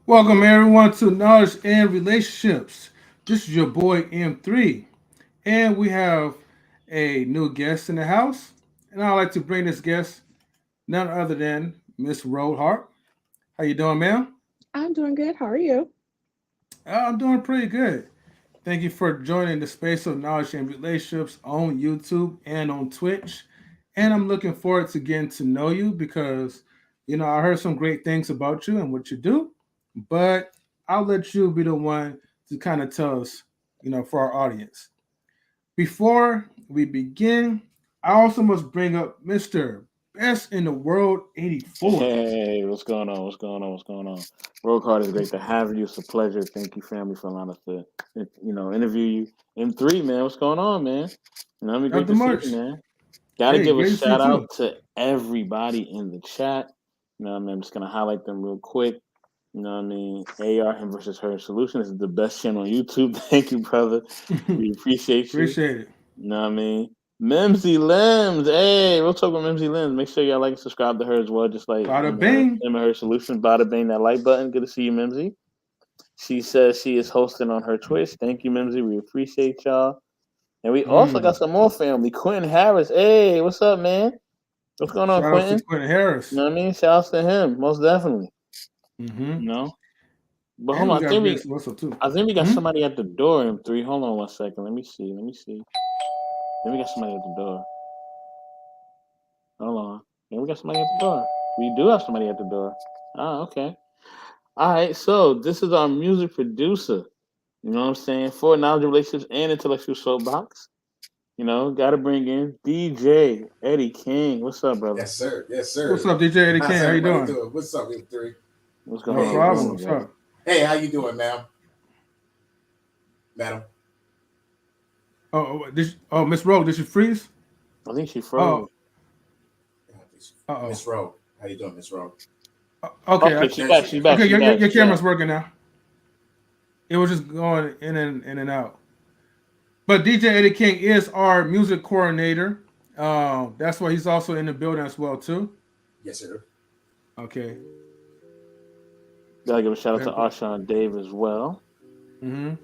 Welcome everyone to Knowledge and Relationships. This is your boy M3, and we have a new guest in the house. And I'd like to bring this guest, none other than Miss Hart. How you doing, ma'am? I'm doing good. How are you? I'm doing pretty good. Thank you for joining the space of knowledge and relationships on YouTube and on Twitch. And I'm looking forward to getting to know you because, I heard some great things about you and what you do. But I'll let you be the one to kind of tell us, for our audience. Before we begin, I also must bring up Mr. Best in the World 84. Hey, what's going on? What's going on? What's going on? Roll Card is great to have you. It's a pleasure. Thank you, family, for allowing us to, interview you. M3, man, what's going on, man? I mean, great to see you, man. Gotta give a shout out to everybody in the chat. I'm just gonna highlight them real quick. AR Him versus Her Solution. This is the best channel on YouTube. Thank you, brother. We appreciate you. Appreciate it. Memsy Limbs. Hey, we'll talk about Memsy Limbs. Make sure y'all like and subscribe to her as well. Just like Bada bing. Him and Her Solution. Bada bing, that like button. Good to see you, Memsy. She says she is hosting on her Twitch. Thank you, Memsy. We appreciate y'all. And we also got some more family. Quentin Harris. Hey, what's up, man? What's going on, Quentin? Shout out to Quentin Harris. You know what I mean? Shouts to him, most definitely. But hold on, I think we got somebody at the door. M3. Hold on 1 second. Let me see. Then we got somebody at the door. Hold on. Then we got somebody at the door. We do have somebody at the door. Okay. All right. So this is our music producer. You know what I'm saying? For Knowledge, Relationships, and Intellectual Soapbox. Got to bring in DJ Eddie King. What's up, brother? Yes, sir. Yes, sir. What's up, DJ Eddie King? How you doing? What's up, M3? What's going on? No problem. What's up? Hey, how you doing, ma'am? Madam? Miss Rogue, did she freeze? I think she froze. Miss Rogue. How you doing, Miss Rogue? Okay, she's back. Okay, your camera's working now. It was just going in and out. But DJ Eddie King is our music coordinator. That's why he's also in the building as well, too. Yes, sir. Okay. Gotta give a shout out to Arshawn Dave as well. Mm-hmm.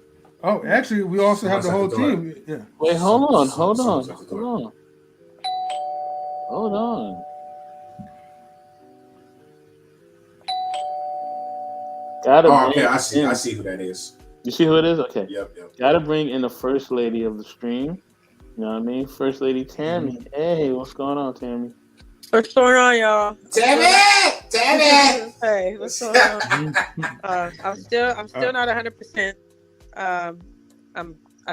Oh, actually, we also have the whole team. Yeah. Wait, hold on. Okay, I see who that is. You see who it is? Okay. Yep. Gotta bring in the first lady of the stream. You know what I mean? First Lady Tammy. Mm-hmm. Hey, what's going on, Tammy? What's going on, y'all? Tammy! Hey, what's going on? I'm still not 100%. I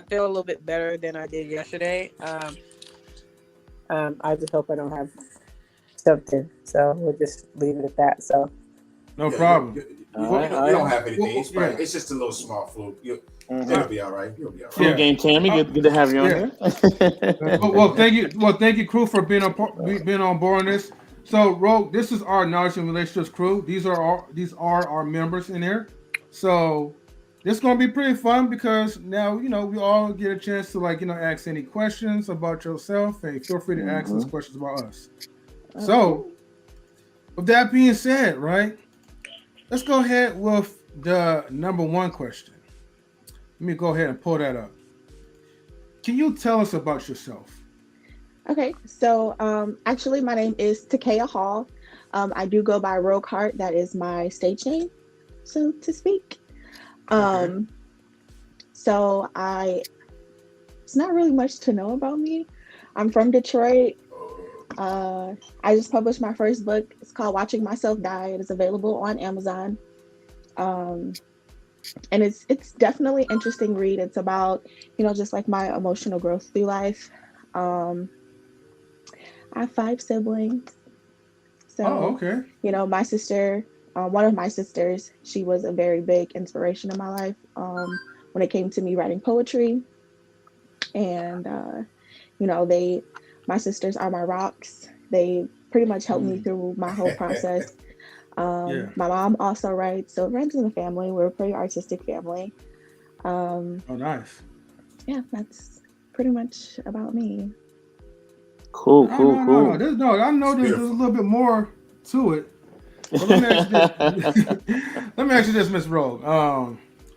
feel a little bit better than I did yesterday. I just hope I don't have something. So we'll just leave it at that. So no problem. You don't have anything. It's just a little small fluke. It'll be all right. You'll be all right. Flu game, Tammy. Good to have you on here. Well, thank you. Well, thank you, crew, for being on board on this. So, Rogue, this is our Knowledge and Relationships crew. These are our members in here. So, this is gonna be pretty fun because now we all get a chance to ask any questions about yourself, and feel free to ask us questions about us. So, with that being said, right, let's go ahead with the number one question. Let me go ahead and pull that up. Can you tell us about yourself? Okay, so actually, my name is Takea Hall. I do go by Rogue Hart. That is my stage name, so to speak. Okay. So it's not really much to know about me. I'm from Detroit. I just published my first book. It's called Watching Myself Die. It is available on Amazon. Um, and it's definitely an interesting read. It's about, just like my emotional growth through life. I have 5 siblings. Oh, So, okay. my sister, one of my sisters, she was a very big inspiration in my life when it came to me writing poetry. And, my sisters are my rocks. They pretty much helped me through my whole process. Yeah. My mom also writes, so it runs in the family. We're a pretty artistic family. Oh, nice. Yeah, that's pretty much about me. Cool. No. I know there's a little bit more to it. But let me ask you this. Let me ask you this, Miss Rogue.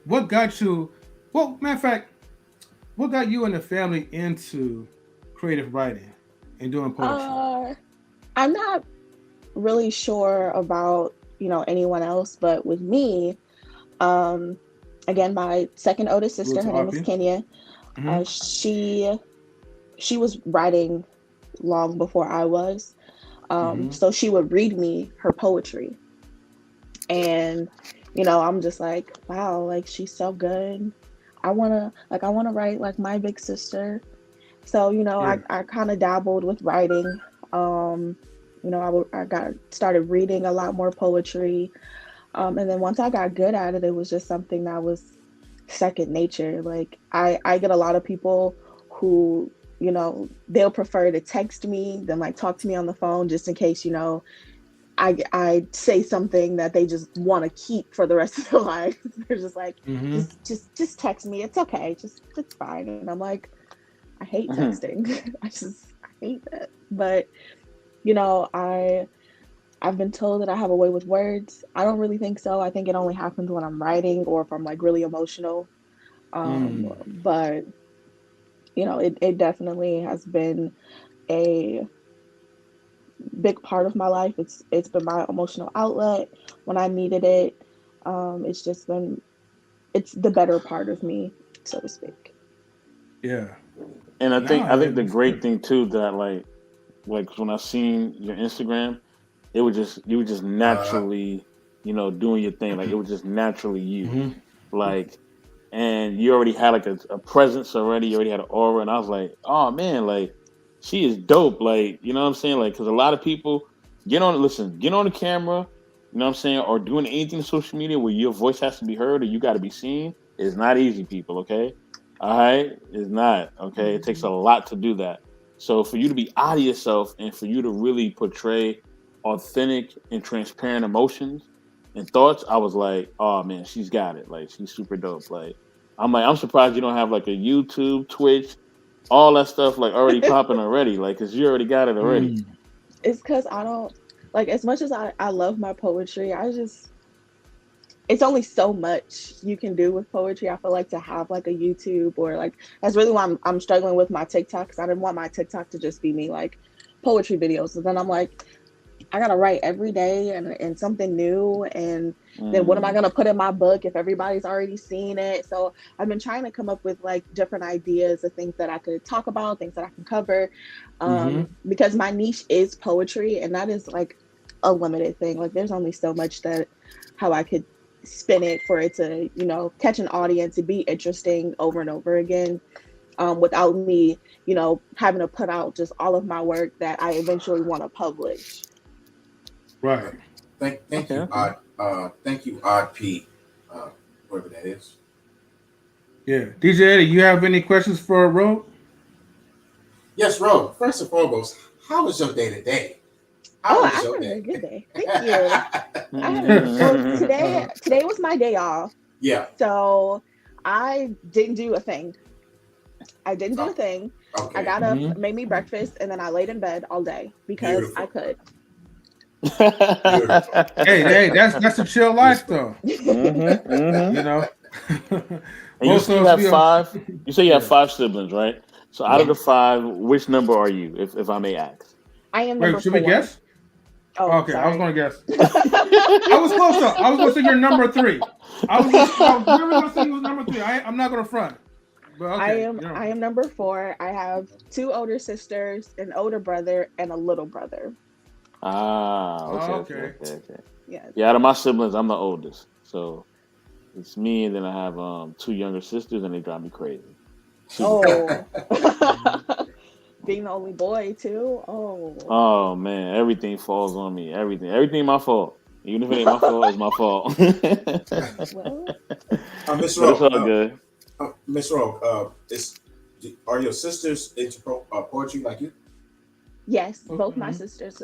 What got you? Well, matter of fact, what got you and the family into creative writing and doing poetry? I'm not really sure about anyone else, but with me, again, my second oldest sister, her name is Kenya. She was writing long before I was. So she would read me her poetry. And, I'm just like, wow, like she's so good. I wanna write like my big sister. So, I kind of dabbled with writing. I got started reading a lot more poetry. And then once I got good at it, it was just something that was second nature. Like I get a lot of people who, they'll prefer to text me than like talk to me on the phone, just in case, I say something that they just want to keep for the rest of their life. They're just like, just text me. It's okay. It's fine. And I'm like, I hate texting. I hate that. But, I've been told that I have a way with words. I don't really think so. I think it only happens when I'm writing or if I'm like really emotional. But, it definitely has been a big part of my life. It's been my emotional outlet when I needed it. It's the better part of me, so to speak. Yeah. And I think the great thing too that like when I seen your Instagram, you were just naturally, doing your thing. Like it was just naturally you. Like, and you already had like a presence already. You already had an aura, and I was like, oh man, like she is dope. Like, you know what I'm saying? Like, because a lot of people get on the camera, you know what I'm saying, or doing anything on social media where your voice has to be heard or you got to be seen. It's not easy, people. Okay, all right, it's not. Okay, it takes a lot to do that. So for you to be out of yourself and for you to really portray authentic and transparent emotions and thoughts, I was like, oh man, she's got it. Like she's super dope. Like I'm surprised you don't have like a YouTube, Twitch, all that stuff like already popping already. Like, cause you already got it already. It's because I don't like, as much as I love my poetry, it's only so much you can do with poetry. I feel like to have like a YouTube or like, that's really why I'm struggling with my TikTok, because I didn't want my TikTok to just be me like poetry videos. So then I'm like, I gotta write every day and something new. And then what am I gonna put in my book if everybody's already seen it? So I've been trying to come up with like different ideas of things that I could talk about, things that I can cover. Because my niche is poetry, and that is like a limited thing. Like there's only so much how I could spin it for it to, catch an audience, to be interesting over and over again, without me, having to put out just all of my work that I eventually want to publish. Right. Thank you, thank you, Odd P, whoever that is. Yeah. DJ Eddie, you have any questions for Rogue? Yes, Rogue. First and foremost, how was your day today? I had a good day. Thank you. Today was my day off. Yeah. So I didn't do a thing. Okay. I got up, made me breakfast, and then I laid in bed all day because I could. Hey, that's a chill life though. You know. And you say you have five. You say you have 5 siblings, right? So out of the 5, which number are you, if I may ask? I am number 4. Should we guess? Oh, okay, sorry. I was going to guess. I was close up. I was going to say you're number 3. I was never going to say you was number 3. I'm not going to front. But okay, I am number 4. I have 2 older sisters, an older brother, and a little brother. Okay. Yeah. Yeah, out of my siblings, I'm the oldest. So it's me, and then I have 2 younger sisters, and they drive me crazy. Oh. Being the only boy too. Oh man, everything falls on me. Everything my fault. Even if it ain't my fault, it's my fault. Well, Miss But it's all Rowe, good. Miss Rowe, are your sisters into poetry like you? yes, both my sisters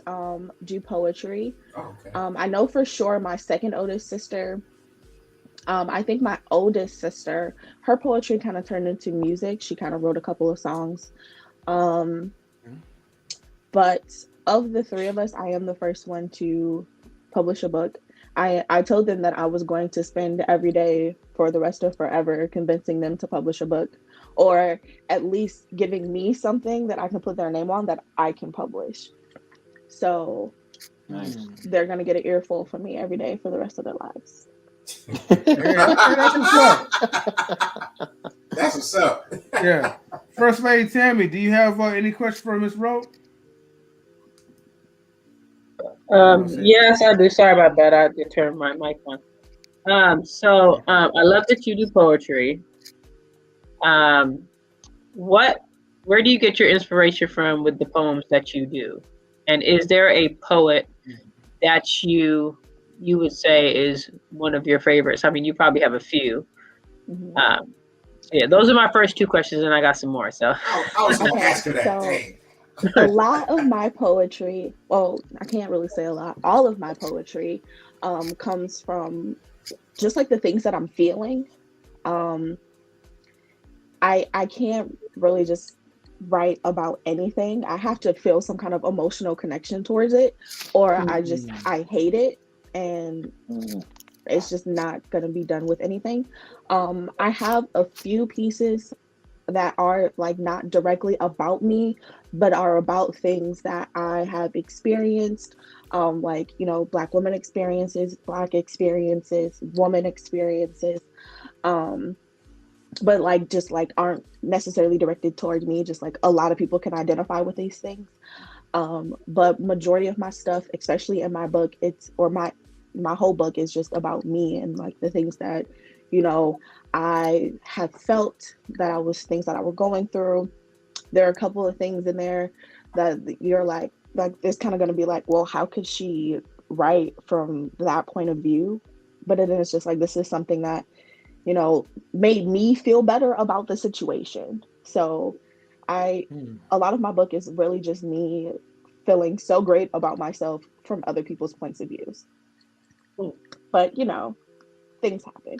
do poetry. Oh, okay. I know for sure my second oldest sister. I think my oldest sister, her poetry kind of turned into music. She kind of wrote a couple of songs. But of the 3 of us, I am the first one to publish a book. I told them that I was going to spend every day for the rest of forever convincing them to publish a book, or at least giving me something that I can put their name on that I can publish. So they're going to get an earful from me every day for the rest of their lives. That's what's up. That's what's up. Yeah. First Lady Tammy, do you have any questions for Miss Rowe? Yes, I do. Sorry about that. I did turn my mic on. I love that you do poetry. Where do you get your inspiration from with the poems that you do? And is there a poet that you would say is one of your favorites? I mean, you probably have a few. Yeah, those are my first 2 questions, and I got some more. So I was going to ask her that. Dang. A lot of my poetry, well, I can't really say a lot. All of my poetry comes from just like the things that I'm feeling. I can't really just write about anything. I have to feel some kind of emotional connection towards it, or I hate it, and it's just not going to be done with anything. I have a few pieces that are like not directly about me, but are about things that I have experienced, like, you know, Black women experiences, Black experiences, woman experiences, but like just like aren't necessarily directed towards me. Just like a lot of people can identify with these things. But majority of my stuff, especially in my book, my whole book is just about me and like the things that, you know, I have felt things that I were going through. There are a couple of things in there that you're like it's kind of going to be like, well, how could she write from that point of view? But then it's just like, this is something that, you know, made me feel better about the situation. So a lot of my book is really just me feeling so great about myself from other people's points of views. But, you know, things happen.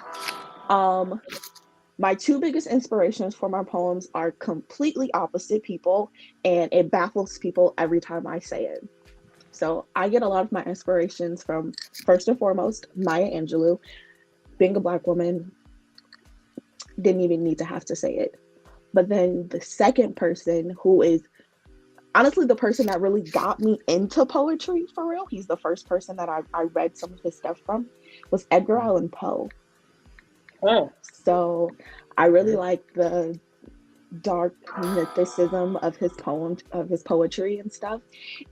My 2 biggest inspirations for my poems are completely opposite people, and it baffles people every time I say it. So I get a lot of my inspirations from, first and foremost, Maya Angelou. Being a Black woman, didn't even need to have to say it. But then the second person, who is honestly the person that really got me into poetry for real, he's the first person that I read some of his stuff from, was Edgar Allan Poe. So I really like the dark mythicism of his poems, of his poetry and stuff.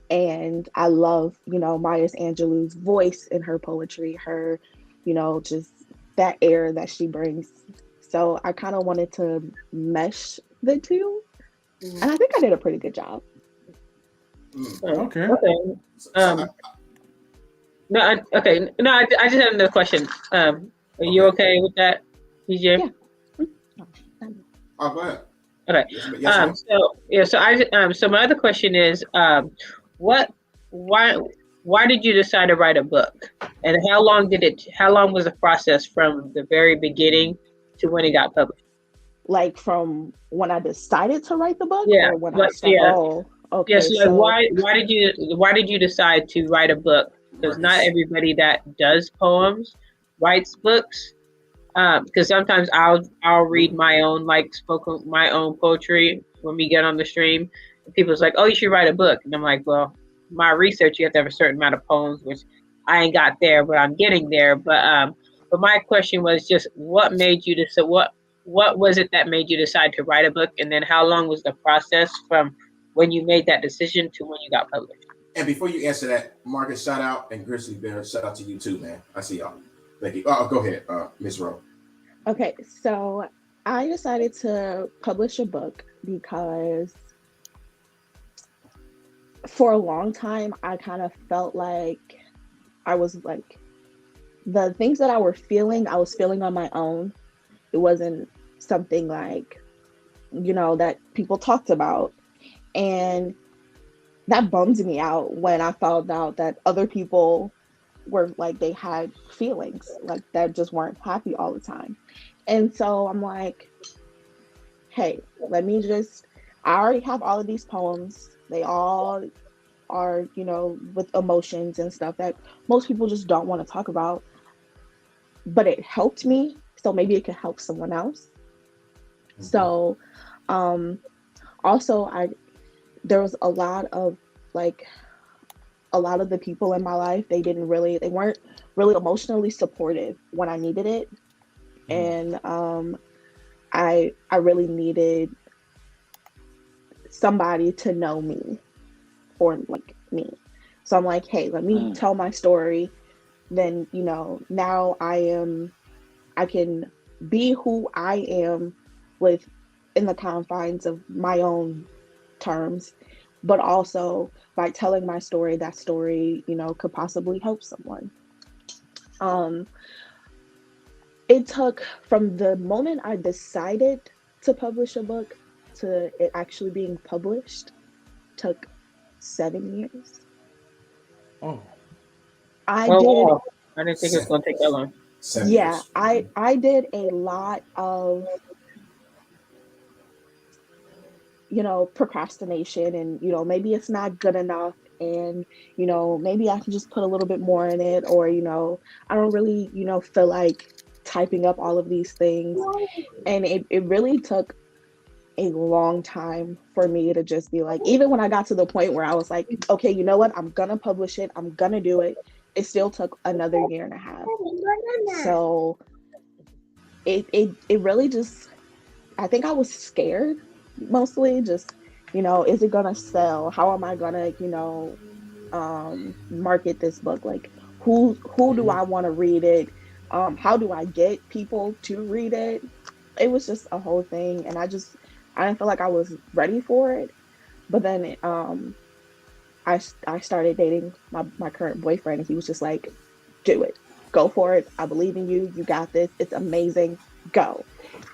And I love, you know, Maya Angelou's voice in her poetry, her, you know, just that air that she brings. So I kind of wanted to mesh the 2. And I think I did a pretty good job. Okay. I just had another question. Are you okay with that, DJ? Yeah. Oh, go ahead. Okay. Yes, So my other question is, why did you decide to write a book, and how long was the process from the very beginning to when it got published? Like from when I decided to write the book, yeah, or when I started? Yeah. Oh, okay. Yes. Yeah, so why did you decide to write a book? Because not everybody that does poems writes books. Because sometimes I'll read my own my own poetry when we get on the stream. And people's like, "Oh, you should write a book," and I'm like, "Well, my research, you have to have a certain amount of poems, which I ain't got there, but I'm getting there." But my question was just, what made you decide? What was it that made you decide to write a book, and then how long was the process from when you made that decision to when you got published? And before you answer that, Marcus, shout out, and Grizzly Bear, shout out to you too, man. I see y'all. Thank you. Oh, go ahead, Miss Rowe. Okay, so I decided to publish a book because for a long time I kind of felt like I was like the things that I was feeling on my own. It wasn't something like, that people talked about. And that bummed me out when I found out that other people were like, they had feelings like that, just weren't happy all the time. And so I'm like, hey, I already have all of these poems. They all are, with emotions and stuff that most people just don't want to talk about. But it helped me, so maybe it can help someone else. Mm-hmm. So, also there was a lot of the people in my life, they weren't really emotionally supportive when I needed it. Mm-hmm. And I really needed somebody to know me for me. So I'm like, hey, let me tell my story. Then, now I can be who I am in the confines of my own terms, but also by telling my story, that story, could possibly help someone. It took from the moment I decided to publish a book to it actually being published, took 7 years. Oh. I didn't think it was going to take that long. 7 years. I did a lot of procrastination, and maybe it's not good enough, and maybe I can just put a little bit more in it, or I don't really feel like typing up all of these things. And it really took a long time for me to just be like, even when I got to the point where I was like, okay, you know what, I'm gonna publish it, I'm gonna do it, it still took another 1.5 years. So it really just, I think I was scared mostly, just is it gonna sell? How am I gonna market this book? Like who do I want to read it? How do I get people to read it? It was just a whole thing, and I didn't feel like I was ready for it. But then I started dating my current boyfriend, and he was just like, do it, go for it, I believe in you, you got this, it's amazing, go.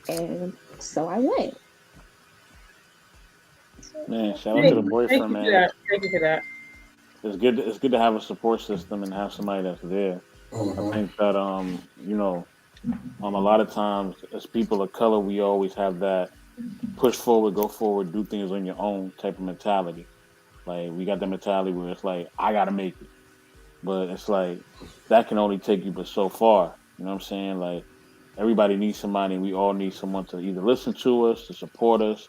And so I went. Man, shout out to the boyfriend, man. Thank you for that. It's good to have a support system and have somebody that's there. I think that a lot of times as people of color, we always have that push forward, go forward, do things on your own type of mentality. Like we got that mentality where it's like, I gotta make it. But it's like that can only take you but so far. You know what I'm saying? Like everybody needs somebody, and we all need someone to either listen to us, to support us,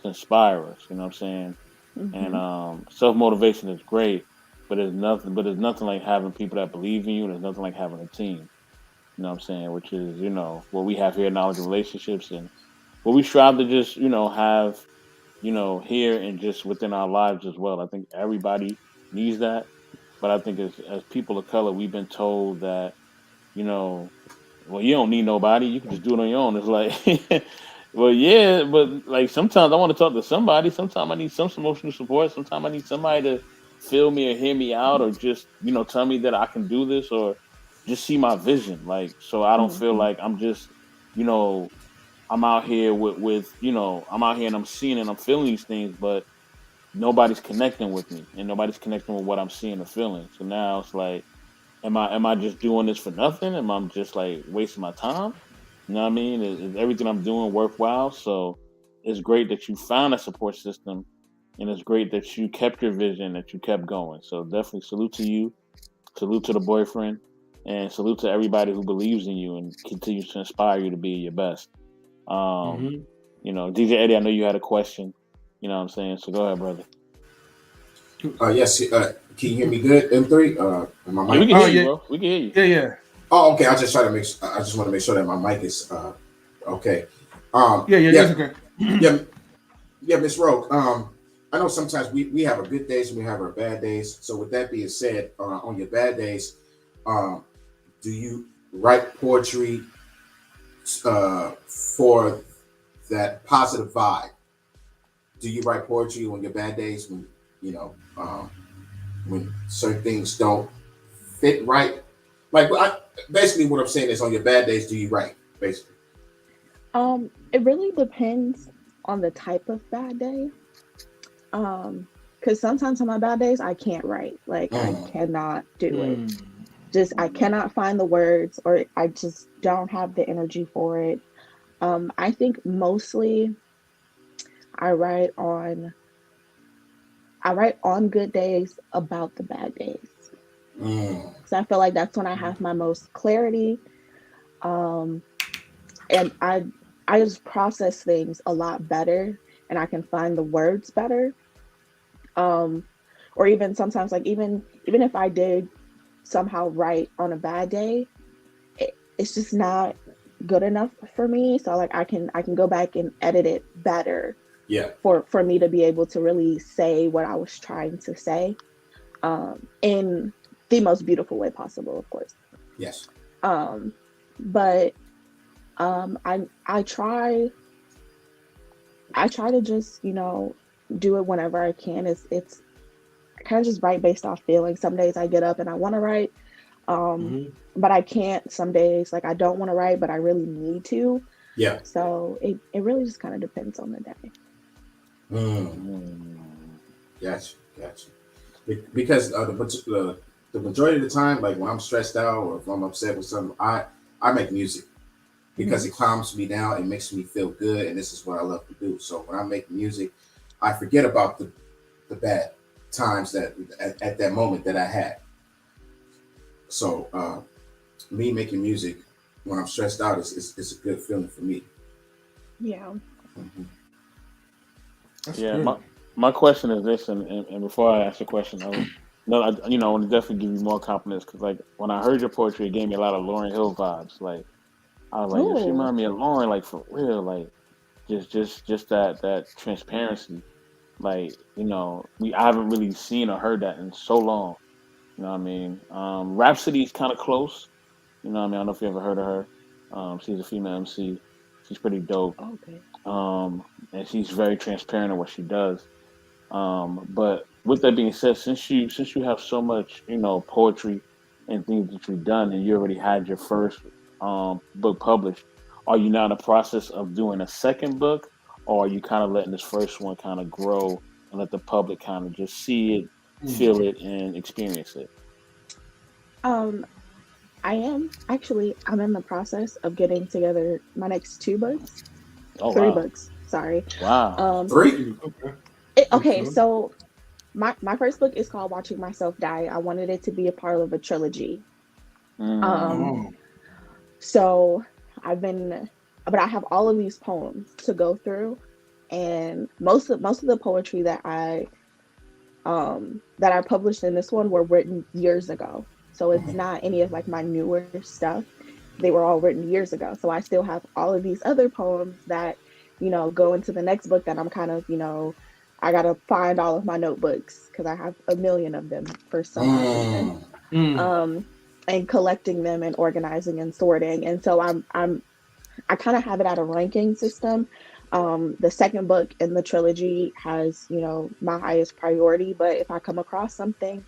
to inspire us. You know what I'm saying? Mm-hmm. And self motivation is great, but there's nothing like having people that believe in you. There's nothing like having a team. You know what I'm saying? Which is, what we have here, knowledge of relationships, and what we strive to just, have, here and just within our lives as well. I think everybody needs that. But I think as people of color, we've been told that, well, you don't need nobody. You can just do it on your own. It's like, well, yeah, but like sometimes I want to talk to somebody. Sometimes I need some emotional support. Sometimes I need somebody to feel me or hear me out, or just, tell me that I can do this, or just see my vision. Like, so I don't feel like I'm just, I'm out here I'm out here and I'm seeing and I'm feeling these things, but nobody's connecting with me and nobody's connecting with what I'm seeing or feeling. So now it's like, am I just doing this for nothing? Am I just like wasting my time? You know what I mean? Is everything I'm doing worthwhile? So it's great that you found a support system, and it's great that you kept your vision, that you kept going. So definitely salute to you. Salute to the boyfriend. And salute to everybody who believes in you and continues to inspire you to be your best. DJ Eddie, I know you had a question. You know what I'm saying? So go ahead, brother. Yes. Can you hear me good? M3. My mic. We can hear you, bro. We can hear you. Yeah. Oh, okay. I just want to make sure that my mic is okay. That's okay. Yeah, Miss Rogue. I know sometimes we have our good days and we have our bad days. So with that being said, on your bad days, do you write poetry for that positive vibe? Do you write poetry on your bad days when when certain things don't fit right? Like, basically, what I'm saying is, on your bad days, do you write? Basically, it really depends on the type of bad day. Because sometimes on my bad days, I can't write. Like, I cannot do it. I cannot find the words, or I just don't have the energy for it. I think mostly I write on good days about the bad days. So I feel like that's when I have my most clarity. And I just process things a lot better, and I can find the words better. Or even sometimes, like even if I did somehow write on a bad day, it's just not good enough for me. So like I can go back and edit it better. Yeah. For me to be able to really say what I was trying to say, in the most beautiful way possible, of course. Yes. But I try to just, do it whenever I can. It's I kind of just write based off feeling. Some days I get up and I want to write, but I can't. Some days, like, I don't want to write, but I really need to. Yeah. So it really just kind of depends on the day. Gotcha. Because the majority of the time, like when I'm stressed out or if I'm upset with something, I make music because it calms me down. It makes me feel good, and this is what I love to do. So when I make music, I forget about the bad times that at that moment that I had. So me making music when I'm stressed out is a good feeling for me. Yeah. Yeah. My question is this, and before I ask the question, I want to definitely give you more confidence, because like when I heard your poetry, it gave me a lot of Lauryn Hill vibes. Like I was like, she reminded me of Lauryn, like for real, like just that transparency. Like, I haven't really seen or heard that in so long. You know what I mean? Rhapsody's kind of close. You know what I mean? I don't know if you ever heard of her. She's a female MC. She's pretty dope. Okay. And she's very transparent in what she does. But with that being said, since you have so much, poetry and things that you've done, and you already had your first book published, are you now in the process of doing a second book, or are you kind of letting this first one kind of grow and let the public kind of just see it, feel it, and experience it? I'm in the process of getting together my next 2 books. Oh, 3 wow. books. Sorry. Wow. 3? Okay, so my first book is called Watching Myself Die. I wanted it to be a part of a trilogy. So but I have all of these poems to go through, and most of the poetry that I published in this one were written years ago. So it's not any of like my newer stuff. They were all written years ago. So I still have all of these other poems that, go into the next book that I'm kind of, I got to find all of my notebooks because I have a million of them for some reason. And collecting them and organizing and sorting. And so I kind of have it at a ranking system. The second book in the trilogy has, my highest priority, but if I come across something,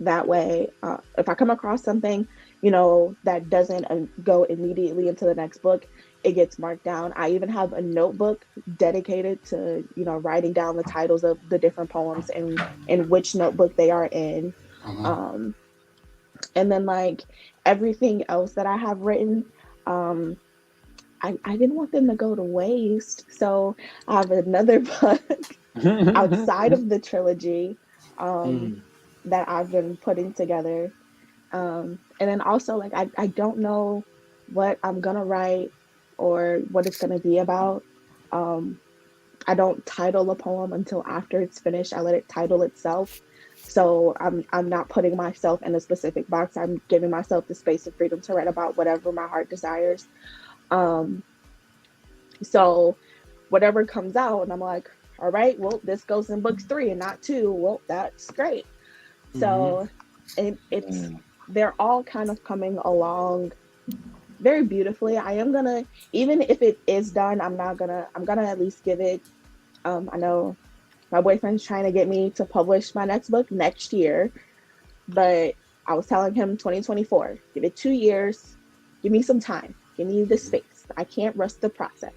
that way, if I come across something, that doesn't go immediately into the next book, it gets marked down. I even have a notebook dedicated to, writing down the titles of the different poems and in which notebook they are in. And then like everything else that I have written, I didn't want them to go to waste. So I have another book outside of the trilogy that I've been putting together. And then also, like, I don't know what I'm gonna write or what it's gonna be about. Um, I don't title a poem until after it's finished. I let it title itself. So I'm not putting myself in a specific box. I'm giving myself the space and freedom to write about whatever my heart desires. Um, so whatever comes out, and I'm like, all right, well, this goes in books 3 and not 2. Well, that's great. So it's they're all kind of coming along very beautifully. I am gonna, even if it is done, I'm gonna at least give it. I know my boyfriend's trying to get me to publish my next book next year, but I was telling him 2024. Give it 2 years. Give me some time. Give me the space. I can't rush the process.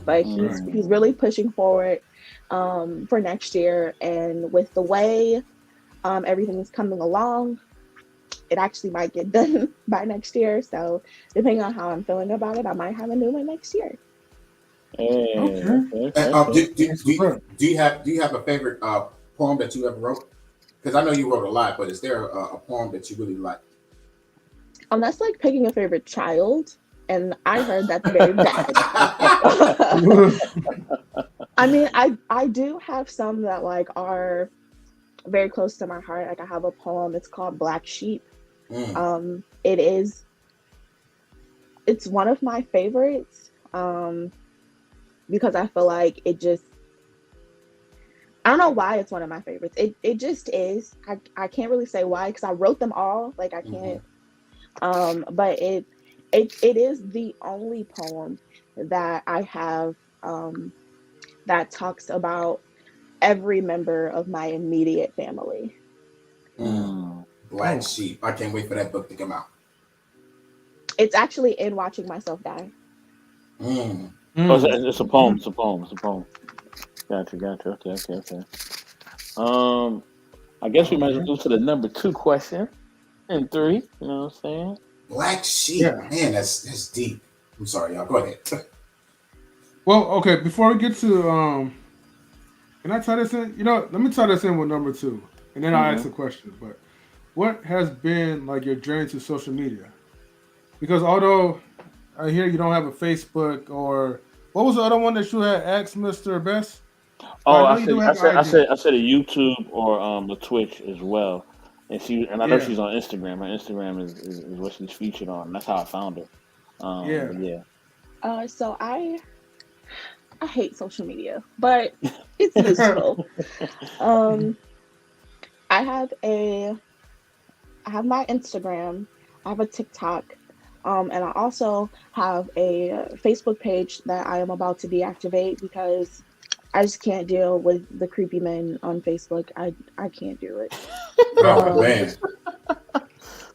But he's really pushing forward for next year, and with the way everything is coming along, it actually might get done by next year. So depending on how I'm feeling about it, I might have a new one next year. Do you have a favorite poem that you ever wrote? Because I know you wrote a lot, but is there a poem that you really like? That's like picking a favorite child, and I heard that's very bad. I mean, I do have some that like are very close to my heart. Like I have a poem. It's called Black Sheep. It's one of my favorites because I feel like I don't know why it's one of my favorites. It just is. I can't really say why because I wrote them all. Like I can't. But it is the only poem that I have that talks about every member of my immediate family. Black Sheep. I can't wait for that book to come out. It's actually in Watching Myself Die. Oh, it's a poem. It's a poem. Gotcha. Okay. I guess we might as well go to the number 2 question and 3. You know what I'm saying? Black Sheep. Yeah. Man, that's deep. I'm sorry, y'all. Go ahead. Well, okay. Before we get to can I tie this in? Let me tie this in with number 2, and then I'll ask the question. But what has been like your journey to social media? Because although I hear you don't have a Facebook, or what was the other one that you had asked Mr. Best? Oh, I said a YouTube or a Twitch as well, and I know she's on Instagram. Her Instagram is what she's featured on. That's how I found her. So I hate social media, but it's useful. I have my Instagram. I have a TikTok. And I also have a Facebook page that I am about to deactivate because I just can't deal with the creepy men on Facebook. I can't do it. Oh man.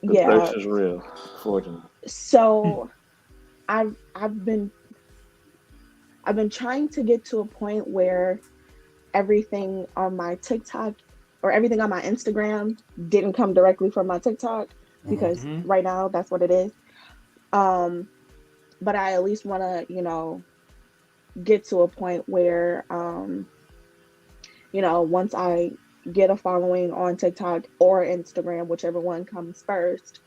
This is real, fortunately. So I've been trying to get to a point where everything on my TikTok or everything on my Instagram didn't come directly from my TikTok because right now that's what it is. But I at least want to, get to a point where, once I get a following on TikTok or Instagram, whichever one comes first,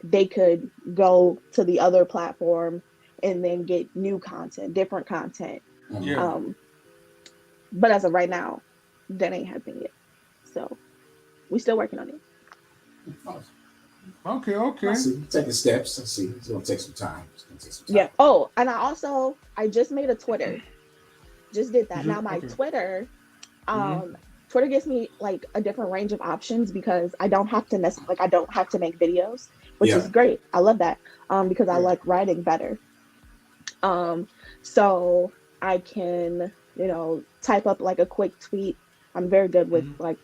they could go to the other platform and then get new content, different content. But as of right now, that ain't happening yet. So we're still working on it. Okay. I see. Taking steps. I see. It's gonna take some time. Yeah. Oh, and I just made a Twitter. Just did that. Now my Twitter, Twitter gives me like a different range of options because I don't have to make videos, which is great. I love that because I like writing better. So I can type up like a quick tweet. I'm very good with like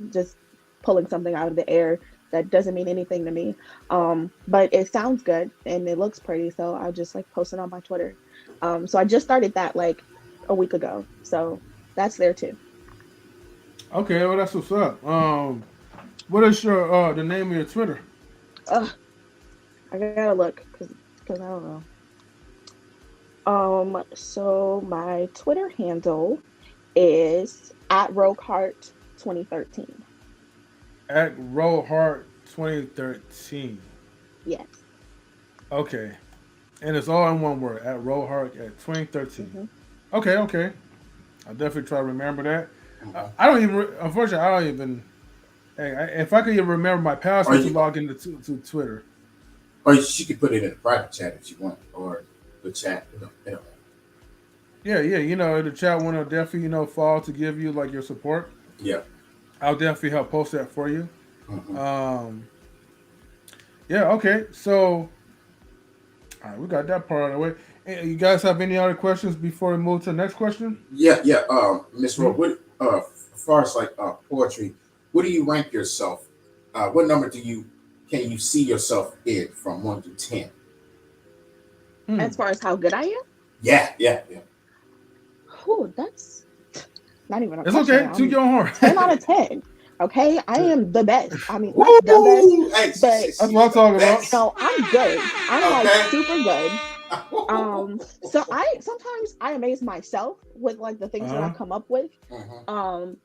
just pulling something out of the air that doesn't mean anything to me, but it sounds good and it looks pretty, so I just like post it on my Twitter. So I just started that like a week ago, so that's there too. Okay, well that's what's up. What is your the name of your Twitter? I gotta look because I don't know. So my Twitter handle is @RogueHart2013. @RogueHart 2013. Yes. Okay. And it's all in one word, at Hart at 2013. Mm-hmm. Okay. I'll definitely try to remember that. Mhm. I don't even, unfortunately, I don't even, hey, if I could even remember my password to log into to Twitter. Or she could put it in a private chat if you want, or the chat. Yeah, the chat one will definitely, fall to give you like your support. Yeah. I'll definitely help post that for you. Mm-hmm. Yeah, okay. So, all right, we got that part of the way. Hey, you guys have any other questions before we move to the next question? Yeah. Miss Rowe, what as far as like poetry, what do you rank yourself? What number can you see yourself in from 1 to 10? As far as how good I am? Yeah. Oh, that's not even a It's question. okay. To your horn. 10 out of 10. Okay, I am the best. I mean, not Woo! the best, Hey, but That's what I'm talking about. no, I'm good. I'm like Okay. super good. So I sometimes I amaze myself with like the things that I come up with. Mhm.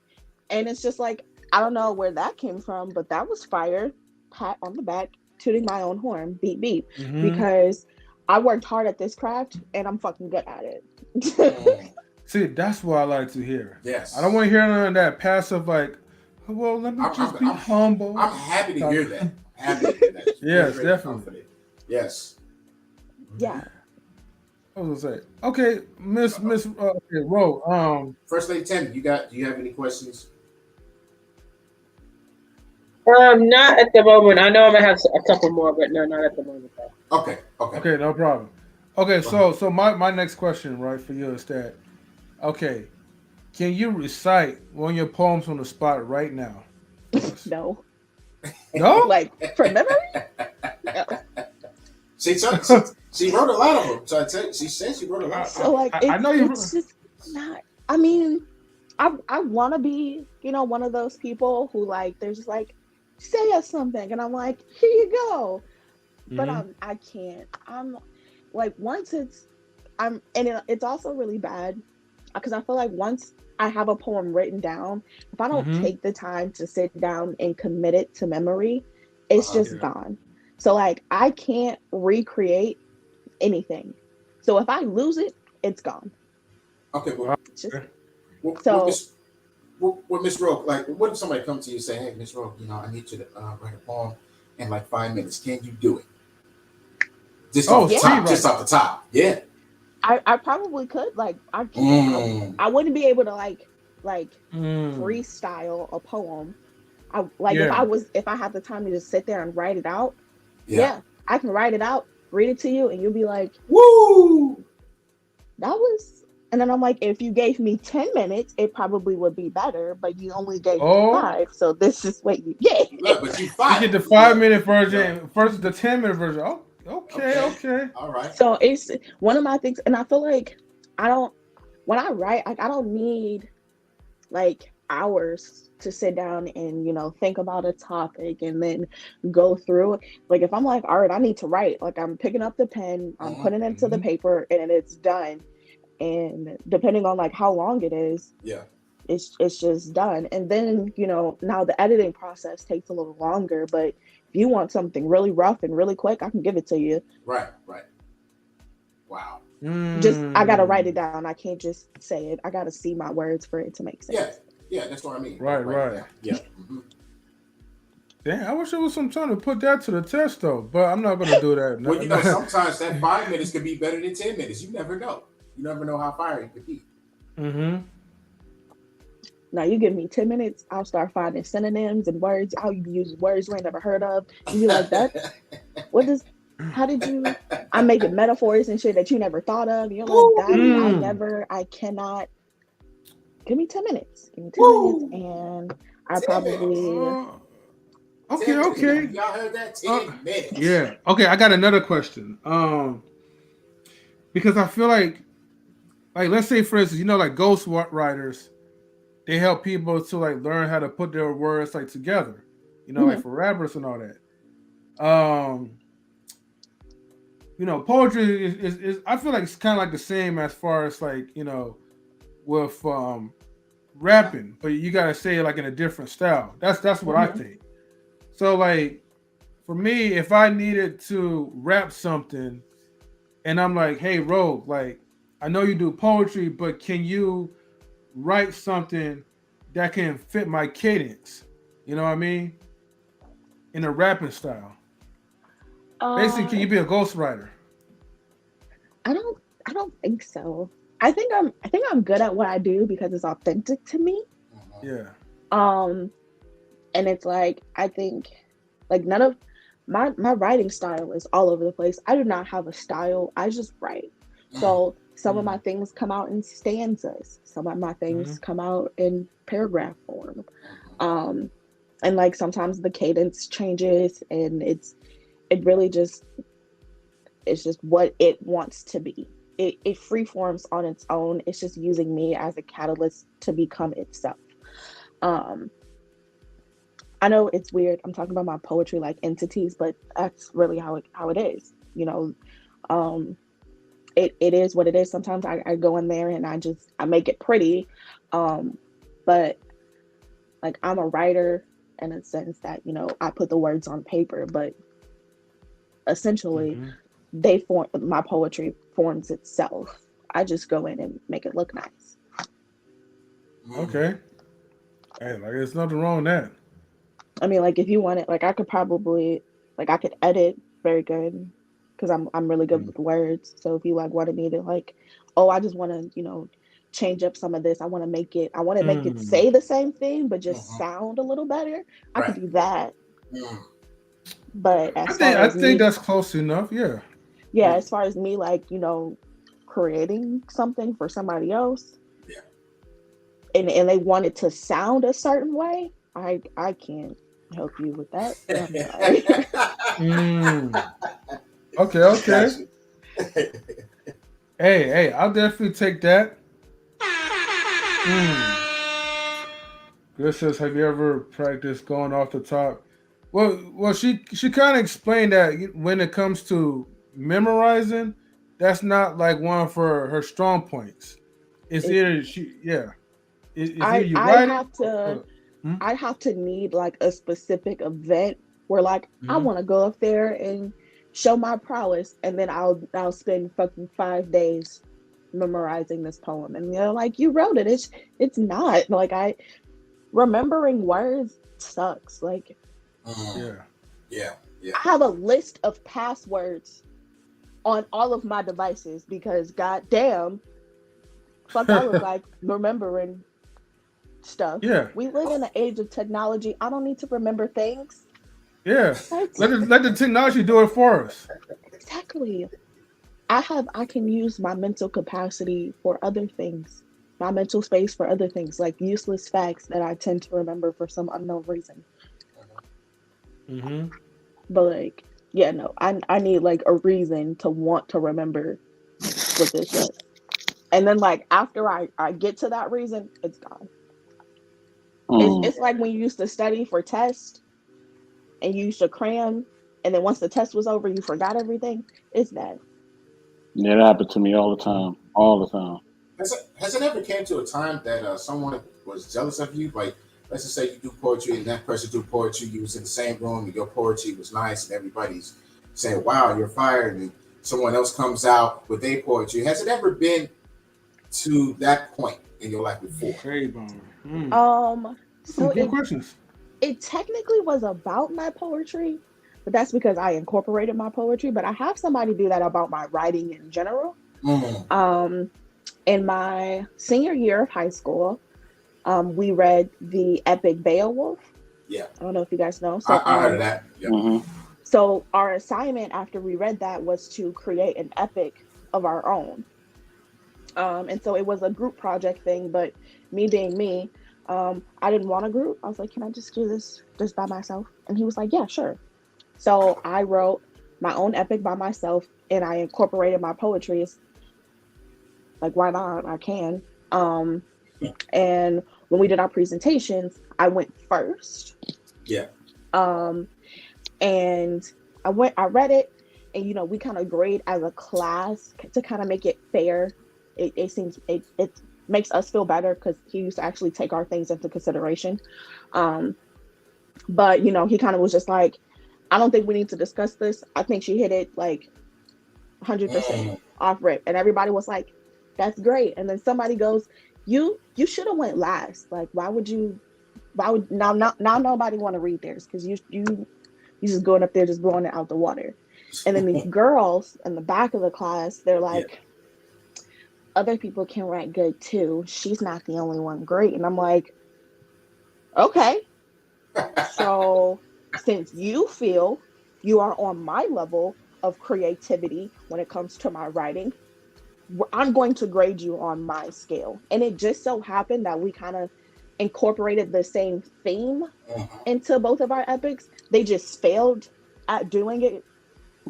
And it's just like I don't know where that came from, but that was fire. Pat on the back, tooting my own horn, beep beep, because I worked hard at this craft and I'm fucking good at it. See, that's what I like to hear. Yes. I don't want to hear none of that passive like, well, let me just be humble. I'm happy to hear that. Happy to hear that. Yes, very definitely. confident. Yes. Yeah. I was gonna say, okay, Miss Ro. First Lady Tammy, do you have any questions? Not at the moment. I know I'm gonna have a couple more, but no, not at the moment. Okay. Okay, no problem. Okay, so my next question, right, for you is that, okay, can you recite one of your poems on the spot right now? No. No? Like from memory? No. She wrote a lot of them. So I tell you, she said she wrote a lot. So like I know you. it's just not. I mean, I want to be, one of those people who like they're just like, say us something, and I'm like, here you go. But I can't. I'm like once it's also really bad because I feel like once I have a poem written down, if I don't take the time to sit down and commit it to memory, it's just gone. So like I can't recreate anything. So if I lose it, it's gone. Okay, well, Just, well, Miss Rowe, like, what if somebody come to you and say, "Hey, Miss Rowe, I need you to write a poem in like 5 minutes. Can you do it?" Just off the top. Yeah. I probably could. Like I wouldn't be able to like freestyle a poem. If I had the time to just sit there and write it out, I can write it out, read it to you, and you'll be like, "Woo!" That was. And then I'm like, if you gave me 10 minutes, it probably would be better, but you only gave me 5, so this is what you get. Look, but you 5. You get the 5-minute version versus the 10-minute version. Oh, okay. All right. So it's one of my things, and I feel like when I write, like I don't need like hours to sit down and think about a topic and then go through it. Like if I'm like, all right, I need to write, like I'm picking up the pen, I'm putting it into the paper, and it's done. And depending on like how long it is, it's just done. And then now the editing process takes a little longer, but if you want something really rough and really quick, I can give it to you. Right. Wow. Just I gotta write it down. I can't just say it. I gotta see my words for it to make sense. Yeah, that's what I mean. Right. Yeah. Damn, I wish there was some time to put that to the test though, but I'm not gonna do that. Well, sometimes that 5 minutes could be better than 10 minutes. You never know. You never know how fire it could be. Now you give me 10 minutes, I'll start finding synonyms and words. I'll use words we ain't never heard of. You be like, I'm making metaphors and shit that you never thought of. You're like, I cannot. Give me 10 minutes. Give me 10 minutes and I probably. Okay. Y'all heard that? 10 minutes. Yeah. Okay, I got another question. Because I feel like let's say for instance, like ghost writers, they help people to like learn how to put their words like together. Like for rappers and all that. Poetry is I feel like it's kind of like the same as far as like with rapping, but you gotta say it like in a different style. That's what I think. So like for me, if I needed to rap something, and I'm like, hey, Rogue, like, I know you do poetry, but can you write something that can fit my cadence? You know what I mean? In a rapping style. Basically, can Uh, you be a ghostwriter? I don't. I don't think so. I think I'm good at what I do because it's authentic to me. Mhm. Yeah. Um, and it's like I think like none of my writing style is all over the place. I do not have a style. I just write. So some of my Mm. things come out in stanzas. Some of my things Hmm. come out in paragraph form. Um, and like sometimes the cadence changes, and it really just it's just what it wants to be. It free forms on its own. It's just using me as a catalyst to become itself. Um, I know it's weird. I'm talking about my poetry like entities, but that's really how it is. Um, it is what it is. Sometimes I go in there and I make it pretty, um, but like I'm a writer in a sense that I put the words on paper, but essentially Hmm. they form my poetry forms itself. I just go in and make it look nice. Mhm. Okay. Hey, like, there's nothing wrong with that. I mean, like if you want it, like I could probably like I could edit very good because I'm really good Mm. with words. So if you like wanted me to like, oh, I just want to change up some of this. I want to make it Mm. say the same thing but just Mhm. sound a little better. I could Right. do that. Mhm. But I as think far I as think me, that's close enough. Yeah. yeah, Like, as far as me like creating something for somebody else Yeah. and they want it to sound a certain way, I can't help you with that. I'm sorry. mm. Okay. Okay. Got you. Hey, I'll definitely take that. Mm. Good says, have you ever practiced going off the top? Well, she kind of explained that when it comes to memorizing, that's not like one of her strong points. It's It's either she, yeah, it's either I you I'd write it. have to Hmm? I'd have to need like a specific event where like I Hmm. want to go up there and show my prowess, and then I'll spend fucking 5 days memorizing this poem, and they're like, you wrote it. It's not like I remembering words sucks. Like Mhm. Yeah. Yeah. Yeah. I have a list of passwords on all of my devices because goddamn, fuck, I look like remembering stuff. Yeah. We live in an age of technology. I don't need to remember things. Yeah. What? Let the technology do it for us. Exactly. I can use my mental capacity for other things. My mental space for other things, like useless facts that I tend to remember for some unknown reason. Hmm. But like, yeah, no, I need like a reason to want to remember what this was. And then like after I get to that reason, it's gone. Mm. It's like when you used to study for tests and you used to cram, and then once the test was over, you forgot everything. It's that. Yeah, that happened to me all the time. All the time. Has it ever came to a time that someone was jealous of you? Like, let's just say you do poetry and that person do poetry. You was in the same room and your poetry was nice, and everybody's saying, "Wow, you're fired," and someone else comes out with their poetry. Has it ever been to that point in your life before? Shade bomber. Mm. So Good questions. it technically was about my poetry, but that's because I incorporated my poetry. But I have somebody do that about my writing in general. Mm, Um, in my senior year of high school, we read the epic Beowulf. yeah, I don't know if you guys know. I heard of that. Yeah. So our assignment after we read that was to create an epic of our own. And so it was a group project thing, but me being me, I didn't want a group. I was like, can I just do this just by myself? And he was like, yeah, sure. So I wrote my own epic by myself and I incorporated my poetry. It's like, why not? I can. Um, and when we did our presentations, I went first. Yeah. Um, and I read it, and we kind of grade as a class to kind of make it fair. It seems it makes us feel better because he used to actually take our things into consideration. um but he kind of was just like, I don't think we need to discuss this. I think she hit it like 100% off rip, and everybody was like, "That's great." And then somebody goes, "You should have went last. Like, why would now nobody want to read theirs because you just going up there just blowing it out the water." And then these girls in the back of the class, they're like, "Other people can write good too. She's not the only one great." And I'm like, okay, so since you feel you are on my level of creativity when it comes to my writing, I'm going to grade you on my scale. And it just so happened that we kind of incorporated the same theme into both of our epics. They just failed at doing it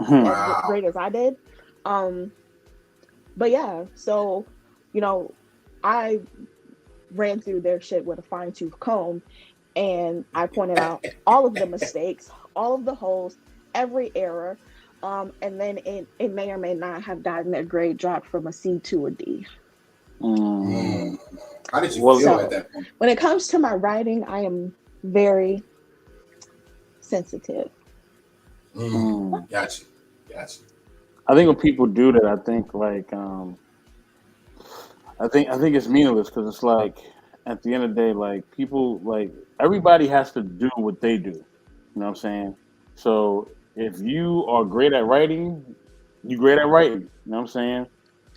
as great as I did. But yeah, so, I ran through their shit with a fine-tooth comb, and I pointed out all of the mistakes, all of the holes, every error. And then it may or may not have gotten their grade dropped from a C to a D. How did you feel at that point? When it comes to my writing, I am very sensitive. Gotcha. I think when people do that, I think I think it's meaningless because it's like at the end of the day, like people, like everybody has to do what they do. You know what I'm saying? So if you are great at writing, you're great at writing. You know what I'm saying?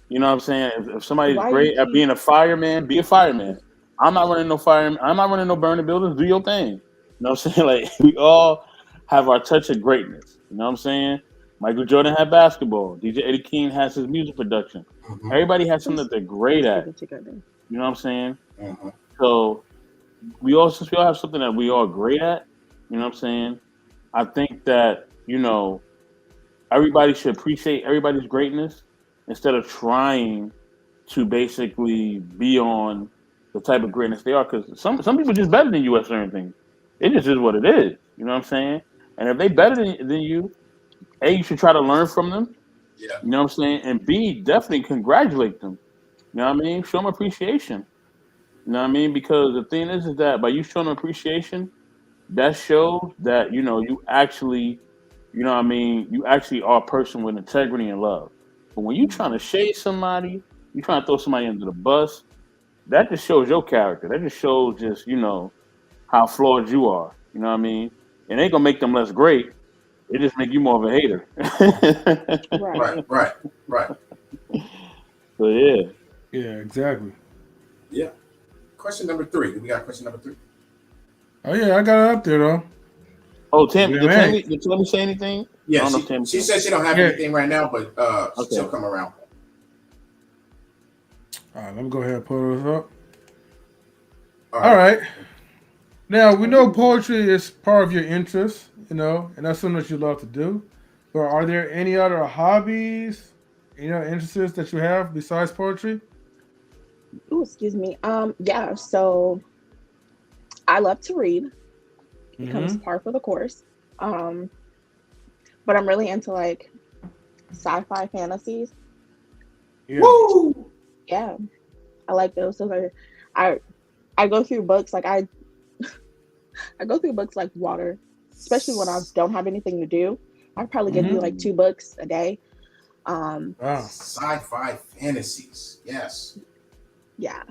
You know what I'm saying? If somebody's great at being a fireman, be a fireman. I'm not running no fire. I'm not running no burning buildings. Do your thing. You know what I'm saying? Like we all have our touch of greatness. You know what I'm saying? Michael Jordan had basketball. DJ Eddie King has his music production. Everybody has something that they're great at. You know what I'm saying? So since we all have something that we all great at, you know what I'm saying? I think that, everybody should appreciate everybody's greatness instead of trying to basically be on the type of greatness they are. Because some people just better than you at certain things. It just is what it is. You know what I'm saying? And if they better than you, A, you should try to learn from them. Yeah. You know what I'm saying? And B, definitely congratulate them. You know what I mean? Show them appreciation. You know what I mean? Because the thing is that by you showing them appreciation, that shows that, you actually, you know what I mean, you actually are a person with integrity and love. But when you're trying to shade somebody, you're trying to throw somebody under the bus, that just shows your character. That just shows how flawed you are. You know what I mean? It ain't gonna make them less great. It just make you more of a hater. Right. So yeah. Yeah, exactly. Yeah. Question number 3. We got question number 3. Oh yeah, I got it up there though. Oh, Tammy, did Tammy say anything? Yeah, she said she don't have anything right now, but she'll come around. All right, let me go ahead and pull this up. All right. Now, we know poetry is part of your interest, and that's something that you love to do. But are there any other hobbies, interests that you have besides poetry? Oh, excuse me. Yeah, so I love to read. It becomes par for the course. But I'm really into like sci-fi fantasies. Yeah. Woo! Yeah. I like those. So I go through books like I go through books like water, especially when I don't have anything to do. I probably get through like 2 books a day. Wow. Sci-fi fantasies. Yes. Yeah.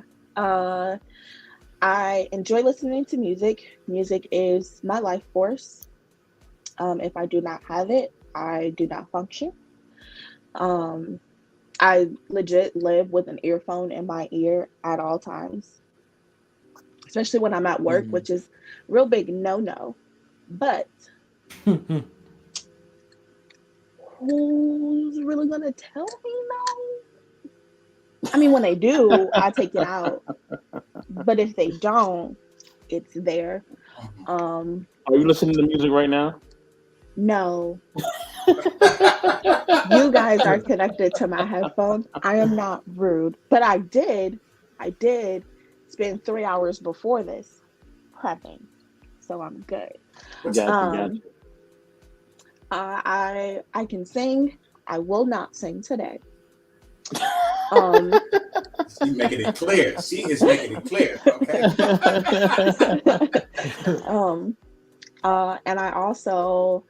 I enjoy listening to music. Music is my life force. If I do not have it, I do not function. I legit live with an earphone in my ear at all times, especially when I'm at work, which is real big no-no. But who's really gonna tell me no? I mean, when they do, I take it out. But if they don't, it's there. Are you listening to music right now? No. You guys are connected to my headphones. I am not rude, but I did spend 3 hours before this prepping, so I'm good. Gotcha. I can sing. I will not sing today. She's making it clear. She is making it clear. Okay. And I also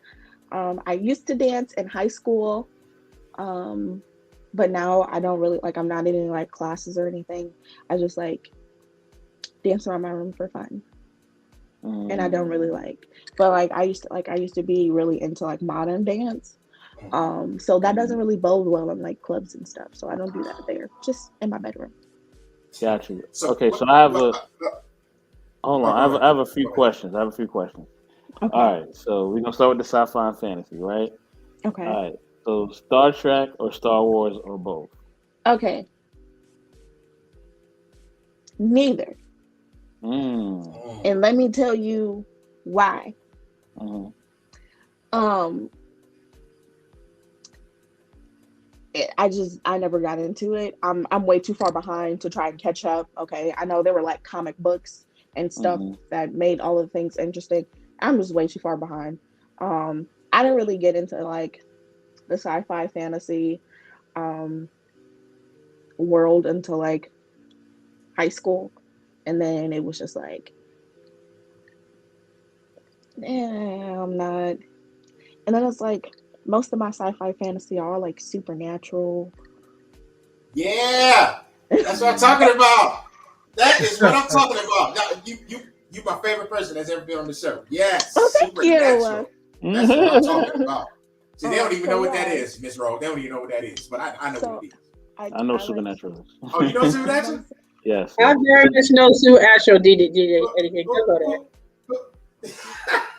I used to dance in high school, but now I don't really like. I'm not in any like classes or anything. I just like dance around my room for fun, and I don't really like. But like I used to be really into like modern dance. So that doesn't really bode well in like clubs and stuff. So I don't do that there. Just in my bedroom. Got you. So Okay, what, so I have what, a hold on. I have a few Go ahead. questions. I have a few questions. Okay. All right, so we're gonna start with the sci-fi and fantasy, right? Okay. All right. So Star Trek or Star Wars or both? Okay. Neither. Mm. And let me tell you why. Mm-hmm. Um, I never got into it. I'm way too far behind to try and catch up. Okay, I know there were like comic books and stuff Mm-hmm. that made all of the things interesting. I'm just way too far behind. I didn't really get into like the sci-fi fantasy um world until like high school, and then it was just like, I'm not. And then it's like most of my sci-fi fantasy are like supernatural. Yeah, that's what I'm talking about. That is what I'm talking about. Now, you my favorite person that's ever been on the show. Yes, Oh, thank supernatural. you. That's what I'm talking about. See, they don't even So know what that yeah, is, Miss Rowe. They don't even know what that is, but I know so what it is. I know I like Supernatural. Oh, you know supernatural? Yes. How dare Miss No Sue Astro did anything? Go there.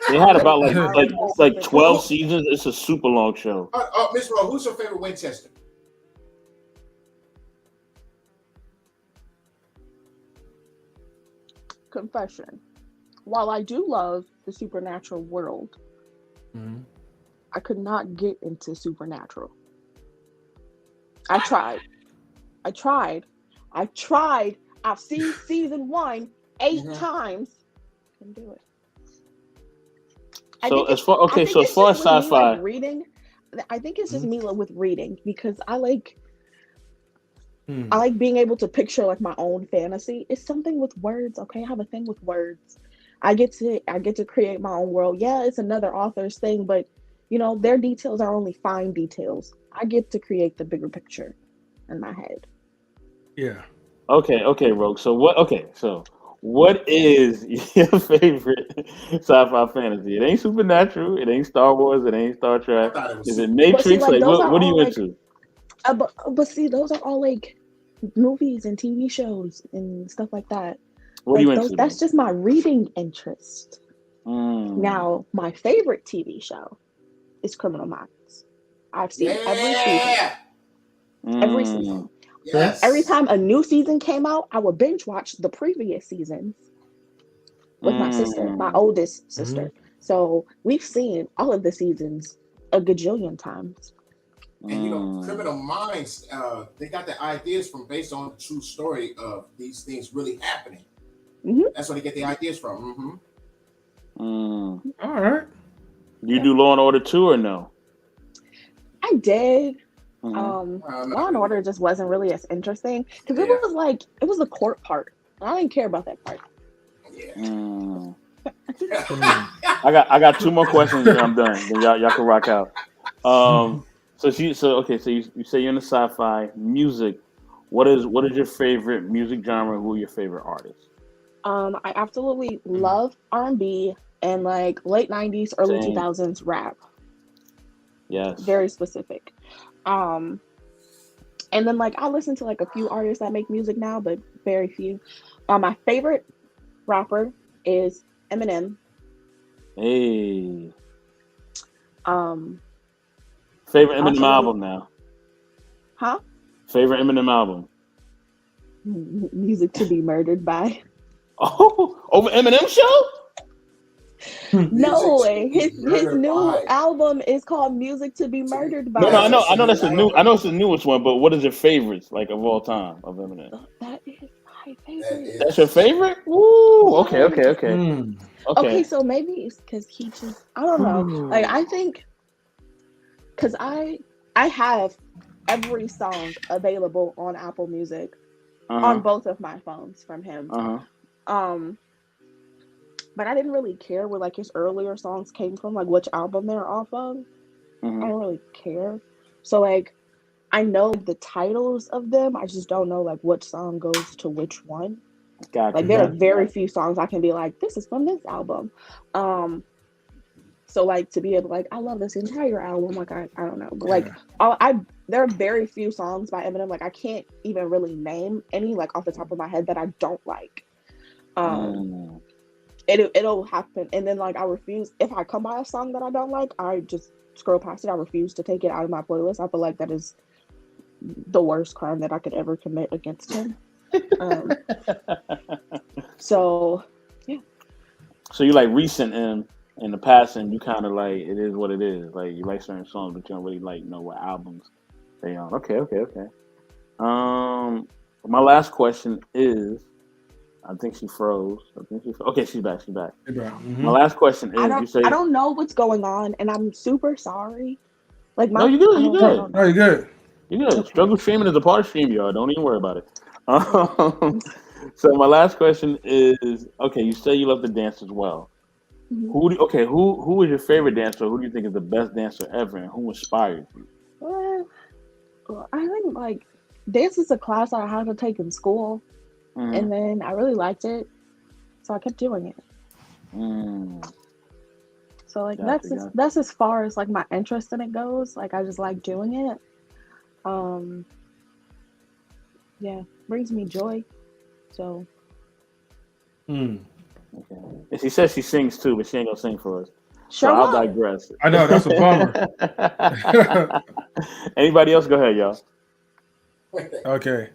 They had about I like like 12 Supernatural. seasons. It's a super long show. Miss Rowe, who's your favorite Winchester? Confession. While I do love the supernatural world, Mhm. I could not get into supernatural. I tried. I tried. I tried. I've seen season 1 8 Mhm. times. Couldn't do it. So as far I think as it's far just as with me like sci-fi, reading. I think it's just Mhm. me with reading because I Hmm. like being able to picture like my own fantasy. It's something with words, okay? I have a thing with words. I get to create my own world. Yeah, it's another author's thing, but their details are only fine details. I get to create the bigger picture in my head. Yeah. okay, Rogue. So what is your favorite sci-fi fantasy? It ain't Supernatural. It ain't Star Wars. It ain't Star I Trek. thought it was Is it super. But see, Matrix? like Like those are what are all you like, into? but see, those are all like movies and TV shows and stuff like that. What are you Like those, into that's then? just my reading interest. Mm. Now, my favorite TV show is Criminal Minds. I've seen every season. Yeah. Every season. Mm. Every Yes. time a new season came out, I would binge watch the previous seasons with my sister, my Mm. oldest Mhm. sister. So we've seen all of the seasons a gajillion times. And Mm. Criminal Minds, they got the ideas from based on the true story of these things really happening. hmm That's where they get the ideas from. Mm. All right. You do Law and Order 2 or no? I did. Mm-hmm. Not Law and really. Order just wasn't really as interesting because Yeah. it was the court part. I didn't care about that part. Yeah. Mm. Hmm. I got two more questions and I'm done. Then y'all can rock out. So you say you're in the sci-fi music. What is your favorite music genre? Who are your favorite artists? I absolutely love R&B and like late 90s, early Same. 2000s rap. Yes. Very specific. Um, and then like I listen to like a few artists that make music now, but very few. My favorite rapper is Eminem. Hey. Um, Favorite I Eminem also really, album now. huh? Favorite Eminem album. Music to be murdered by. Oh, over Eminem show? Music No, to be his murdered new by. album is called Music to be Murdered No, by. That's I a know new that's a new. I album. know it's the newest one, but what is your favorites like of all time of Eminem? That is my That favorite. That's your is. favorite? Woo! Okay, Yes. Hmm. Okay, okay. so maybe it's because he just I don't know. Like I think because I have every song available on Apple Music Uh on huh. both of my phones from him. Uh huh. Um but I didn't really care where like his earlier songs came from, like which album they're off of. I don't really care. So like I know the titles of them. I just don't know like which song goes to which one. Gotcha. Like there are very few songs I can be like, this is from this album. So like to be able like I love this entire album. Like I don't know. But like there are very few songs by Eminem. Like I can't even really name any like off the top of my head that I don't like. It'll happen. And then like I refuse if I come by a song that I don't like, I just scroll past it. I refuse to take it out of my playlist. I feel like that is the worst crime that I could ever commit against him. So yeah. So you like recent in the past, and you kind of like it is what it is. Like you like certain songs, but you don't really like know what albums they on. Okay. My last question is, I think she froze. Okay, she's back. Mm-hmm. My last question is, I don't know what's going on, and I'm super sorry. Like no, you good. No, you're good. You're good. Okay. Struggle streaming is a part of stream, y'all. Don't even worry about it. So my last question is, okay, you say you love to dance as well. Mm-hmm. Who is your favorite dancer? Who do you think is the best dancer ever, and who inspired you? Well, I think like dance is a class I had to take in school, and then I really liked it, so I kept doing it. So like that's as far as like my interest in it goes. Like I just like doing it. Yeah, brings me joy. So. Okay. And she says she sings too, but she ain't gonna sing for us. Sure. So I'll digress. I know that's a bummer. Anybody else? Go ahead, y'all. Okay.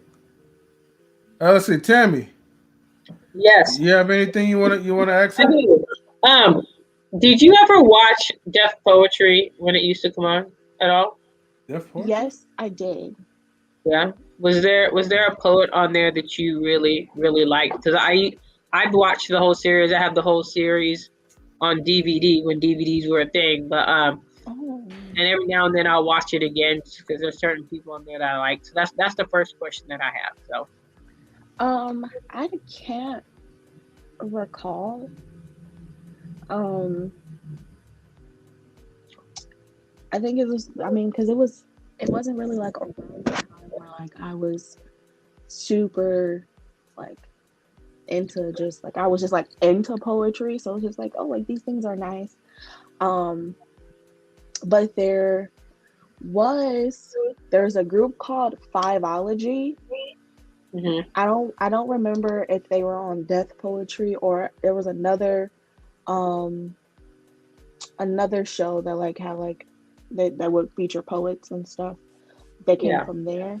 Let's see, Tammy. Yes. You have anything you want to ask her? I do. Did you ever watch Deaf Poetry when it used to come on at all? Deaf Poetry? Yes, I did. Yeah. Was there a poet on there that you really, really liked? Because I've watched the whole series. I have the whole series on DVD when DVDs were a thing. But and every now and then I'll watch it again because there's certain people on there that I like. So that's the first question that I have. So I can't recall. I think it was. I mean, because it wasn't really like around the time where like I was super like into just like I was just like into poetry, so it was just like, oh, like these things are nice. But there's a group called Fiveology. Mm-hmm. I don't remember if they were on Death Poetry or there was another show that like had like that would feature poets and stuff. They came from there.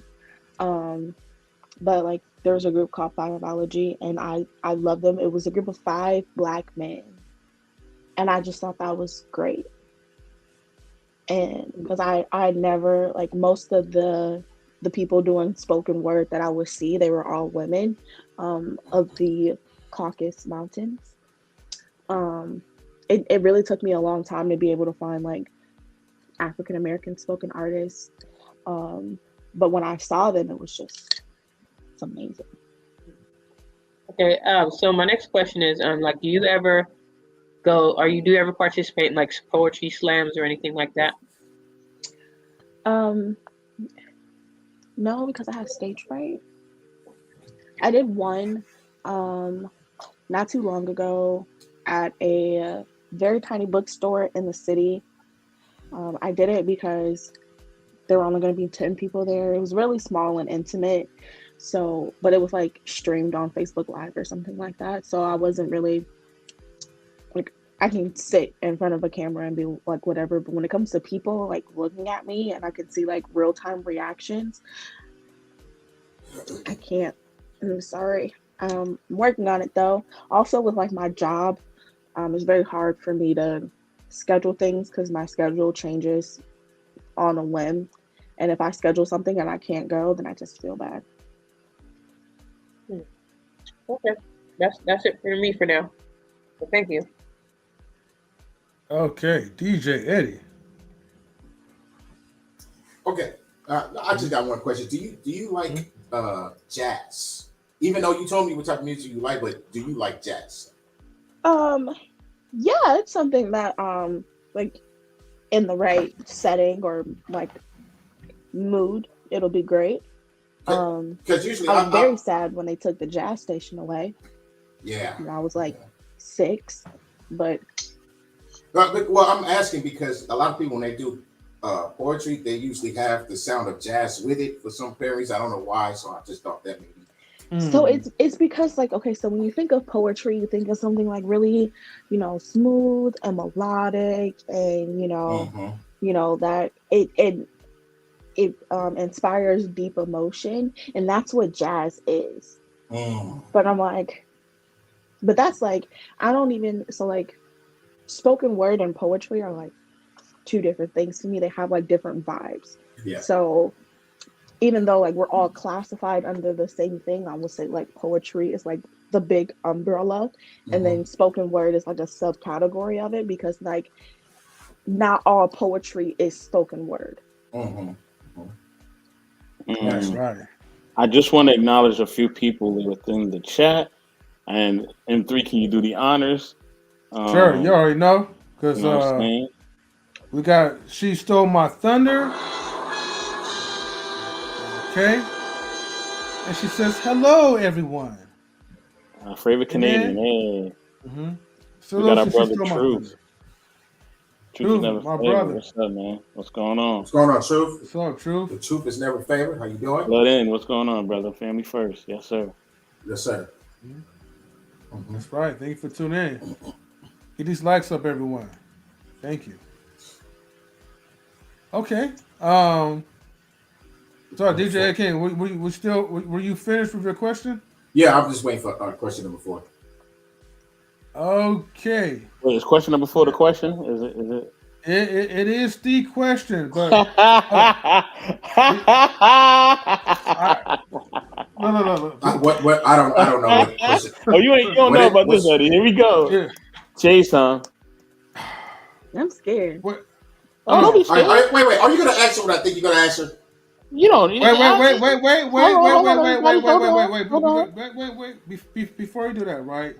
But like there's a group called Fiveology, and I love them. It was a group of 5 Black men, and I just thought that was great. And because I never like most of the people doing spoken word that I would see, they were all women of the Caucasus Mountains. It really took me a long time to be able to find like African American spoken artists. But when I saw them, it's amazing. Okay. So my next question is, like, do you ever participate in like poetry slams or anything like that? No, because I have stage fright. I did one not too long ago at a very tiny bookstore in the city. I did it because there were only going to be 10 people there. It was really small and intimate. So, but it was like streamed on Facebook Live or something like that. So I wasn't really like, I can sit in front of a camera and be like whatever. But when it comes to people like looking at me and I can see like real time reactions, I can't. I'm sorry. I'm working on it though. Also with like my job, it's very hard for me to schedule things because my schedule changes on a whim. And if I schedule something and I can't go, then I just feel bad. Okay, that's it for me for now. So thank you. Okay, DJ Eddie. Okay, I just got one question. Do you like jazz? Even though you told me what type of music you like, but do you like jazz? Yeah, it's something that like in the right setting or like mood, it'll be great. Because usually I was very sad when they took the jazz station away. Yeah. When I was like 6, but well, I'm asking because a lot of people when they do poetry, they usually have the sound of jazz with it for some reason. I don't know why, so I just thought that maybe. So it's because like okay, so when you think of poetry, you think of something like really, smooth and melodic, and that it inspires deep emotion, and that's what jazz is. But I'm like, but that's like I don't even so like spoken word and poetry are like two different things to me. They have like different vibes. Yeah. So even though like we're all classified under the same thing, I would say like poetry is like the big umbrella, and then spoken word is like a subcategory of it because like not all poetry is spoken word. That's right. I just want to acknowledge a few people within the chat, and M3, can you do the honors? Sure, you already know because we got She Stole My Thunder. Okay. And she says, hello, everyone. Our favorite Canadian. Hey. So we got our brother Truth. Truth is never my favored. brother. What's up, man? What's going on? What's going on, Truth? What's up, Truth? The Truth is never favored. How you doing? Blood in. What's going on, brother? Family first. Yes, sir. Yes, sir. That's right. Thank you for tuning in. Get these likes up, everyone. Thank you. Okay. Sorry, DJ King, were you finished with your question? Yeah, I'm just waiting for question number 4. Okay. Wait, is question number 4 the question? Is it? It is the question, but no. What? I don't know what question. Oh, you don't know about this, buddy. Here we go. Yeah. Chase, huh? I'm scared. What? Don't be scared. Wait. Are you gonna answer what I think you're gonna answer? You don't. Wait. Before you do that, right?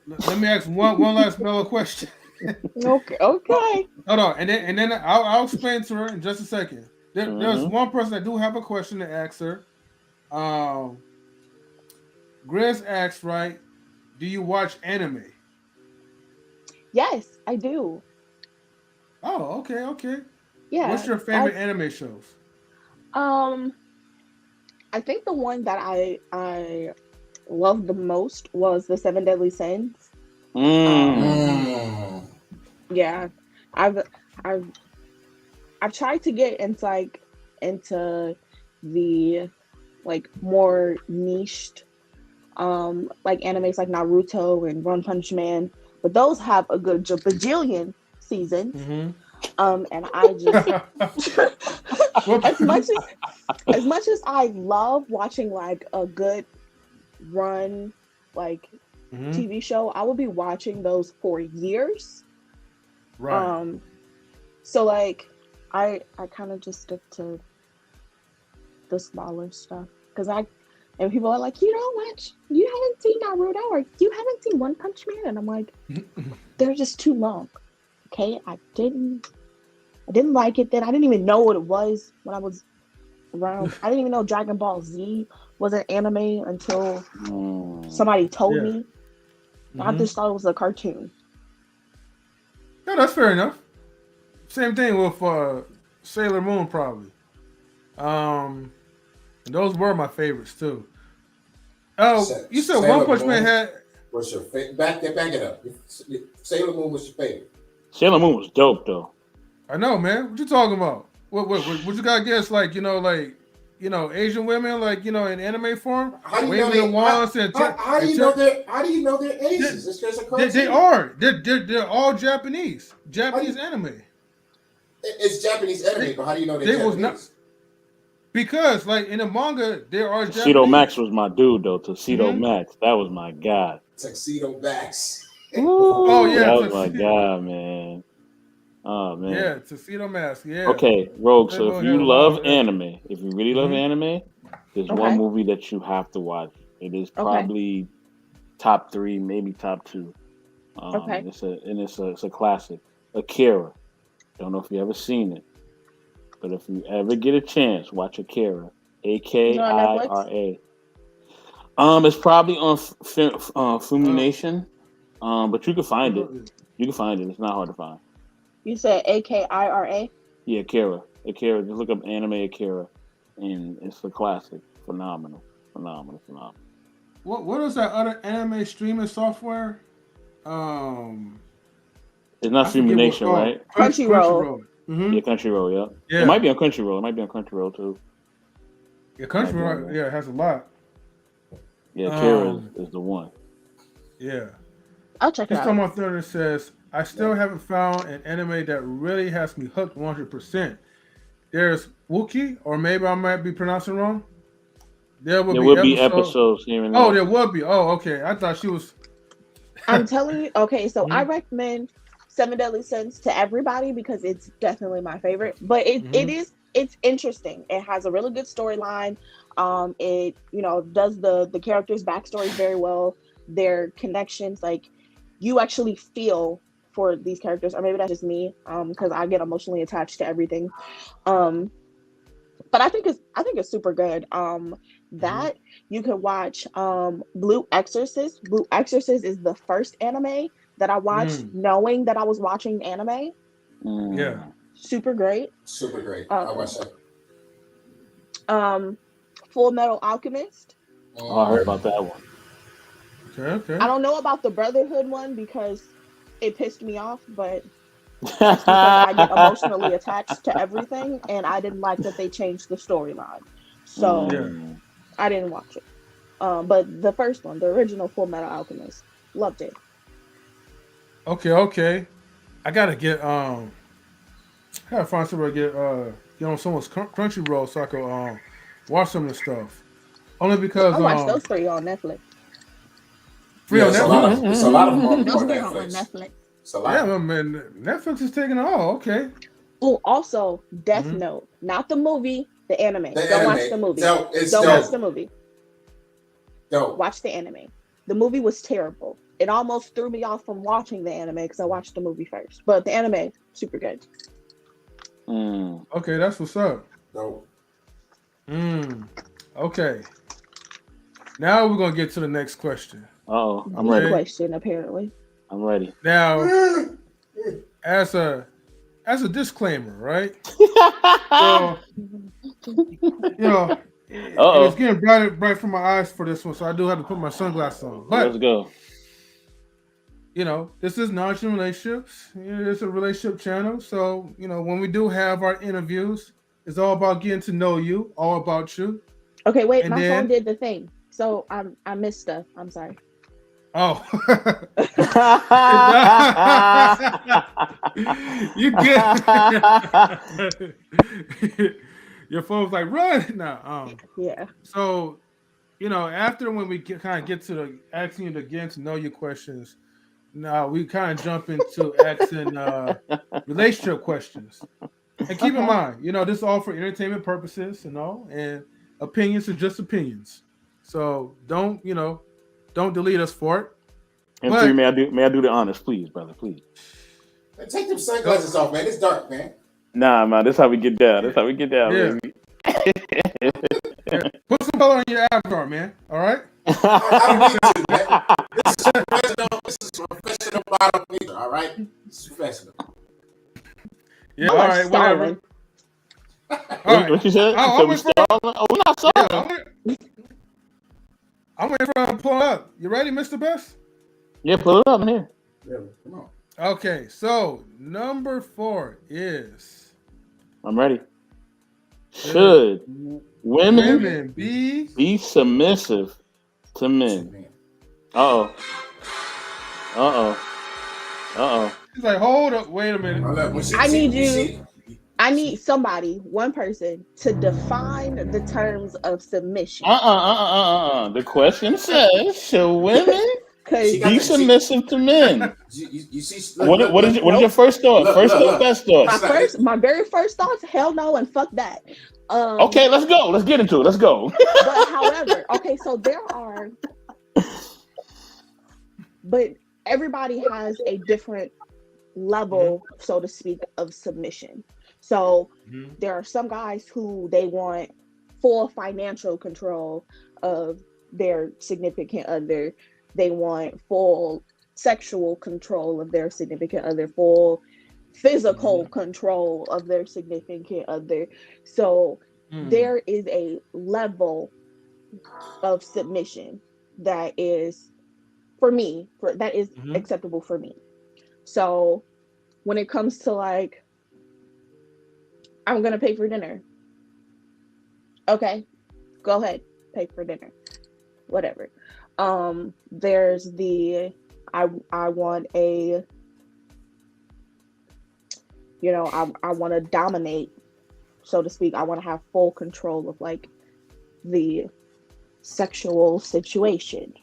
Let me ask one last mellow question. Okay. Hold on, and then I'll explain to her in just a second. There's one person I do have a question to ask her. Grizz asks, right? Do you watch anime? Yes, I do. Oh, okay. Yeah. What's your favorite anime shows? I think the one that I loved the most was the 7 Deadly Sins. Yeah, I've tried to get into the like more niched like animes like Naruto and One Punch Man, but those have a good bajillion seasons. And I just as much as I love watching like a good run like TV show, I will be watching those for years. Right. So like I kind of just stick to the smaller stuff because and people are like, you haven't seen Naruto or you haven't seen One Punch Man, and I'm like, they're just too long. Okay, I didn't like it then. I didn't even know what it was when I was around. I didn't even know Dragon Ball Z was an anime until somebody told me. I just thought it was a cartoon. No, that's fair enough. Same thing with Sailor Moon, probably. And those were my favorites too. Oh, you said One Punch Man had. What's your favorite? Back it up. Sailor Moon was your favorite. Sailor Moon was dope though. I know, man. What you talking about? What you gotta guess? Like Asian women, like in anime form. How do you know they're Asians? It's just a cartoon. They are. They're all Japanese. Japanese anime. It's Japanese anime, but how do you know they're Japanese? Was not, because like in the manga, there are Japanese. Tuxedo Max was my dude though. Tuxedo Max, that was my god. Tuxedo Max. Oh yeah, that was my god, man. Oh man. Yeah, Tuxedo Mask. Yeah. Okay, Rogue. So if you love anime, if you really love anime, there's one movie that you have to watch. It is probably top 3, maybe top 2. Okay. It's a classic. Akira. Don't know if you ever seen it, but if you ever get a chance, watch Akira. Is it on Netflix? Akira. It's probably on Fumination. But you can find it. You can find it. It's not hard to find. You said Akira? Yeah, Akira. Akira. Just look up anime Akira, and it's a classic. Phenomenal. What is that other anime streaming software? It's not Fumination, right? Crunchyroll. Mm-hmm. Yeah, Crunchyroll. Yeah. It might be on Crunchyroll. It might be on Crunchyroll too. Yeah, Crunchyroll. Yeah, it has a lot. Yeah, Akira is the one. Yeah. I'll check it out. This time on says, I still haven't found an anime that really has me hooked 100%. There's Wookiee, or maybe I might be pronouncing wrong. There would be episodes here and there. Oh, there would be. Oh, okay. I thought she was. I'm telling you. Okay, so I recommend Seven Deadly Sins to everybody because it's definitely my favorite. But it's interesting. It has a really good storyline. It does the characters' backstories very well. Their connections, like you actually feel for these characters, or maybe that's just me, because I get emotionally attached to everything. But I think it's super good. That you could watch Blue Exorcist. Blue Exorcist is the first anime that I watched knowing that I was watching anime. Yeah. Super great. I watched that. Full Metal Alchemist. Oh, I heard about that one. Okay. I don't know about the Brotherhood one because it pissed me off, but that's because I get emotionally attached to everything, and I didn't like that they changed the storyline. So I didn't watch it. But the first one, the original Full Metal Alchemist, loved it. Okay. I gotta find somewhere to get on someone's Crunchyroll so I could watch some of the stuff. Only because I watched those three on Netflix. Free on Netflix? It's a lot of them on Netflix. It's a lot. Yeah, man. Netflix is taking it all. Okay. Oh, also Death Note, not the movie, the anime. Don't watch the movie. Don't watch the movie. Don't watch the anime. The movie was terrible. It almost threw me off from watching the anime because I watched the movie first. But the anime, super good. Okay, that's what's up. No. Okay. Now we're gonna get to the next question. I'm ready. Question, apparently. I'm ready. Now, as a disclaimer, right? So, it's getting bright from my eyes for this one, so I do have to put my sunglasses on. But let's go. This is Knowledge in Relationships. It's a relationship channel, so when we do have our interviews, it's all about getting to know you, all about you. Okay, wait, my phone did the thing, so I missed stuff. I'm sorry. Oh, you good? Your phone's like run now. Yeah. So, after when we kind of get to the asking you to get to know you questions, now we kind of jump into asking relationship questions. And keep in mind, this is all for entertainment purposes, and opinions are just opinions. So don't delete us for it. And three, may I do the honors, please, brother, please. Man, take them sunglasses off, man. It's dark, man. Nah, man, that's how we get down. Yeah. Baby. Yeah. Put some color on your avatar, man. All right. I don't need to, man. This is professional bottom feeder, all right? It's professional. Yeah, all right, whatever. All right. What you said? We're not sorry. I'm waiting for him to pull up. You ready, Mr. Best? Yeah, pull it up in here. Yeah, come on. Okay, so number 4 is. I'm ready. Should women be submissive to men? Uh oh. He's like, hold up, wait a minute. I need somebody, one person, to define the terms of submission. The question says, should women be submissive to men? You see, what is your first thought? Best thought. My very first thoughts, hell no, and fuck that. Okay, let's go. Let's get into it. Let's go. But however, okay, so there are. But everybody has a different level, so to speak, of submission. So there are some guys who they want full financial control of their significant other. They want full sexual control of their significant other, full physical control of their significant other. So there is a level of submission that is, for me, that is acceptable for me. So when it comes to like, I'm gonna pay for dinner. Okay, go ahead, pay for dinner. Whatever. There's the I want a, you know, I want to dominate, so to speak. I want to have full control of like the sexual situation.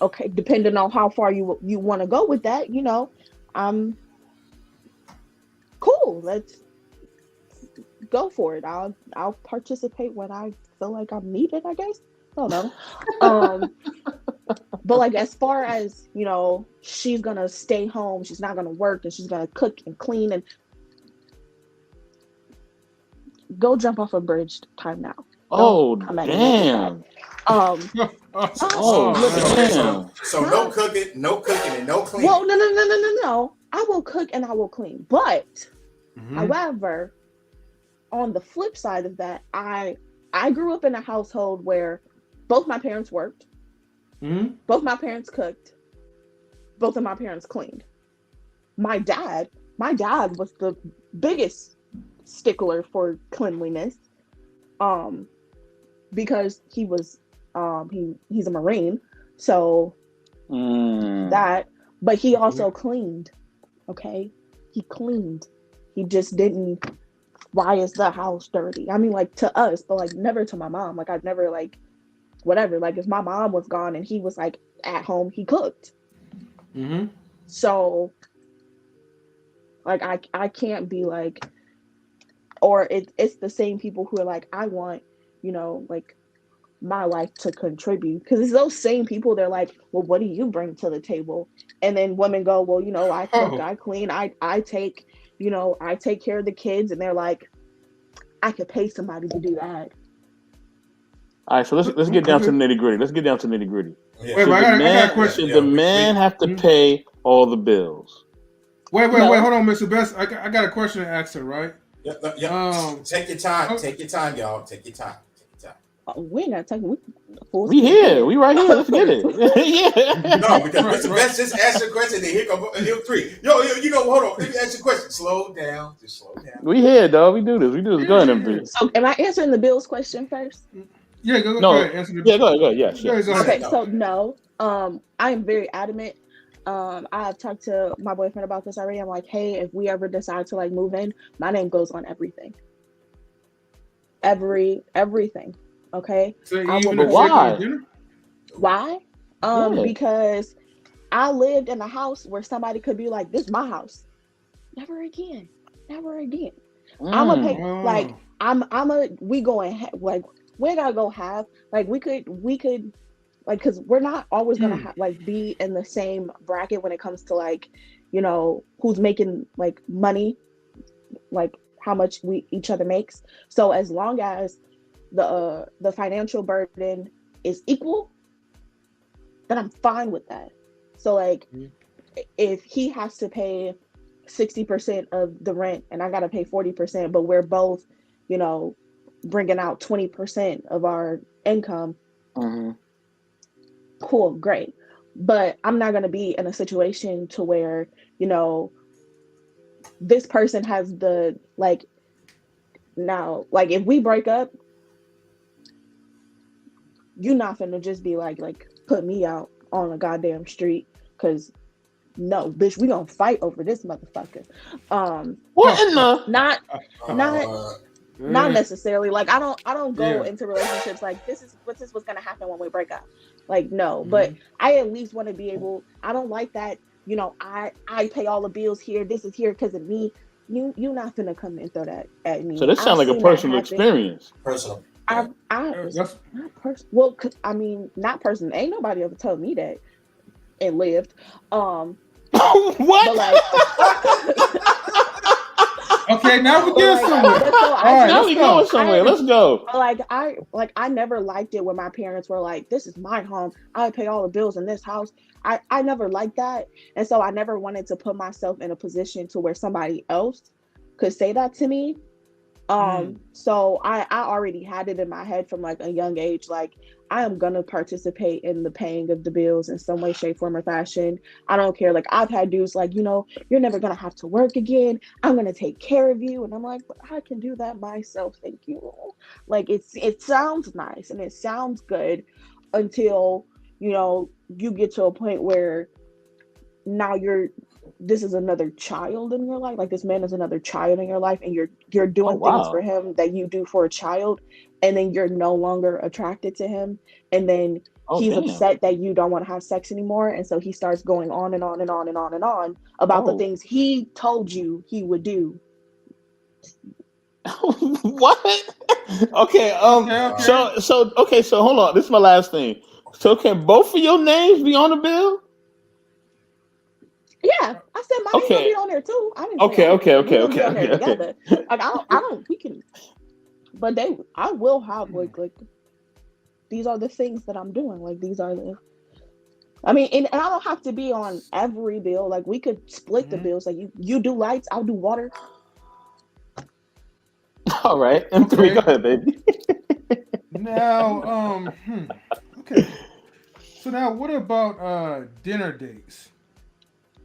Okay, depending on how far you want to go with that, you know, I'm cool. Let's go for it. I'll participate when I feel like I'm needed, I guess. I don't know. But like, as far as, you know, she's gonna stay home, she's not gonna work, and she's gonna cook and clean and go jump off a bridge time now. Oh, damn. So no cooking, and no cleaning. Well, no. I will cook and I will clean. But however, on the flip side of that, I grew up in a household where both my parents worked, both my parents cooked, both of my parents cleaned. My dad was the biggest stickler for cleanliness, because he was he's a Marine, so that, but he also cleaned. Okay, he cleaned. He just didn't. Why is the house dirty? I mean, like, to us, but like never to my mom. Like, I've never, like, whatever. Like, if my mom was gone and he was like at home, he cooked. So like, I can't be like, or it's the same people who are like, I want, you know, like, my wife to contribute, because it's those same people. They're like, well, what do you bring to the table? And then women go, well, you know, I cook, I clean, I take, you know, I take care of the kids. And they're like, I could pay somebody to do that. All right, so let's get down to the nitty gritty. Yeah. Wait, I got a question. Should the man have to pay all the bills? Wait, hold on, Mr. Best. I got a question to ask her, right? Yeah. Take your time. Take your time, y'all. Take your time. We ain't got time. We here. We right here. Let's get it. Yeah. No, because Mr. Best just asked a question, and here come three. Yo, you know, hold on. Let me ask you a question. Slow down. Just slow down. We here, dog. We do this. Go ahead, MP. So, am I answering the bills question first? Yeah, go ahead. Answer the go ahead. Yeah. Okay, so no. I am very adamant. I have talked to my boyfriend about this already. I'm like, hey, if we ever decide to like move in, my name goes on everything. Everything. Okay. So why? Why? Because I lived in a house where somebody could be like, this is my house. Never again. I'm gonna pay, like, we going, like, we gotta go have, like, we could, like, because we're not always gonna like be in the same bracket when it comes to, like, you know, who's making like money, like how much each other makes. So as long as the financial burden is equal, then I'm fine with that. So like, if he has to pay 60% of the rent and I gotta pay 40%, but we're both, you know, bringing out 20% of our income, cool, great. But I'm not gonna be in a situation to where, you know, this person has the, like, now, like, if we break up, you're not gonna just be like put me out on a goddamn street, because no, bitch, we gonna fight over this motherfucker. What in the? Not necessarily. Like, I don't go into relationships like this is what's gonna happen when we break up. Like, no, but I at least want to be able. I don't like that. You know, I pay all the bills here. This is here because of me. You not gonna come and throw that at me. So this sounds like a personal experience. Personal. That's not person. Well, I mean, not person. Ain't nobody ever told me that and lived. What? But like, okay. Now we but get like, somewhere. but so All right, Now let's we going go. somewhere. Let's go. I never liked it when my parents were like, "This is my home. I pay all the bills in this house." I never liked that, and so I never wanted to put myself in a position to where somebody else could say that to me. So I already had it in my head from like a young age, like I am gonna participate in the paying of the bills in some way, shape, form, or fashion. I don't care. Like I've had dudes like, you're never gonna have to work again. I'm gonna take care of you. And I'm like, but I can do that myself, thank you. Like it sounds nice and it sounds good until, you get to a point where now this is another child in your life, like this man is another child in your life, and you're Oh doing things for wow. him that you do for a child, and then you're no longer attracted to him, and then Oh he's damn. upset that you don't want to have sex anymore, and so he starts going on and on and on and on and on about the Oh. things he told you he would do. What? Okay. Okay. So hold on. This is my last thing. So can both of your names be on the bill? Yeah, I said my name gonna Okay. be on there too. I didn't say Okay. all of Okay. it. We're Okay. gonna be Okay. on there Okay. Okay. together. Like I don't. We can, but I will have like these are the things that I'm doing. Like these are the. I mean, and I don't have to be on every bill. Like we could split the bills. Like you do lights, I'll do water. All right. And three. Go Okay. ahead, baby. Now, okay. So now, what about dinner dates?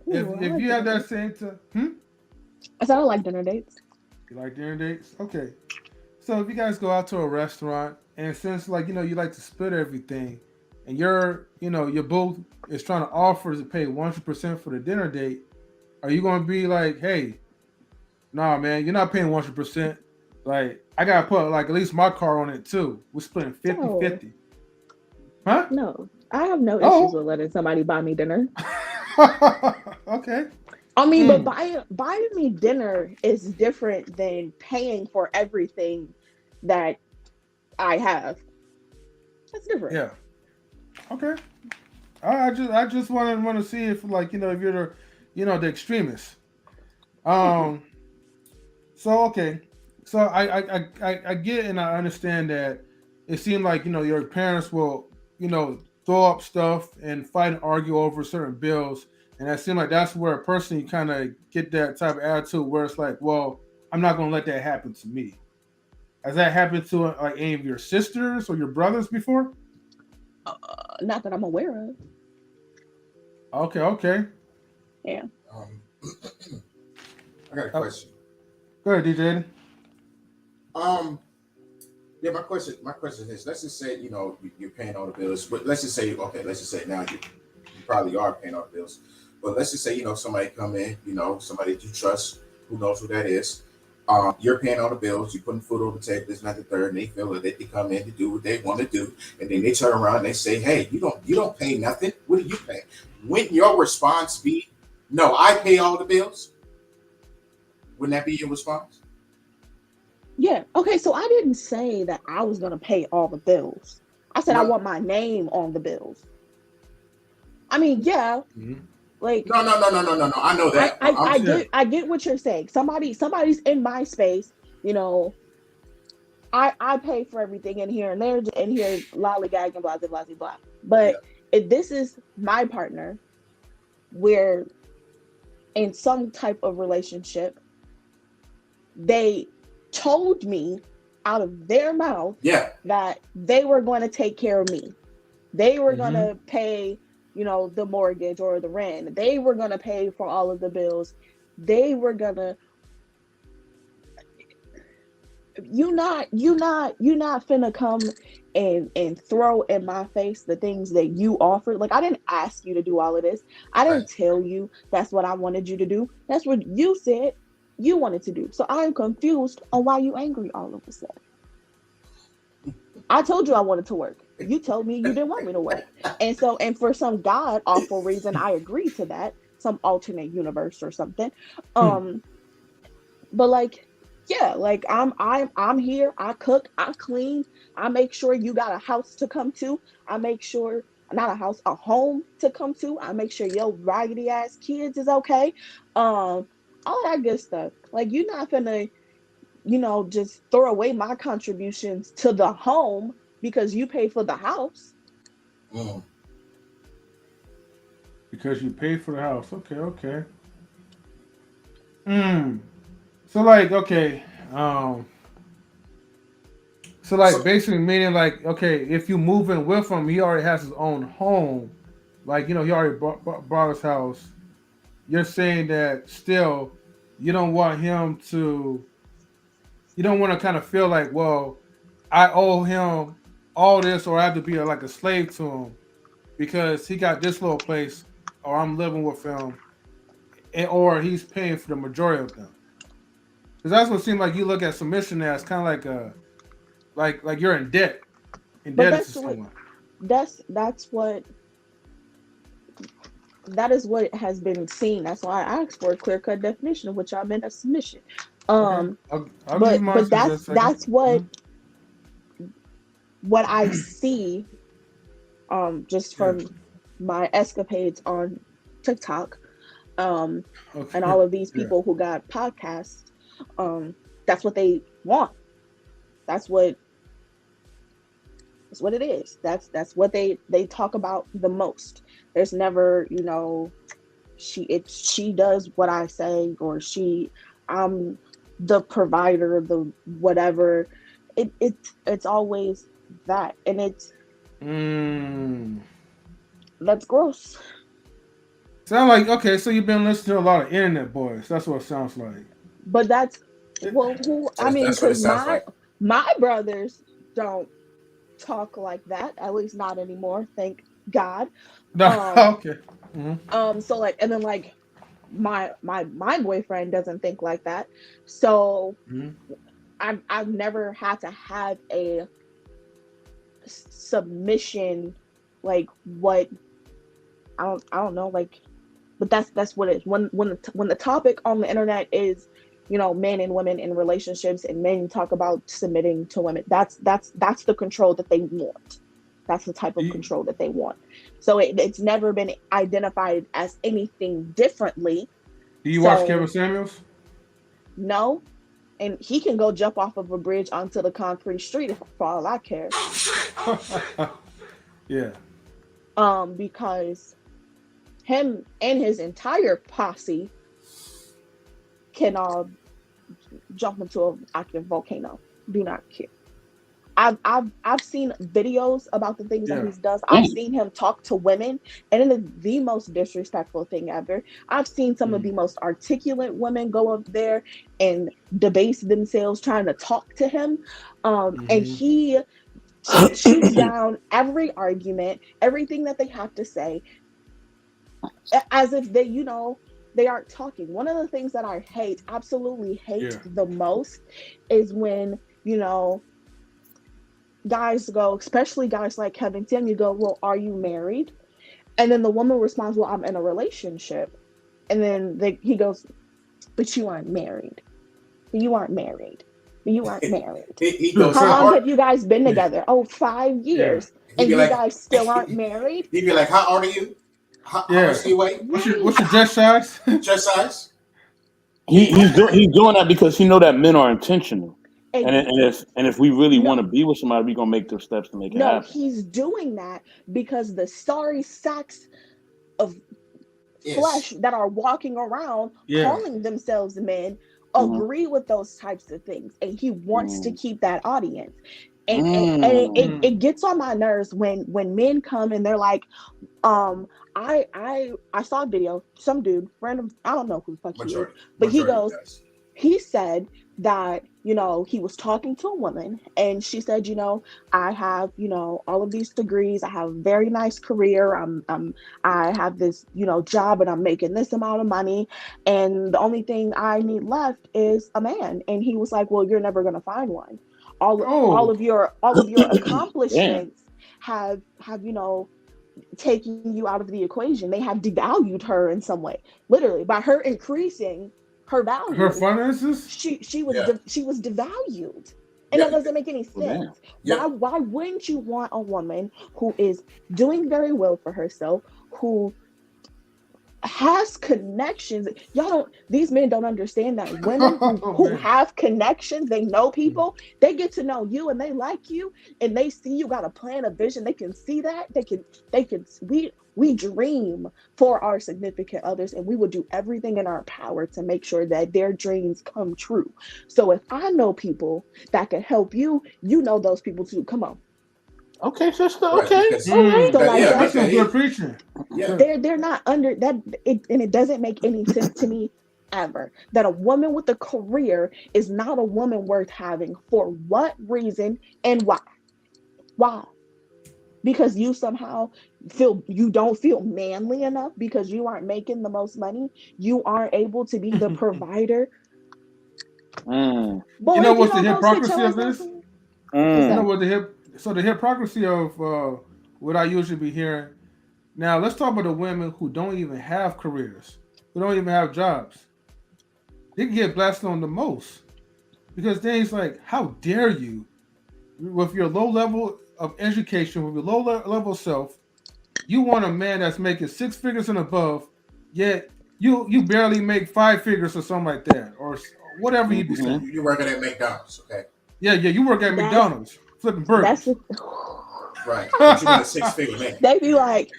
If Ooh, I if like you have dinner that dates. same I said I like dinner dates. you like dinner dates? Okay. So if you guys go out to a restaurant, and since like you like to split everything, and you're both is trying to offer to pay 100% for the dinner date, are you gonna be like, hey, nah, man, you're not paying 100%. Like I gotta put like at least my car on it too. We're splitting fifty No, fifty, huh? no, I have no issues Oh, with letting somebody buy me dinner. okay. I mean, but Mm. buying me dinner is different than paying for everything that I have. That's different. Yeah. Okay. I just want to see if like if you're the extremist. Um. So okay. So I get and I understand that it seemed like your parents will throw up stuff and fight and argue over certain bills, and that seemed like that's where a person you kind of get that type of attitude where it's like, well, I'm not gonna let that happen to me. Has that happened to like any of your sisters or your brothers before? Not that I'm aware of. Okay. Okay. Yeah. Um, I got a Oh, question. go ahead, DJ. Um, yeah, my question is, let's just say you're paying all the bills, but let's just say now you probably are paying all the bills, but let's just say somebody come in, somebody that you trust, who knows who that is. You're paying all the bills, you're putting food on the table, this, not the third, and they feel that they come in to do what they want to do, and then they turn around and they say, "Hey, you don't pay nothing. What do you pay?" Wouldn't your response be, "No, I pay all the bills"? Wouldn't that be your response? Yeah. Okay. So I didn't say that I was gonna pay all the bills. I said I No, want my name on the bills. I mean, yeah, Mm-hmm. like no. I know I that. I, I Yeah. get I get what you're saying. Somebody's in my space, you know. I pay for everything in here and there and here lollygagging blah blah blah blah. Yeah. But if this is my partner, we're in some type of relationship, they told me out of their mouth Yeah. that they were going to take care of me. They were going Mm-hmm. to pay, the mortgage or the rent. They were going to pay for all of the bills. They were going to you not finna come and throw in my face the things that you offered. Like I didn't ask you to do all of this. I Right. didn't tell you that's what I wanted you to do. That's what you said you wanted to do. So I'm confused on why you angry all of a sudden. I told you I wanted to work. You told me you didn't want me to work. And for some god awful reason I agreed to that, some alternate universe or something. Hmm. But like Yeah, like I'm here, I cook, I clean, I make sure you got a house to come to. I make sure not a house, a home to come to. I make sure your raggedy ass kids is okay. All that good stuff. Like you're not gonna, just throw away my contributions to the home because you pay for the house. Mm. Because you pay for the house. Okay, okay. Mm. So like, okay, um, so like So basically meaning like, okay, if you move in with him, he already has his own home. Like, he already bought his house. You're saying that still, you don't want him to, you don't want to kind of feel like, well, I owe him all this, or I have to be like a slave to him because he got this little place, or I'm living with him, or he's paying for the majority of them. Because that's what it seems like you look at submission as kind of like a like you're in debt, But indebted to that's what someone. that's what that is what has been seen. That's why I asked for a clear cut definition of which I meant a submission. Okay, Um, I'll give you mine but in that's just a second. that's what Mhm. what I see just Yeah. from my escapades on TikTok and Okay. all of these Yeah. people who got podcasts. Um, that's what they want. That's what that's what it is. That's what they talk about the most. There's never, she does what I say, or I'm the provider, the whatever. It's always that, and Mm. that's gross. Sound like, okay, so you've been listening to a lot of internet boys. That's what it sounds like. But that's It- well, who I mean, that's what it because sounds my like. my brothers don't talk like that. At least not anymore. Thank God. no, Um, okay. Hmm. so like, and then like my boyfriend doesn't think like that. So Hmm. I've never had to have a submission, like what I don't know, like, but that's what it is. When the topic on the internet is, men and women in relationships, and men talk about submitting to women, that's the control that they want. That's the type Do of you, control that they want. So it's never been identified as anything differently. do you watch Kevin So Samuels? no, and he can go jump off of a bridge onto the concrete street if for all I care. Yeah. Because him and his entire posse can all jump into an active volcano. Do not care. I've seen videos about the things that Yeah. he does. I've seen him talk to women, and it is the most disrespectful thing ever. I've seen some of Mm. the most articulate women go up there and debase themselves trying to talk to him, and Hmm. he shoots down every argument, everything that they have to say, as if they aren't talking. One of the things that I hate, absolutely hate Yeah. the most, is when guys go, especially guys like Kevin Tim, you go, well, are you married? And then the woman responds, well, I'm in a relationship. And then he goes, but you aren't married. But you aren't married. But you aren't married. He goes, How how long old? have you guys been Yeah. together? Oh, 5 years. He'd And be you like, guys still aren't married? he'd be like, how old are you? How Yeah. much do you weigh? What's Right. your dress size? Dress size? He's doing that because he know that men are intentional, and And if we really want no, to be with somebody, we gonna make the steps to make it no, happen. he's doing that because the sorry sacks of Yes. flesh that are walking around Yeah. calling themselves men Mm, agree with those types of things, and he wants to mm, keep that audience. And mm. it gets on my nerves when men come and they're like, um I saw a video, some dude, random, I don't know who the fuck he is, but Majority does. he said that he was talking to a woman, and she said, I have all of these degrees, I have a very nice career, I have this job, and I'm making this amount of money, and the only thing I need left is a man. And he was like, well, you're never going to find one. All Oh. of your Damn. accomplishments have taking you out of the equation. They have devalued her in some way, literally, by her increasing. her value. Her finances. She was devalued. And Yeah. that doesn't make any sense. Why wouldn't you want a woman who is doing very well for herself, who has connections? These men don't understand that women who have connections, they know people, they get to know you and they like you and they see you got a plan, a vision. They can see that. We dream for our significant others, and we will do everything in our power to make sure that their dreams come true. So if I know people that can help you, you know those people too. Come on. Okay, sister. Right, Okay. because- All right. So like That's some good preaching. Yeah. they're not under that, and it doesn't make any sense to me ever that a woman with a career is not a woman worth having. For what reason and why? Why? Because you somehow you don't feel manly enough because you aren't making the most money. You aren't able to be the provider. You know what's the hypocrisy of this? What's You know that? what the hypocrisy of what I usually be hearing. Now let's talk about the women who don't even have careers, who don't even have jobs. They can get blasted on the most because then it's like, how dare you, with your low level of education, with your low level self, you want a man that's making 6 figures and above, yet you barely make 5 figures or something like that, or whatever you be saying. You're working at McDonald's, okay? Yeah, you work at McDonald's flipping burgers. Right. But you got a 6-figure man. They be like,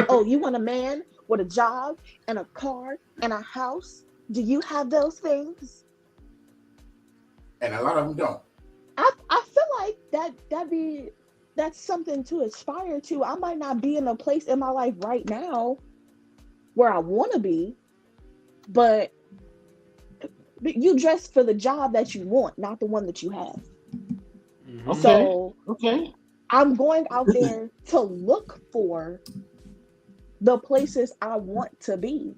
oh, you want a man with a job and a car and a house? Do you have those things? And a lot of them don't. I feel like that's something to aspire to. I might not be in a place in my life right now where I want to be, but you dress for the job that you want, not the one that you have. Okay. So I'm going out there to look for the places I want to be.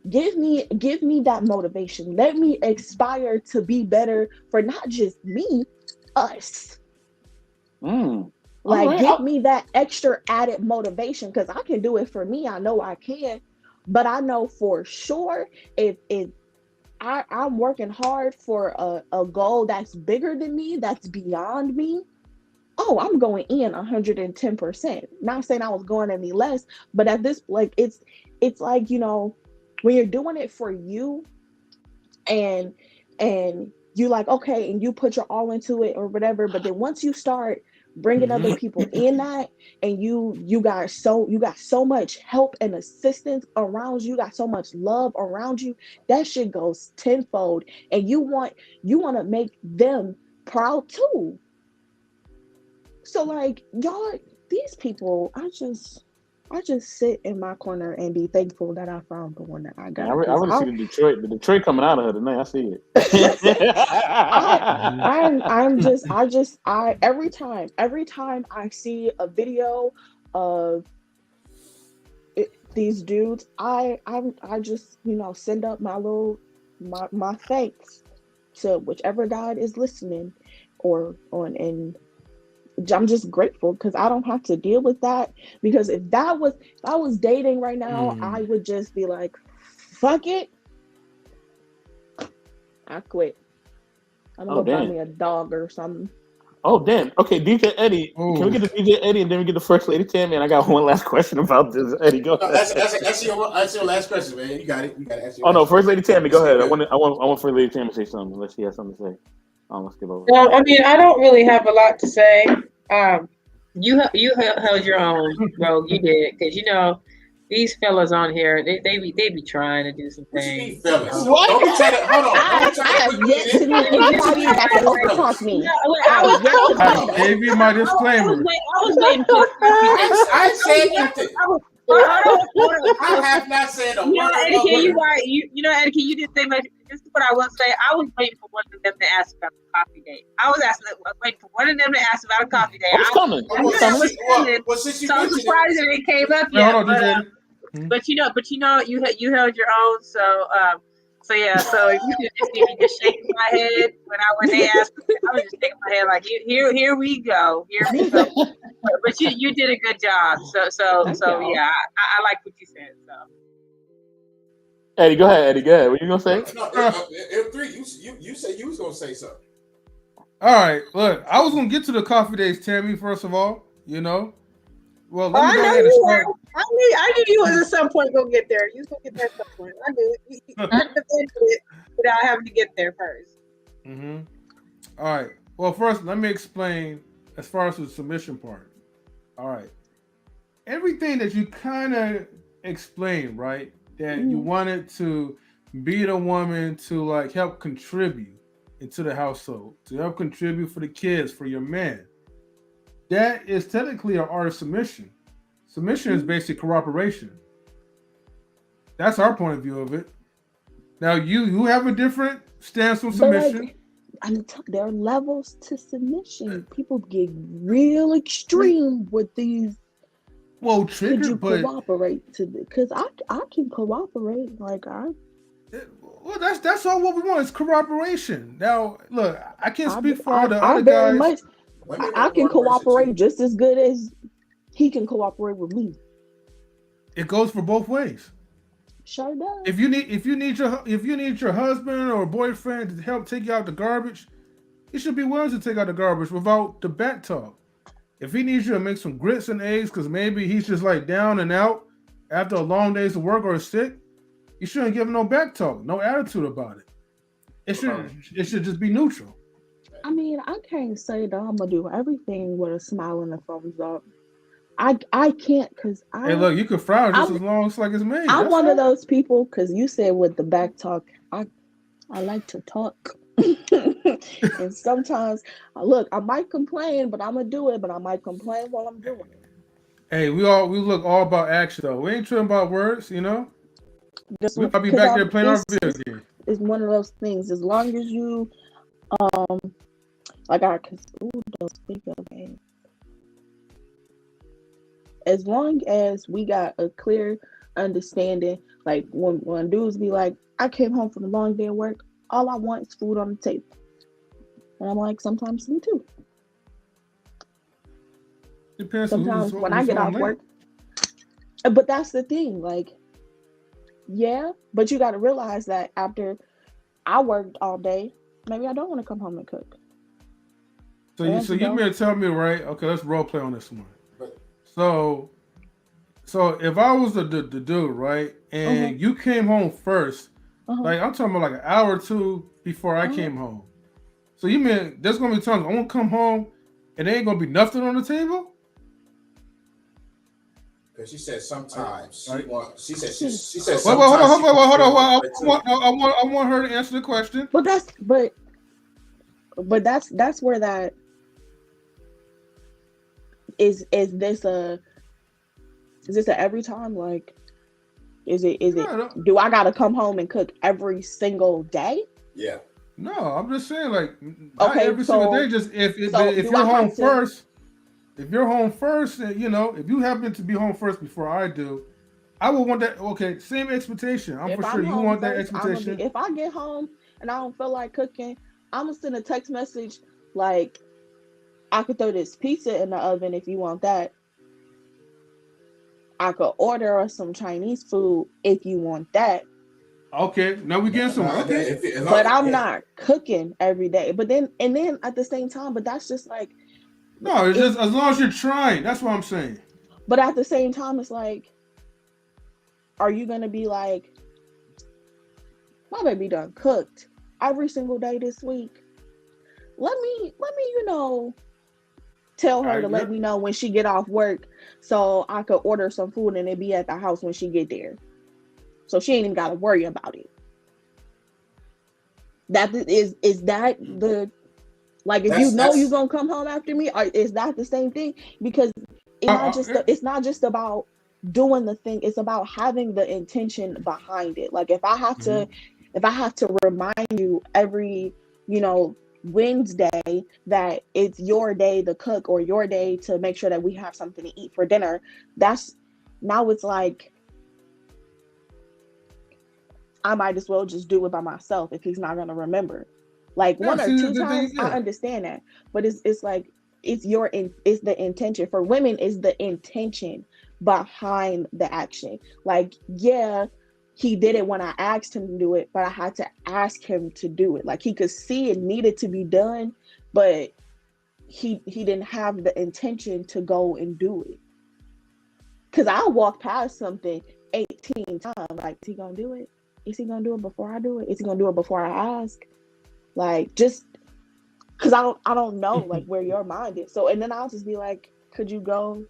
Give me that motivation. Let me aspire to be better for not just me, us. Give me that extra added motivation, because I can do it for me. I know I can, but I know for sure if I'm working hard for a goal that's bigger than me, that's beyond me, oh, I'm going in 110%. Not saying I was going any less, but at this, like, it's like, you know, when you're doing it for you and you like, okay, and you put your all into it or whatever, but then once you start bringing other people in that, and you got so much help and assistance around you, got so much love around you, that shit goes tenfold, and you want to make them proud too. So like, y'all, these people, I just sit in my corner and be thankful that I found the one that I got. I really see the Detroit coming out of her tonight. I see it. I every time I see a video of these dudes, I just, you know, send up my thanks to whichever God is listening and I'm just grateful because I don't have to deal with that. Because if I was dating right now, I would just be like, fuck it, I quit. I'm gonna go buy me a dog or something. Oh damn. Okay, DJ Eddie. Can we get the DJ Eddie and then we get the First Lady Tammy? And I got one last question about this. Eddie, go ahead. That's your last question, man. You got it. You got to ask your no, First Lady Tammy, go ahead. I want First Lady Tammy to say something unless she has something to say. Let's give over. Well, I mean, I don't really have a lot to say. You held your own, bro. You did, because you know these fellas on here, they be trying to do some things. Fellas, what? Don't be trying to hold on. I have yet to meet anybody that can overtalk me. Gave you my disclaimer. I was waiting for. I said nothing. I have not said a word. You know, Eddie, you didn't say much. This is what I will say. I was waiting for one of them to ask about the coffee date. I was waiting for one of them to ask about a coffee date. What's coming? So I'm surprised that it came up yet. But you know, you held your own. So you could just see me just shaking my head when they asked. I was just shaking my head like, here we go. But you did a good job. So yeah, I like what you said. So. Eddie, go ahead, Eddie. Go ahead. What you gonna say? No, M3, you said you was gonna say something. All right, look, I was gonna get to the coffee days, Tammy. First of all, well, let me go ahead and start. I knew you was at some point gonna get there. You was gonna get there at some point. I knew it. You couldn't have ended it without having to get there first. Mm-hmm. All right. Well, first, let me explain as far as the submission part. All right. Everything that you kind of explained, right? That you wanted to be the woman to like help contribute into the household, to help contribute for the kids, for your man. That is technically an art of submission. Submission is basically cooperation. That's our point of view of it. Now, you have a different stance on submission. There are levels to submission. People get real extreme with these. Well, could you cooperate to? Because I can cooperate. Like Well, that's all what we want is cooperation. Now, look, I can't speak for all the other other guys. much, I can cooperate just as good as he can cooperate with me. It goes for both ways. Sure does. If you need your husband or boyfriend to help take you out the garbage, you should be willing to take out the garbage without the back talk. If he needs you to make some grits and eggs because maybe he's just like down and out after a long day's of work or sick, you shouldn't give him no back talk, no attitude about it. It should just be neutral. I mean, I can't say that I'm gonna do everything with a smile and a thumbs up. I can't because Hey, look, you can frown just as long as like it's me. I'm one of those people because you said with the back talk. I like to talk, and sometimes look, I might complain, but I'm gonna do it. But I might complain while I'm doing it. Hey, we look all about action though. We ain't tripping about words, Just I'll be back there playing our video game. It's one of those things. As long as you, those video games. As long as we got a clear understanding, like when dudes be like, I came home from a long day of work, all I want is food on the table. And I'm like, sometimes me too. Depends sometimes when I get off work. But that's the thing, like, yeah, but you got to realize that after I worked all day, maybe I don't want to come home and cook. So you mean to tell me, right? Okay, let's role play on this one. So if I was the dude, right, and you came home first, like I'm talking about like an hour or two before I came home. So you mean there's gonna be times I won't come home and there ain't gonna be nothing on the table? Because she said sometimes she said sometimes. Hold on. I want her to answer the question. But that's where that is this a every time, like is it do I gotta come home and cook every single day? Yeah. No, I'm just saying like every single day, just if you're home first. If you're home first, and if you happen to be home first before I do, I would want that. Okay, same expectation. I'm for sure you want that expectation. If I get home and I don't feel like cooking, I'm gonna send a text message like, I could throw this pizza in the oven if you want that. I could order us some Chinese food if you want that. Okay, now we get some. But I'm not cooking every day. But then at the same time, but that's just like. No, it's just as long as you're trying. That's what I'm saying. But at the same time, it's like, are you gonna be like, my baby done cooked every single day this week? Let me, tell her to let me know when she get off work so I could order some food and it be at the house when she get there. So she ain't even gotta worry about it. That is that the like if you're gonna come home after me, or is that the same thing? Because it's not just about doing the thing, it's about having the intention behind it. Like if I have to remind you every, Wednesday that it's your day to cook or your day to make sure that we have something to eat for dinner, now it's like I might as well just do it by myself if he's not going to remember. Like one or two times, I understand that, but it's like it's the intention. For women, is the intention behind the action. Like, yeah, he did it when I asked him to do it, but I had to ask him to do it. Like he could see it needed to be done, but he didn't have the intention to go and do it. Cause I'll walk past something 18 times. Like, is he gonna do it? Is he gonna do it before I do it? Is he gonna do it before I ask? Like, just cause I don't know like where your mind is. So and then I'll just be like, could you go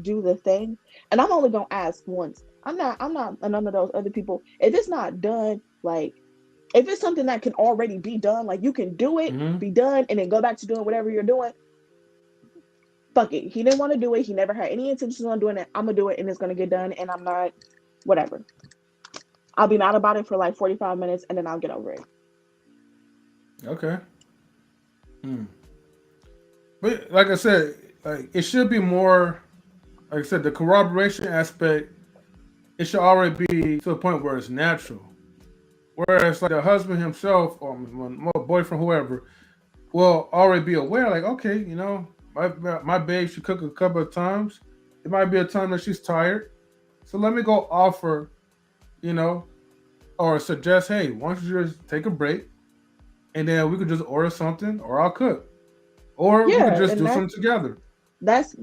do the thing? And I'm only gonna ask once. I'm not none of those other people. If it's not done, like if it's something that can already be done, like you can do it, be done, and then go back to doing whatever you're doing. Fuck it. He didn't want to do it. He never had any intentions on doing it. I'm gonna do it and it's gonna get done, and I'm not whatever. I'll be mad about it for like 45 minutes and then I'll get over it. Okay. But like I said, like it should be more, like I said, the corroboration aspect, it should already be to a point where it's natural. Whereas like the husband himself or my boyfriend, whoever, will already be aware, like, okay, you know, my babe should cook a couple of times. It might be a time that she's tired. So let me go offer, you know, or suggest, hey, why don't you just take a break and then we could just order something or I'll cook. Or we could just do something together. That's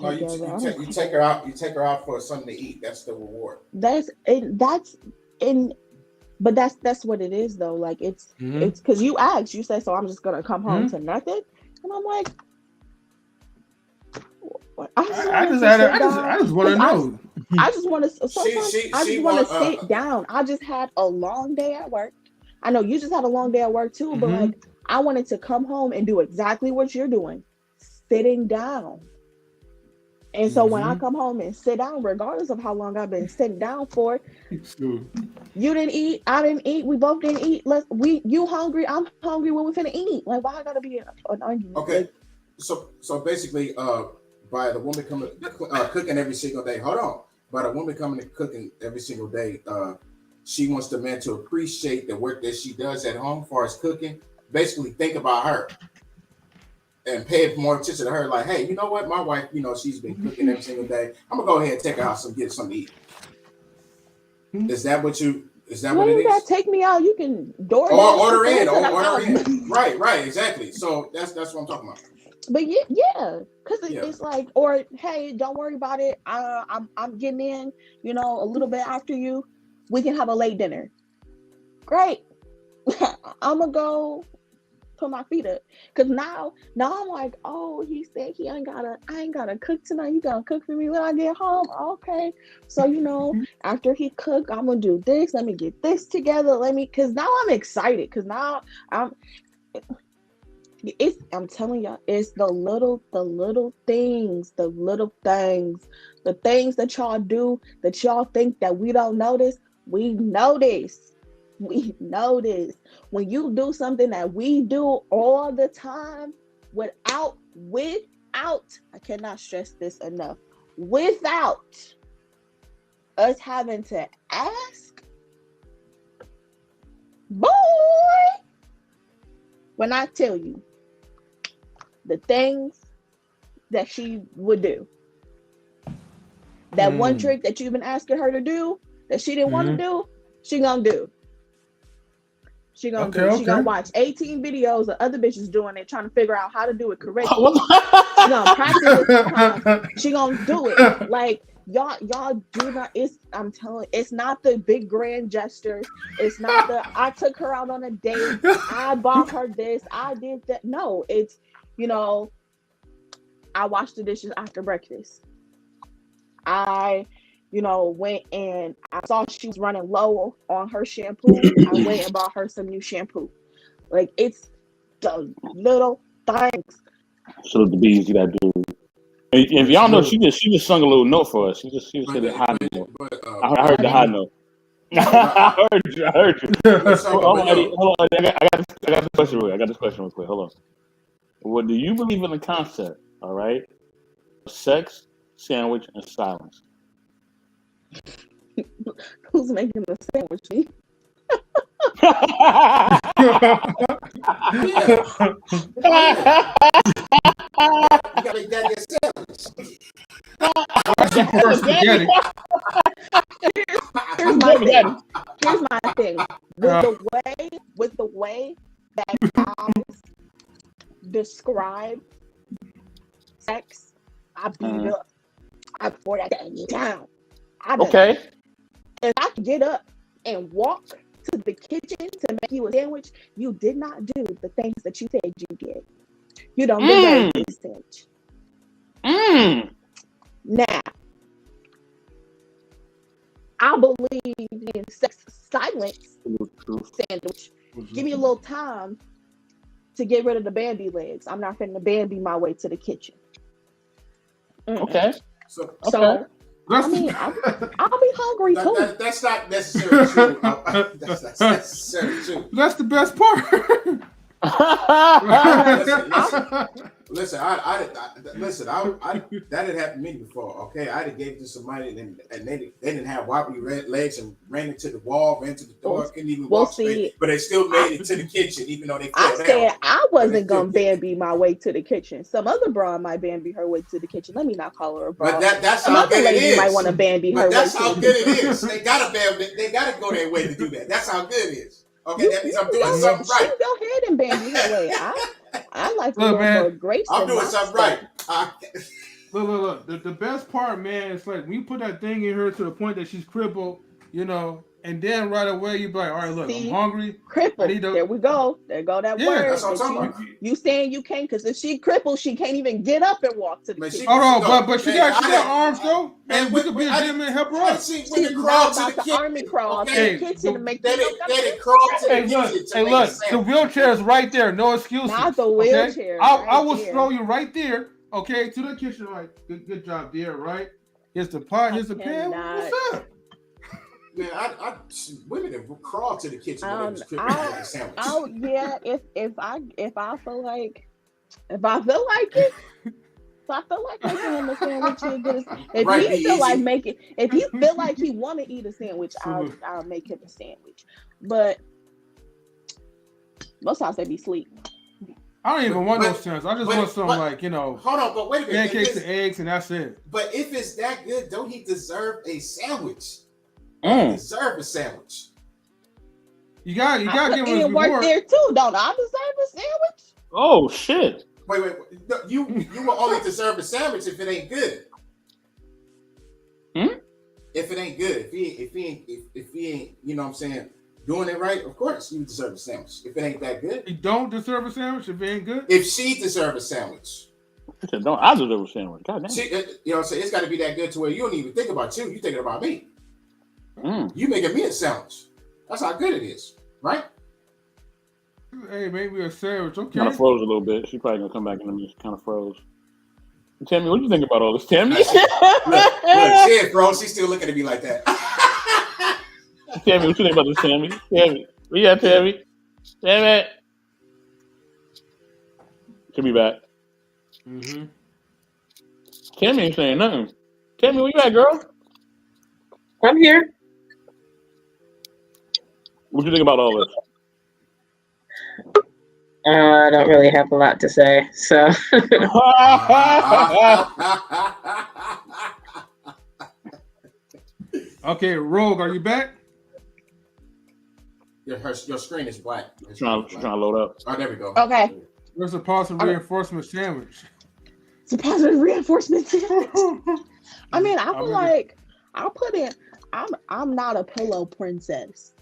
no, you take her out. You take her out for something to eat. That's the reward. But that's what it is though. Like it's because you asked. You said, so I'm just gonna come home to nothing, and I'm like, I just want to know. I just want to. Sometimes I just want to sit down. I just had a long day at work. I know you just had a long day at work too, but like I wanted to come home and do exactly what you're doing, sitting down. And so when I come home and sit down, regardless of how long I've been sitting down for, you didn't eat, I didn't eat, we both didn't eat. You hungry, I'm hungry. When we finna eat? Like, why I gotta be an argument? Okay, like, so basically, by the woman coming cooking every single day. Hold on, by the woman coming and cooking every single day, she wants the man to appreciate the work that she does at home, as far as cooking. Basically, think about her. And pay more attention to her, like, hey, you know what? My wife, you know, she's been cooking every single day. I'm gonna go ahead and take her out and get something to eat. Is that what it is? Take me out. You can order in. Right, exactly. So that's what I'm talking about. But yeah, because it's like, or hey, don't worry about it. I'm getting in, you know, a little bit after you. We can have a late dinner. Great. I'm gonna go put my feet up, because now I'm like, oh, he said I ain't gotta cook tonight. You gonna cook for me when I get home? Okay, so you know, after he cook, I'm gonna do this. Let me get this together. Because now I'm excited. Because now I'm telling y'all, it's the little things, the things that y'all do that y'all think that we don't notice. We notice. We notice when you do something that we do all the time without, I cannot stress this enough, without us having to ask, boy, when I tell you the things that she would do, that one trick that you've been asking her to do that she didn't want to do, she gonna do. She gonna watch 18 videos of other bitches doing it, trying to figure out how to do it correctly. She gonna practice it. She gonna do it. Like y'all do not. I'm telling you, it's not the big grand gestures. It's not the I took her out on a date. I bought her this. I did that. No, it's, you know, I washed the dishes after breakfast. I went and I saw she was running low on her shampoo. I went and bought her some new shampoo. Like, it's the little things. So the bees you gotta do. And if y'all know, she just sung a little note for us. She just hit a high note. I heard the high note. I heard you. Hold on. I got this question real quick. Hold on. Well, do you believe in the concept, all right, sex, sandwich, and silence? Who's making the sandwich? Me? You gotta make that Here's my thing. Here's my thing. With the way that guys describe sex, I beat up. I pour that thing down. Okay. If I could get up and walk to the kitchen to make you a sandwich, you did not do the things that you said you did. You don't deserve this sandwich. Now, I believe in sex silence sandwich. Give me a little time to get rid of the bandy legs. I'm not finna bandy my way to the kitchen. Okay. So I mean, I'll be hungry too. That's not necessarily true. That's not necessarily true. That's the best part. Listen, I that had happened to me before. Okay, I had gave to somebody and they didn't have wobbly legs and ran into the wall, ran to the door, couldn't even walk straight, but they still made it to the kitchen even though they fell down. Said I wasn't gonna Bambi my way to the kitchen. Some other broad might Bambi her way to the kitchen. Let me not call her a broad. But that's Some how other good lady it is. might want to Bambi her way. That's how to good it is. They gotta go their way to do that. That's how good it is. Okay, that means I'm doing something right. Go ahead and Bambi her way. I like to look for grace. I'm doing something right. Look. The best part, man, is like when you put that thing in her to the point that she's crippled, you know, and then right away you be like, all right, look, I'm hungry. Crippled. There we go. There go that word. That's what I'm talking about. You saying you can't, because if she crippled, she can't even get up and walk to the kitchen. Hold on, but she got arms though, and we could be a gym and help her up. She crawled to the army crawl to the kitchen to make that. They crawl to the kitchen. Look, the wheelchair is right there. No excuses. Not the wheelchair. Okay? I will throw you right there. Okay, to the kitchen. Right, good job, dear. Right, here's the pot. Here's the pan. What's up? Man, women have crawled to the kitchen when they was cooking like a sandwich. Oh yeah, if I feel like it. If I feel like making him a sandwich, if he feel like he want to eat a sandwich, I'll make him a sandwich. But most times they be asleep. I don't even want those sandwiches. I just want some like, you know. Hold on, but wait a minute. Pancakes and eggs, and that's it. But if it's that good, don't he deserve a sandwich? He deserve a sandwich. You got to give him his work reward. there too. Don't I deserve a sandwich? Oh shit! Wait. No, you will only deserve a sandwich if it ain't good. If it ain't good, if he ain't, you know what I'm saying, doing it right, of course you deserve a sandwich. If it ain't that good, you don't deserve a sandwich if it ain't good. If she deserve a sandwich, I deserve a sandwich. God damn. You know what I'm saying? It's got to be that good to where you don't even think about you. You thinking about me. You making me a sandwich. That's how good it is, right? Hey, maybe a sandwich. Okay. Kind of froze a little bit. She probably gonna come back in a minute. She kind of froze. Tammy, what do you think about all this, Tammy? look, shit, bro. She's still looking at me like that. Tammy, what you think about this, Tammy? Tammy, where you at, Tammy? Tammy, she'll be back. Tammy ain't saying nothing. Tammy, where you at, girl? I'm here. What you think about all this? I don't really have a lot to say, so. Okay, Rogue, are you back? Your screen is black. She's trying to load up. Oh, there we go. Okay. There's a positive reinforcement sandwich. It's a positive reinforcement sandwich. I mean, I feel like I'll put in. I'm not a pillow princess,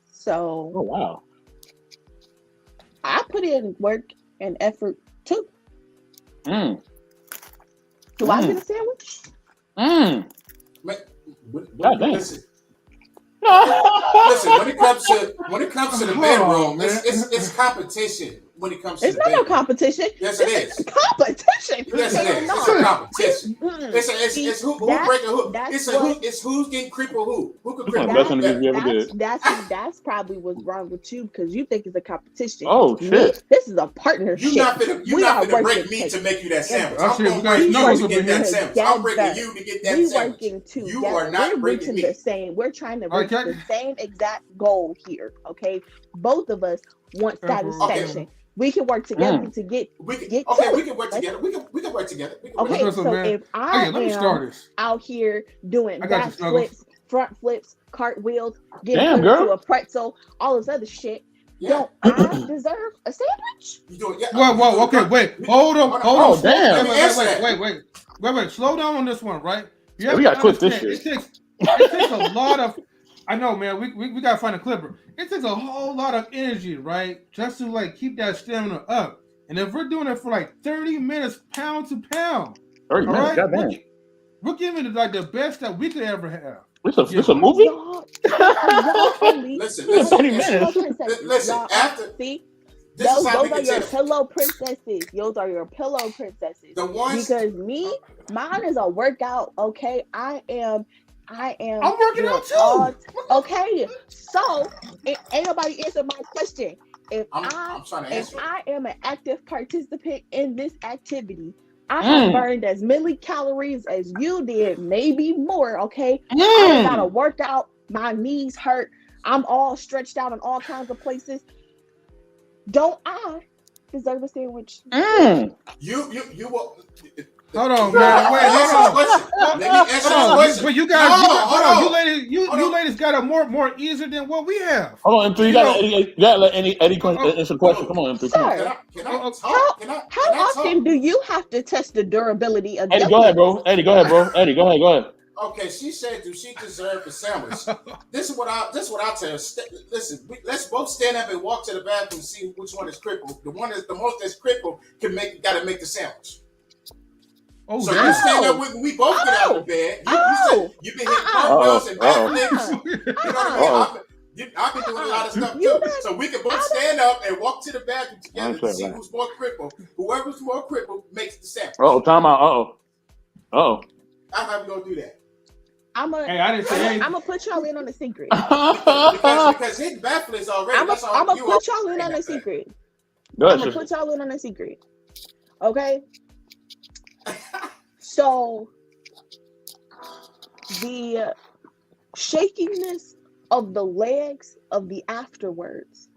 so. Oh wow. I put in work and effort too. Do I get a sandwich? Listen, when it comes to the bedroom, it's competition. When it comes to it's not no competition. Yes, it is. It's competition. Yes, it is. It's a competition. It's who breaking who. It's who's getting crippled who. Who can cripple? That's probably what's wrong with you, because you think it's a competition. Oh shit! This is a partnership. You're not gonna break me to make you that sandwich. I'm gonna break you to get that sandwich. I'm breaking you to get that sandwich. We're working together. You are not breaking me. We're trying to reach the same exact goal here. Okay, both of us want satisfaction. We can work together to get. We can work together. We can work together. Okay, so if I am out here doing back flips, front flips, cartwheels, getting Damn, put girl. into a pretzel, all this other shit. Yeah. Don't I deserve a sandwich? You do it. Yeah. Whoa, okay, wait, hold on, Oh, damn. wait, slow down on this one, right? You Yeah, have we to gotta quit this understand, shit. it takes a lot of, I know, man, we gotta find a clipper. It takes a whole lot of energy, right, just to like keep that stamina up. And if we're doing it for like 30 minutes, pound to pound, 30 all minutes, right, goddamn. we're giving it like the best that we could ever have. This a movie? Y'all only Listen, 30 listen, minutes. listen. Y'all, After see, this is how we those are can your tell. pillow princesses. Those are your pillow princesses. The ones Because mine is a workout. Okay, I am. I'm working out too. Okay, so ain't nobody answer my question. If I'm trying to answer. I am an active participant in this activity, I have burned as many calories as you did, maybe more. Okay, I gotta work out. My knees hurt. I'm all stretched out in all kinds of places. Don't I deserve a sandwich? You will. Hold on, man. Wait, hold on. Let me answer this question. But you guys, hold on. You ladies got it more easier than what we have. Hold on, M3. You gotta let Eddie answer the question. Come on, M3. Come on. Can I talk? How often do you have to test the durability of Eddie, go ahead, bro. Eddie, go ahead. Okay, she said, "Do she deserve a sandwich?" This is what I tell her. Listen, let's both stand up and walk to the bathroom and see which one is crippled. The one that's the most that's crippled got to make the sandwich. Oh, so you stand up with we both get out of bed. You said you've been hitting cartwheels and backflips. You know what I mean? I've been doing a lot of stuff too. So we can both stand up and walk to the bathroom together to see who's more crippled. Whoever's more crippled makes the sandwich. Time out. How we gonna do that? I'm gonna put y'all in on a secret. because hitting backflips already. I'm gonna put y'all in on a secret. I'm gonna put y'all in on a secret. Okay. So the shakiness of the legs of the afterwards,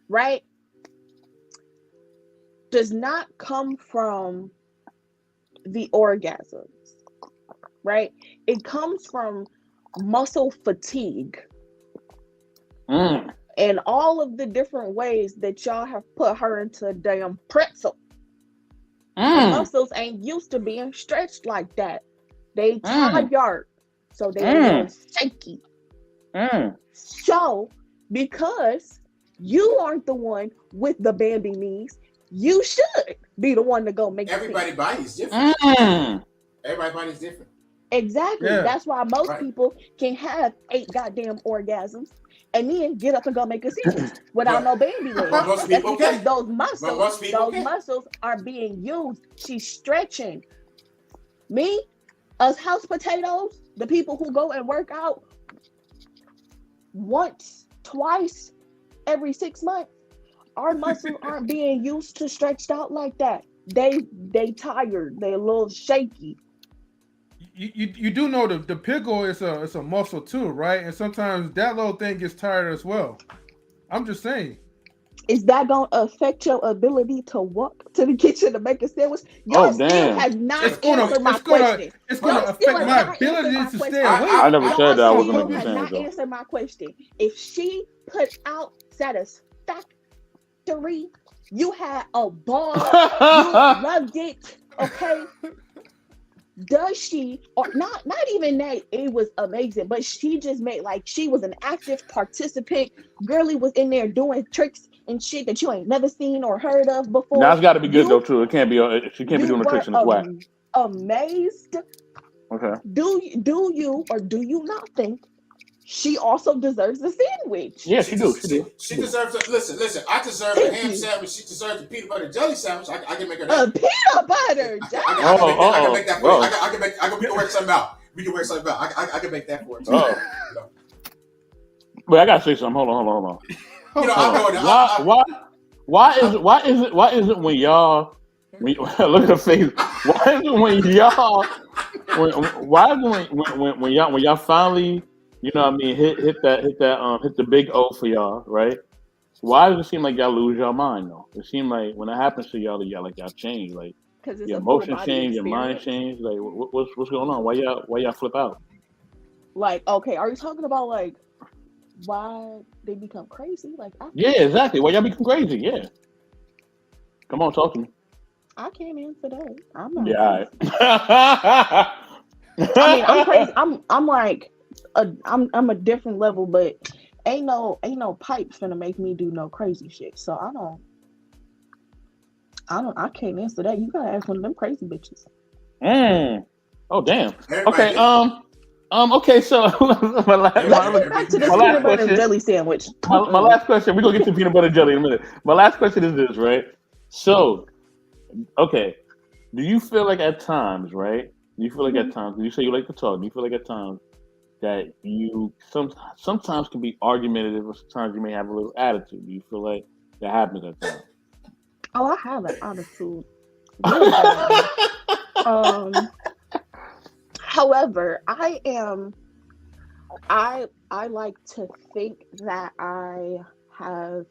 right, does not come from the orgasms, right? It comes from muscle fatigue and all of the different ways that y'all have put her into a damn pretzel. The muscles ain't used to being stretched like that. They tired, so they're shaky. So, because you aren't the one with the Bambi knees, you should be the one to go make everybody's body is different. Everybody's body is different. Exactly. Yeah. That's why most people can have 8 goddamn orgasms and then get up and go make a sandwich without no baby legs. That's because those muscles are being used. She's stretching. Me, us house potatoes, the people who go and work out once, twice, every 6 months, our muscles aren't being used to stretched out like that. They tired. They're a little shaky. You do know the pickle is a muscle too, right? And sometimes that little thing gets tired as well. I'm just saying. Is that gonna affect your ability to walk to the kitchen to make a sandwich? Y'all still have not answered my question. It's gonna affect my ability to stay awake. I never said that. I wasn't making sense. Not answer my question. If she put out satisfactory, you had a ball, you loved it, okay? Does she, or not even that it was amazing, but she just made like she was an active participant. Girlie was in there doing tricks and shit that you ain't never seen or heard of before. Now it's got to be good though too. It can't be. She can't be doing the tricks in this whack. Amazed. Okay. Do you or do you not think she also deserves a sandwich? Yeah, she do. She deserves a listen. I deserve a ham sandwich. She deserves a peanut butter jelly sandwich. I can make her that. A peanut butter jelly. I can make that for you. We can work something out. I can make that for her too. Wait, I gotta say something. Hold on. You know, Why is it when y'all look at the face? Why is it when y'all finally, you know what I mean, hit the big O for y'all, right? Why does it seem like y'all lose your mind though? It seems like when it happens to y'all, y'all change, like your emotions change, your mind change. Like what's going on? Why y'all flip out? Like, okay, are you talking about like why they become crazy? Like, Yeah, exactly. Why y'all become crazy? Yeah. Come on, talk to me. I can't answer that. I'm not Yeah. crazy. All I mean, I'm right. crazy. I'm like I'm a different level, but ain't no pipes finna make me do no crazy shit. So I can't answer that. You gotta ask one of them crazy bitches. Oh damn. Everybody Okay. different. Okay. So Let's Everybody, get everybody back to this my peanut last butter and question. jelly sandwich. My last question. We're gonna get to peanut butter and jelly in a minute. My last question is this, right? So, okay. Do you feel like at times, right? Do you feel like at Mhm. times? You say you like to talk. Do you feel like at times that you sometimes can be argumentative, or sometimes you may have a little attitude? Do you feel like that happens at times? Oh, I have an attitude really bad. Um, However, I like to think that I have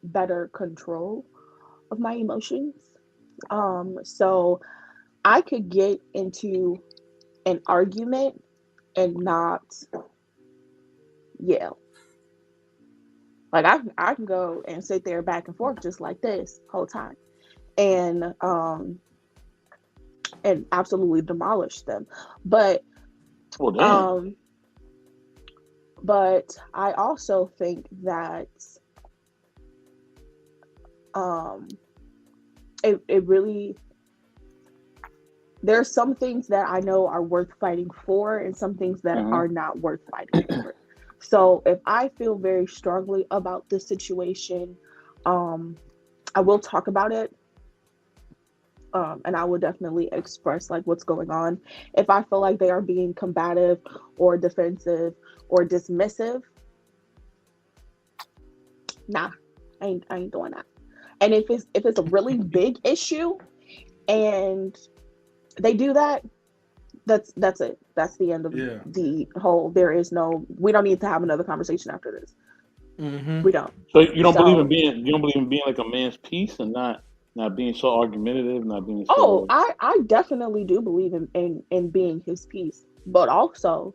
better control of my emotions. So I could get into an argument and not yell. Like I can go and sit there back and forth just like this whole time and and absolutely demolish them. But Oh damn. um but I also think that um it really there's some things that I know are worth fighting for and some things that Hmm. are not worth fighting for. So if I feel very strongly about this situation, um, I will talk about it. And I will definitely express like what's going on. If I feel like they are being combative or defensive or dismissive, nah, I ain't doing that. And if it's a really big issue and they do that, that's it. That's the end of Yeah. the whole. There is no. We don't need to have another conversation after this. Mm-hmm. We don't. So you don't believe in So, being you don't believe in being like a man's peace and not being so argumentative, not being oh, so. I definitely do believe in being his piece, but also,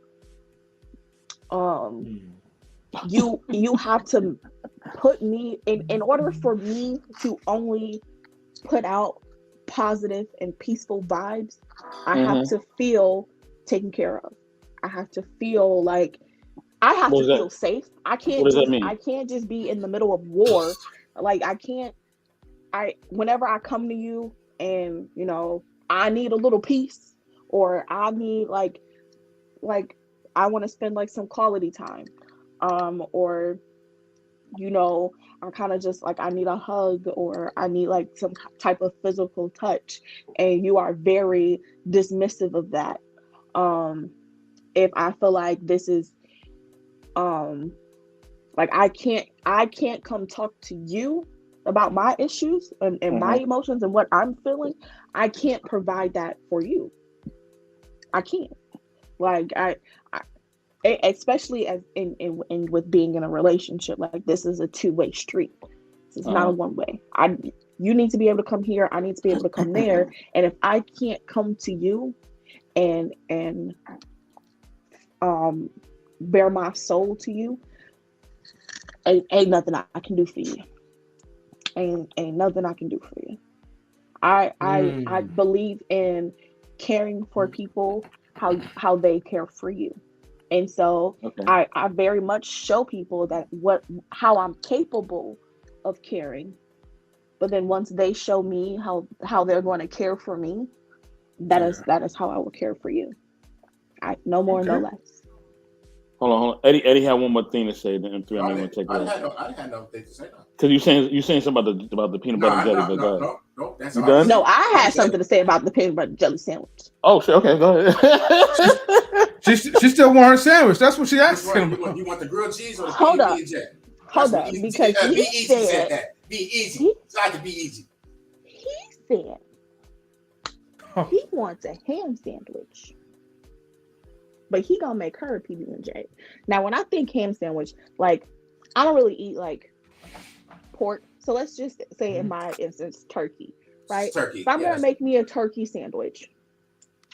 um, you have to put me in order for me to only put out positive and peaceful vibes. I have Hmm. to feel taken care of. I have to feel like I have What to does feel that safe. What does that mean? I can't just be in the middle of war. Like I can't I whenever I come to you and I need a little peace or I need like I want to spend like some quality time. Or you know, I'm kind of just like I need a hug or I need like some type of physical touch and you are very dismissive of that. Um if I feel like this is um like I can't come talk to you about my issues and my Hmm. emotions and what I'm feeling. I can't provide that for you. I can't. Like I especially as in with being in a relationship, like this is a two-way street. This is not a Uh-huh. one way. You need to be able to come here, I need to be able to come there. And if I can't come to you and um bare my soul to you, ain't nothing I can do for you. Ain't nothing I can do for you. I Mm. believe in caring for people how they care for you. And so Okay. I very much show people that what how I'm capable of caring. But then once they show me how they're going to care for me, Yeah. that is how I will care for you. I no more, no Okay. less. Hold on. Eddie had one more thing to say. Then three, No, I know you want to take it off. I didn't have nothing to say. No, Because you saying something about the peanut butter and jelly, but go ahead. no. That's You all I was done? No, saying. I I had was saying something to say about the peanut butter jelly sandwich. Oh shit. Okay, go She, ahead. she still want her sandwich. That's what she which one asking you about. want the grilled cheese or the Hold PB up, and J? That's hold what up, easy. because Be easy said that. Be easy. he So I can be easy. he said Oh, he wants a ham sandwich, but he gonna make her a PB&J. Now, when I think ham sandwich, like I don't really eat like pork, so let's just say in my instance, turkey, It's right? If turkey. I'm Yeah, gonna that's make me a turkey sandwich,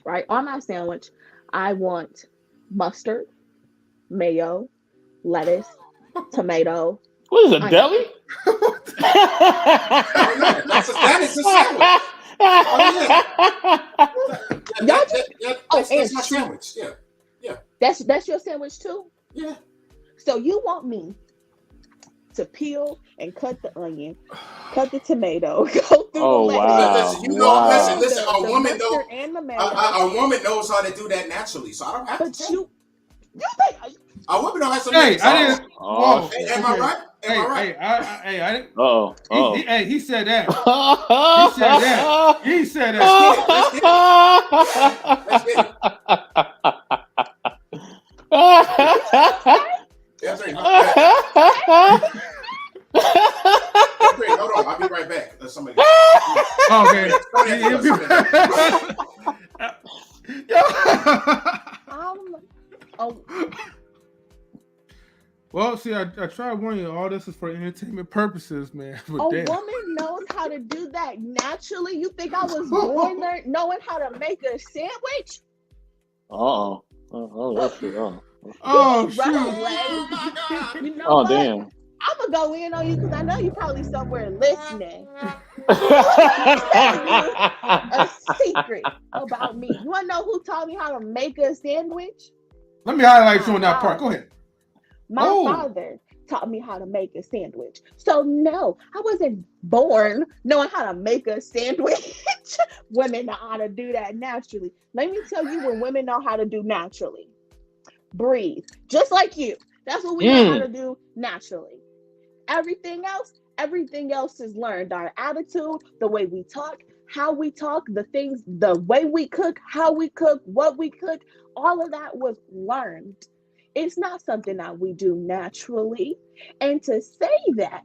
right, on my sandwich, I want mustard, mayo, lettuce, tomato. What is a onion. deli? That is a sandwich. That's my sandwich. Yeah. That's your sandwich too? Yeah. So you want me to peel and cut the onion, cut the tomato, go through the lettuce. Listen. A woman knows. A woman knows how to do that naturally, so I don't have to. You think a woman don't have some. Hey, I didn't. Whoa. Am I right? Am I right? Hey, I didn't. He said that. He said that. Let's get it. That's right. Hold on, I'll be right back. There's somebody. Okay. Well, see, I try to warn you. All this is for entertainment purposes, man. A woman knows how to do that naturally. You think I was born there knowing how to make a sandwich? Oh, that's true. Run away. You know what? Damn. I'm gonna go in on you because I know you're probably somewhere listening. A secret about me. You wanna know who taught me how to make a sandwich? Let me highlight you on that part. Go ahead. My father taught me how to make a sandwich. So no, I wasn't born knowing how to make a sandwich. Women know how to do that naturally. Let me tell you what women know how to do naturally. Breathe. Just like you. That's what we know how to do naturally. Everything else is learned. Our attitude, the way we talk, how we talk, the way we cook, how we cook, what we cook, all of that was learned. It's not something that we do naturally. And to say that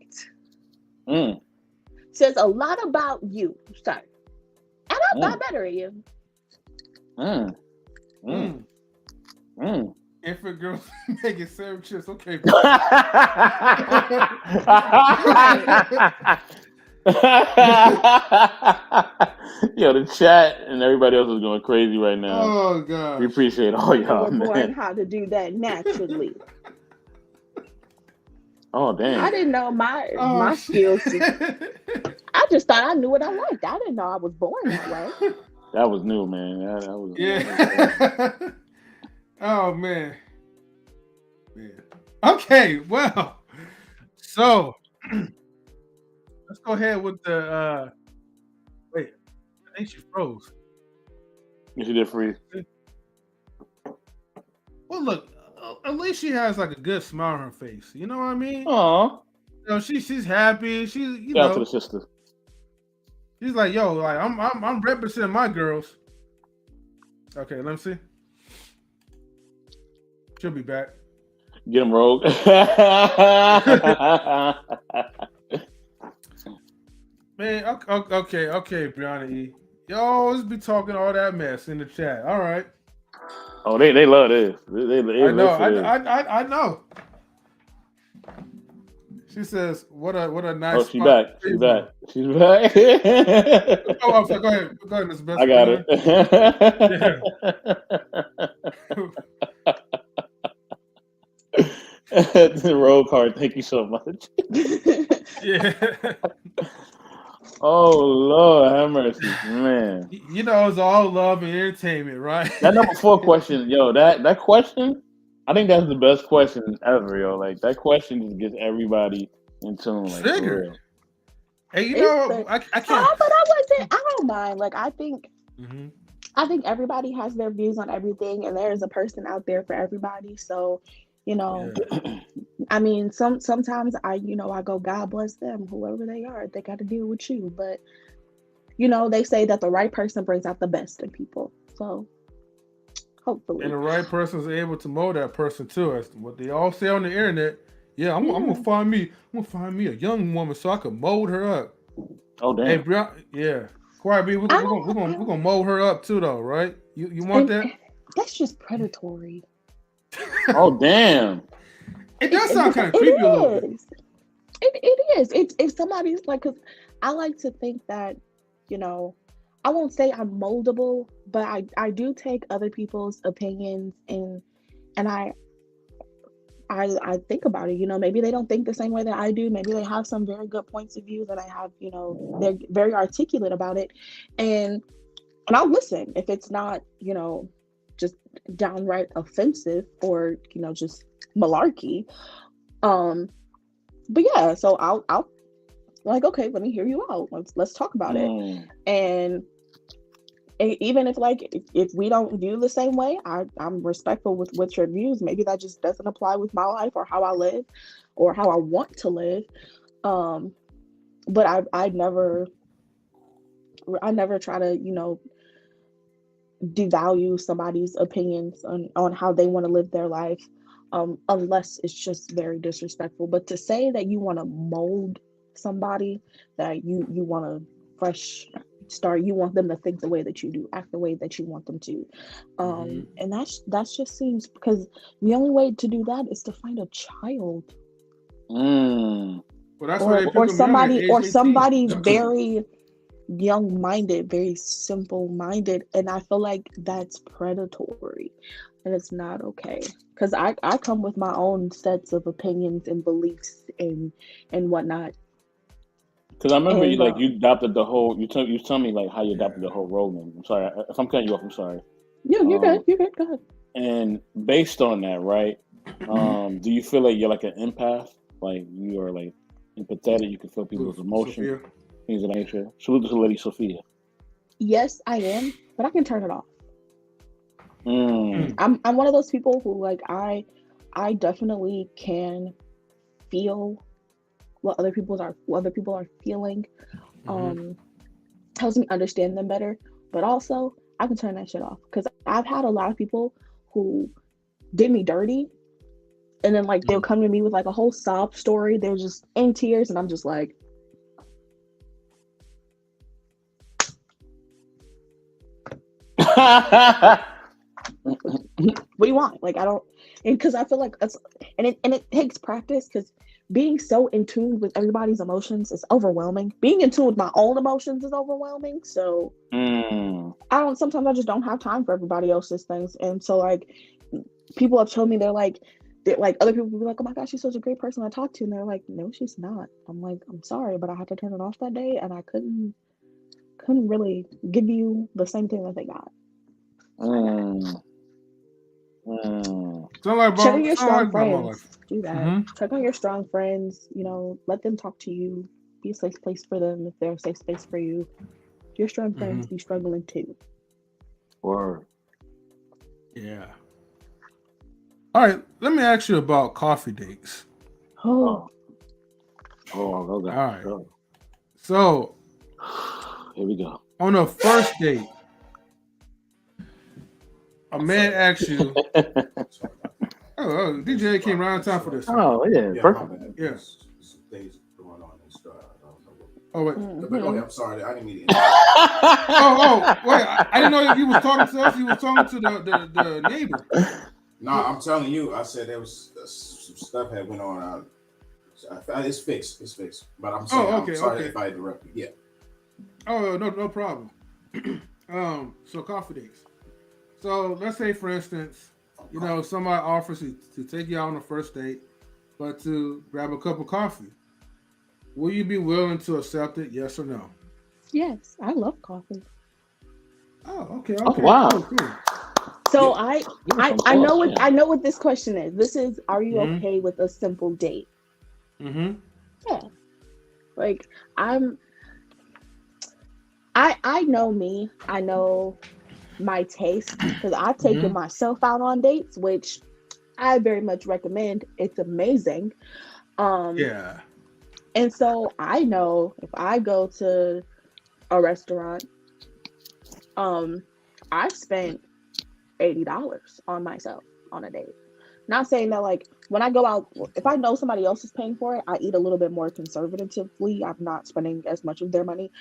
says a lot about you, sir. And I'm not better at you. If a girl making sandwiches, okay. Yo, the chat and everybody else is going crazy right now. Oh god, we appreciate all y'all, man. Learn how to do that naturally. Oh damn! I didn't know my skills. I just thought I knew what I liked. I didn't know I was born that way. That was new, man. That was Oh man. Okay, well, so let's go ahead with the wait. I think she froze. Yeah, she did freeze. Well, look, at least she has like a good smile on her face. You know what I mean? Aw. You know, she's happy. She's Shout out to the sister. She's like, yo, like I'm representing my girls. Okay, let me see. She'll be back. Get him, Rogue. Man, okay, Brianna E. Yo, let's be talking all that mess in the chat. All right. Oh, they love this. They I know. She says, "What a nice." Oh, she's back. She's back. Oh, I'm sorry. Go ahead, Mr. Best. I got it. The roll card. Thank you so much. Yeah. Oh Lord, have mercy, man. You know, it's all love and entertainment, right? That number 4 question, yo, that question, I think that's the best question ever, yo. Like that question just gets everybody in tune. Like, triggered. Hey, you know, I can't. But I don't mind. Like I think everybody has their views on everything, and there is a person out there for everybody. So, you know, I mean, sometimes I go, God bless them, whoever they are. They got to deal with you, but you know, they say that the right person brings out the best in people. So hopefully, and the right person is able to mold that person too. As what they all say on the internet. Yeah, I'm gonna find me a young woman so I can mold her up. Oh damn. Hey, bro, yeah. Quiet B, we're gonna mold her up too, though, right? You want that? That's just predatory. Oh damn. It does sound kind of creepy a little bit. It is. If somebody's like, because I like to think that, you know, I won't say I'm moldable, but I do take other people's opinions and and I think about it, maybe they don't think the same way that I do. Maybe they have some very good points of view that I have, they're very articulate about it. And I'll listen if it's not, just downright offensive or, just malarkey. But yeah, so I'll like, okay, let me hear you out. Let's talk about it. And even if if we don't view the same way, I'm respectful with your views. Maybe that just doesn't apply with my life or how I live or how I want to live. But I never try to, devalue somebody's opinions on how they want to live their life, unless it's just very disrespectful. But to say that you want to mold somebody, that you want to fresh start, you want them to think the way that you do, act the way that you want them to, and that's just seems, because the only way to do that is to find a child, Well, that's or somebody very young-minded, very simple-minded, and I feel like that's predatory, and it's not okay. Because I come with my own sets of opinions and beliefs and whatnot. Because I remember you adopted the whole. You tell me like how you adopted the whole Roman. I'm sorry if I'm cutting you off. I'm sorry. Yeah, you're good. You're good. Go ahead. And based on that, right? Do you feel like you're like an empath? Like you are like empathetic. You can feel people's emotions, things of that nature. Salute to Lady Sophia. Yes, I am, but I can turn it off. I'm one of those people who I definitely can feel what other people are feeling. Helps me understand them better, but also I can turn that shit off, because I've had a lot of people who did me dirty, and then they'll come to me with a whole sob story. They're just in tears, and I'm just like, what do you want? I don't, and because I feel like that's, and it takes practice, because being so in tune with everybody's emotions is overwhelming. Being in tune with my own emotions is overwhelming. So sometimes I just don't have time for everybody else's things. And so people have told me they're other people will be like, oh my gosh, she's such a great person to talk to. And they're like, no, she's not. I'm like, I'm sorry, but I had to turn it off that day, and I couldn't really give you the same thing that they got. Check on your strong friends. Do that. Check on your strong friends. Let them talk to you. Be a safe place for them if they're a safe space for you. Your strong friends be struggling too. Word. Yeah. All right. Let me ask you about coffee dates. Oh, okay. All right. So here we go. On a first date, a man asks you. Oh, DJ came right on time for this. Oh, yeah, perfect. Yeah. Things going on in Star. I don't know what. Oh, wait. But go ahead. I'm sorry. I didn't mean to. Wait. I didn't know you was talking to us. You was talking to the neighbor. No, I'm telling you. I said there was some stuff had went on. It's fixed. It's fixed. But I'm saying, I'm sorry if I interrupted. Yeah. Oh, no problem. So coffee dates. So let's say, for instance, somebody offers to take you out on a first date, but to grab a cup of coffee. Will you be willing to accept it? Yes or no? Yes, I love coffee. Oh, okay. Oh, wow. Cool. So I know what this question is. This is, are you okay with a simple date? Yeah. I know me. I know my taste, because I've taken myself out on dates, which I very much recommend. It's amazing. Yeah. And so I know if I go to a restaurant, I spent $80 on myself on a date. Not saying that when I go out, if I know somebody else is paying for it, I eat a little bit more conservatively. I'm not spending as much of their money.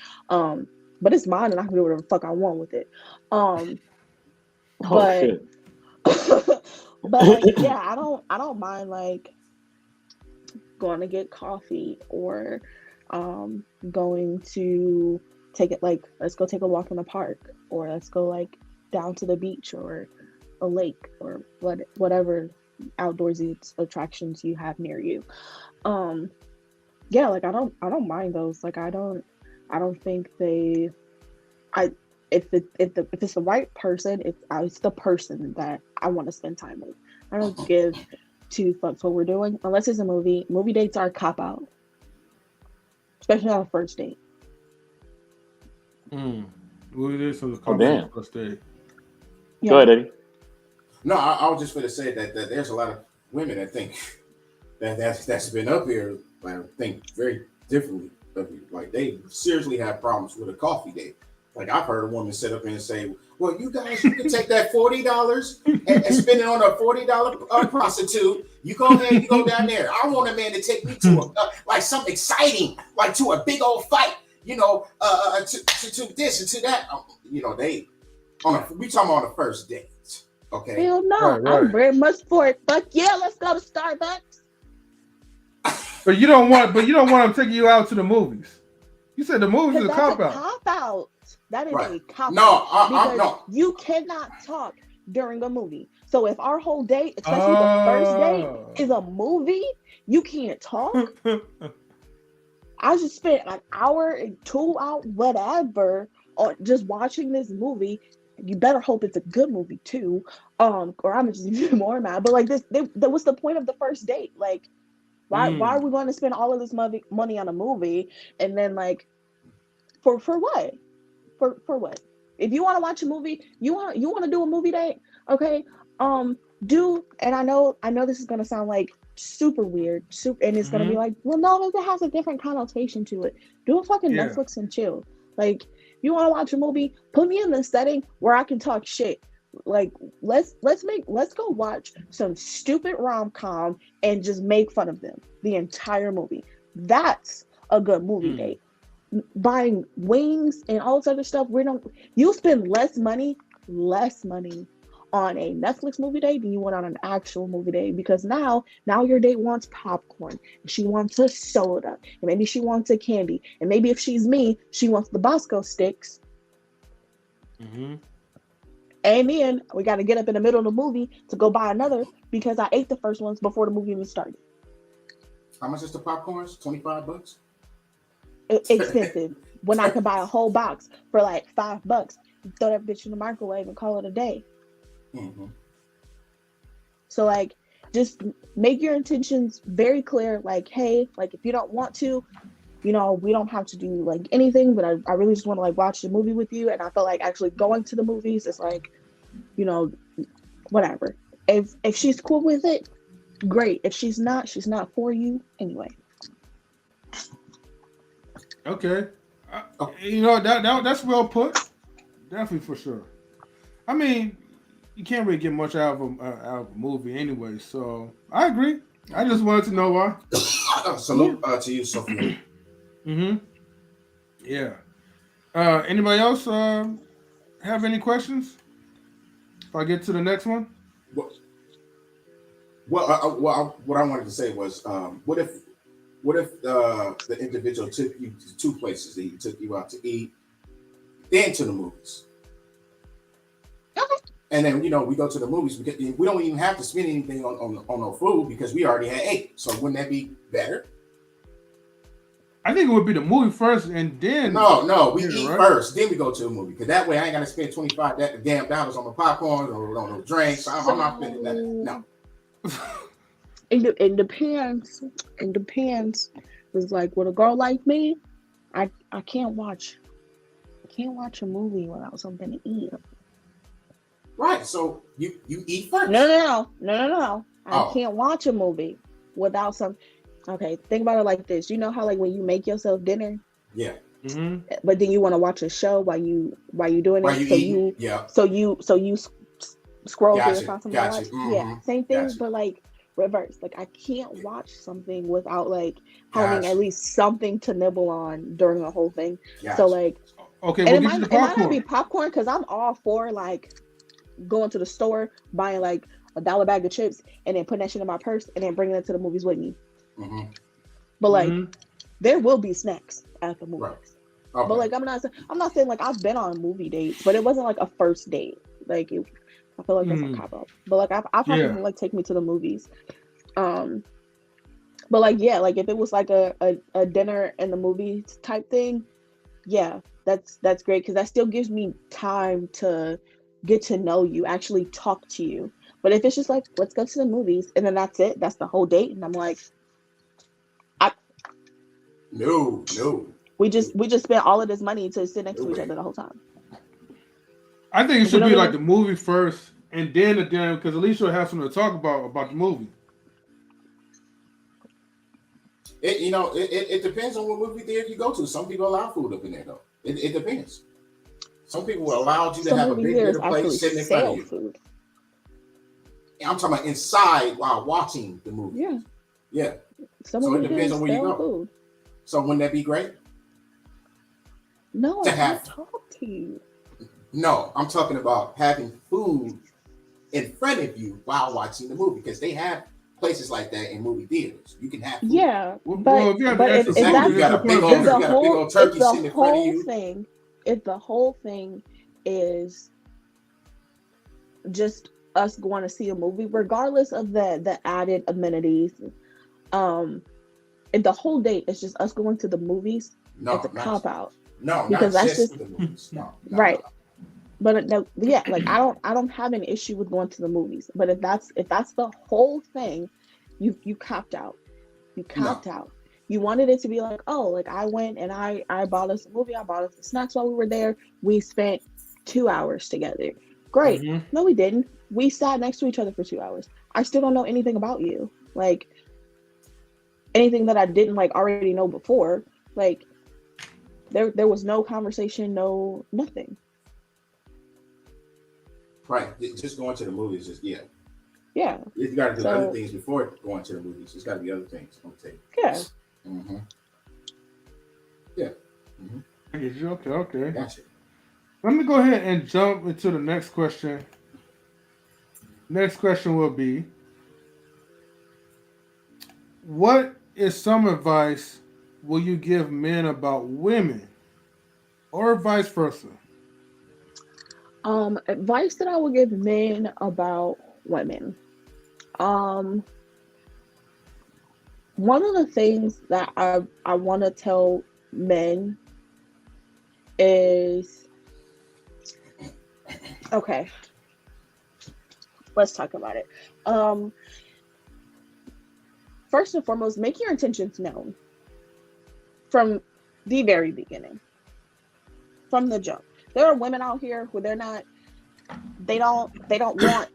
But it's mine, and I can do whatever the fuck I want with it. But yeah, I don't mind going to get coffee, or going to take it let's go take a walk in the park, or let's go down to the beach, or a lake or whatever outdoorsy attractions you have near you. Yeah, like I don't mind those. Like I don't think they. If it's the right person, it's the person that I want to spend time with. I don't give two fucks what we're doing unless it's a movie. Movie dates are a cop out, especially on a first date. Movie dates are a Oh, cop damn. out first date. Go ahead, Eddie. No, I was just going to say that there's a lot of women that think that's been up here. Like think very differently of you. Like they seriously have problems with a coffee date. Like I've heard a woman sit up and say, "Well, you guys, you can take that $40 and spend it on a $40 prostitute. You go ahead, you go down there. I want a man to take me to like something exciting, like to a big old fight. You know, to this and to that. You know, we talking on the first date, okay? Hell no, Right. I'm very much for it. But yeah, let's go to Starbucks. But you don't want them taking you out to the movies. You said the movies is a That's cop a out. cop out. That is Right. a cop No, out. no. You cannot talk during a movie. So if our whole date, especially the first date, is a movie, you can't talk. I just spent an hour, 2 hours, whatever, on just watching this movie. You better hope it's a good movie too, or I'm just even more mad. But like this, that was the point of the first date. Like, why are we going to spend all of this money on a movie and then like, for what? For what? If you want to watch a movie, you want to do a movie date, okay? And I know this is gonna sound like super weird, and it's gonna be like, well, no, it has a different connotation to it. Do a fucking Netflix and chill. Like, if you want to watch a movie, put me in the setting where I can talk shit. Like, let's go watch some stupid rom-com and just make fun of them the entire movie. That's a good movie date. Buying wings and all this other stuff, you spend less money on a Netflix movie date than you would on an actual movie date, because now your date wants popcorn, and she wants a soda, and maybe she wants a candy, and maybe if she's me, she wants the Bosco sticks. And then we got to get up in the middle of the movie to go buy another because I ate the first ones before the movie even started. How much is the popcorns? $25? Expensive. When I could buy a whole box for like $5, throw that bitch in the microwave and call it a day. So like, just make your intentions very clear. Like, hey, like if you don't want to, you know, we don't have to do like anything, but I really just want to like watch the movie with you. And I feel like actually going to the movies is like, you know, whatever. If she's cool with it, great. If she's not for you anyway. Okay. You know, that's well put. Definitely, for sure. I mean, you can't really get much out of a movie anyway, so I agree. I just wanted to know why. Salute to you, Sophia. Yeah. Anybody else have any questions? If I get to the next one? What I wanted to say was, what if the individual took you to two places? He took you out to eat, then to the movies. And then, you know, we go to the movies because we don't even have to spend anything on no food because we already had ate. So wouldn't that be better? I think it would be the movie first and then. No, we eat first, then we go to a movie. Because that way I ain't got to spend $25 on my popcorn or on no drinks. I'm not spending that. No. It depends. It depends. It's like with a girl like me, I can't watch a movie without something to eat. Right. So you eat first. No. I can't watch a movie without some. Okay, think about it like this. You know how like when you make yourself dinner? Yeah. But then you want to watch a show while you doing it. So you scroll through and find something to watch. Yeah, same thing, but like reverse. Like I can't watch something without like having at least something to nibble on during the whole thing. So like, okay, and it might not be popcorn because I'm all for like going to the store, buying like $1 bag of chips, and then putting that shit in my purse, and then bringing it to the movies with me. But like, there will be snacks at the movies. Right. Okay. But like, I'm not saying like I've been on movie dates, but it wasn't like a first date. Like I feel like that's a cop out. But like I've had people like take me to the movies. But like yeah, like if it was like a dinner and the movies type thing, yeah, that's great because that still gives me time to get to know you, actually talk to you. But if it's just like let's go to the movies and then that's it, that's the whole date, and I'm like, no. We just spent all of this money to sit next to each other the whole time. I think it should be like the movie first and then the dinner because at least you'll have something to talk about the movie. It depends on what movie theater you go to. Some people allow food up in there though. It depends. Some people will allow you to have a big dinner plate sitting in front of you. Food. I'm talking about inside while watching the movie. Yeah. So it depends on where you go. Food. So wouldn't that be great? No, I can't talk to you. No, I'm talking about having food in front of you while watching the movie because they have places like that in movie theaters. You can have food. Yeah, but if that's you got a big old turkey sitting in front of you. If the whole thing is just us going to see a movie, regardless of the added amenities, if the whole date is just us going to the movies, it's a cop out. No, because that's just the movies. No, right. No. But yeah, like I don't have an issue with going to the movies. But if that's the whole thing, you copped out. You copped out. You wanted it to be like, oh, like I went and I bought us a movie, I bought us the snacks while we were there. We spent 2 hours together. Great. Mm-hmm. No, we didn't. We sat next to each other for 2 hours. I still don't know anything about you. Like anything that I didn't like already know before. Like there was no conversation, no nothing. Right. Just going to the movies is Yeah. You got to do other things before going to the movies. There's got to be other things on the table. Yeah. Mm-hmm. Yeah. Mm-hmm. I get you. Okay. Gotcha. Let me go ahead and jump into the next question. Next question will be, what is some advice will you give men about women or vice versa? Advice that I would give men about women. One of the things that I want to tell men is, okay, let's talk about it. First and foremost, make your intentions known from the very beginning, from the jump. There are women out here who they don't want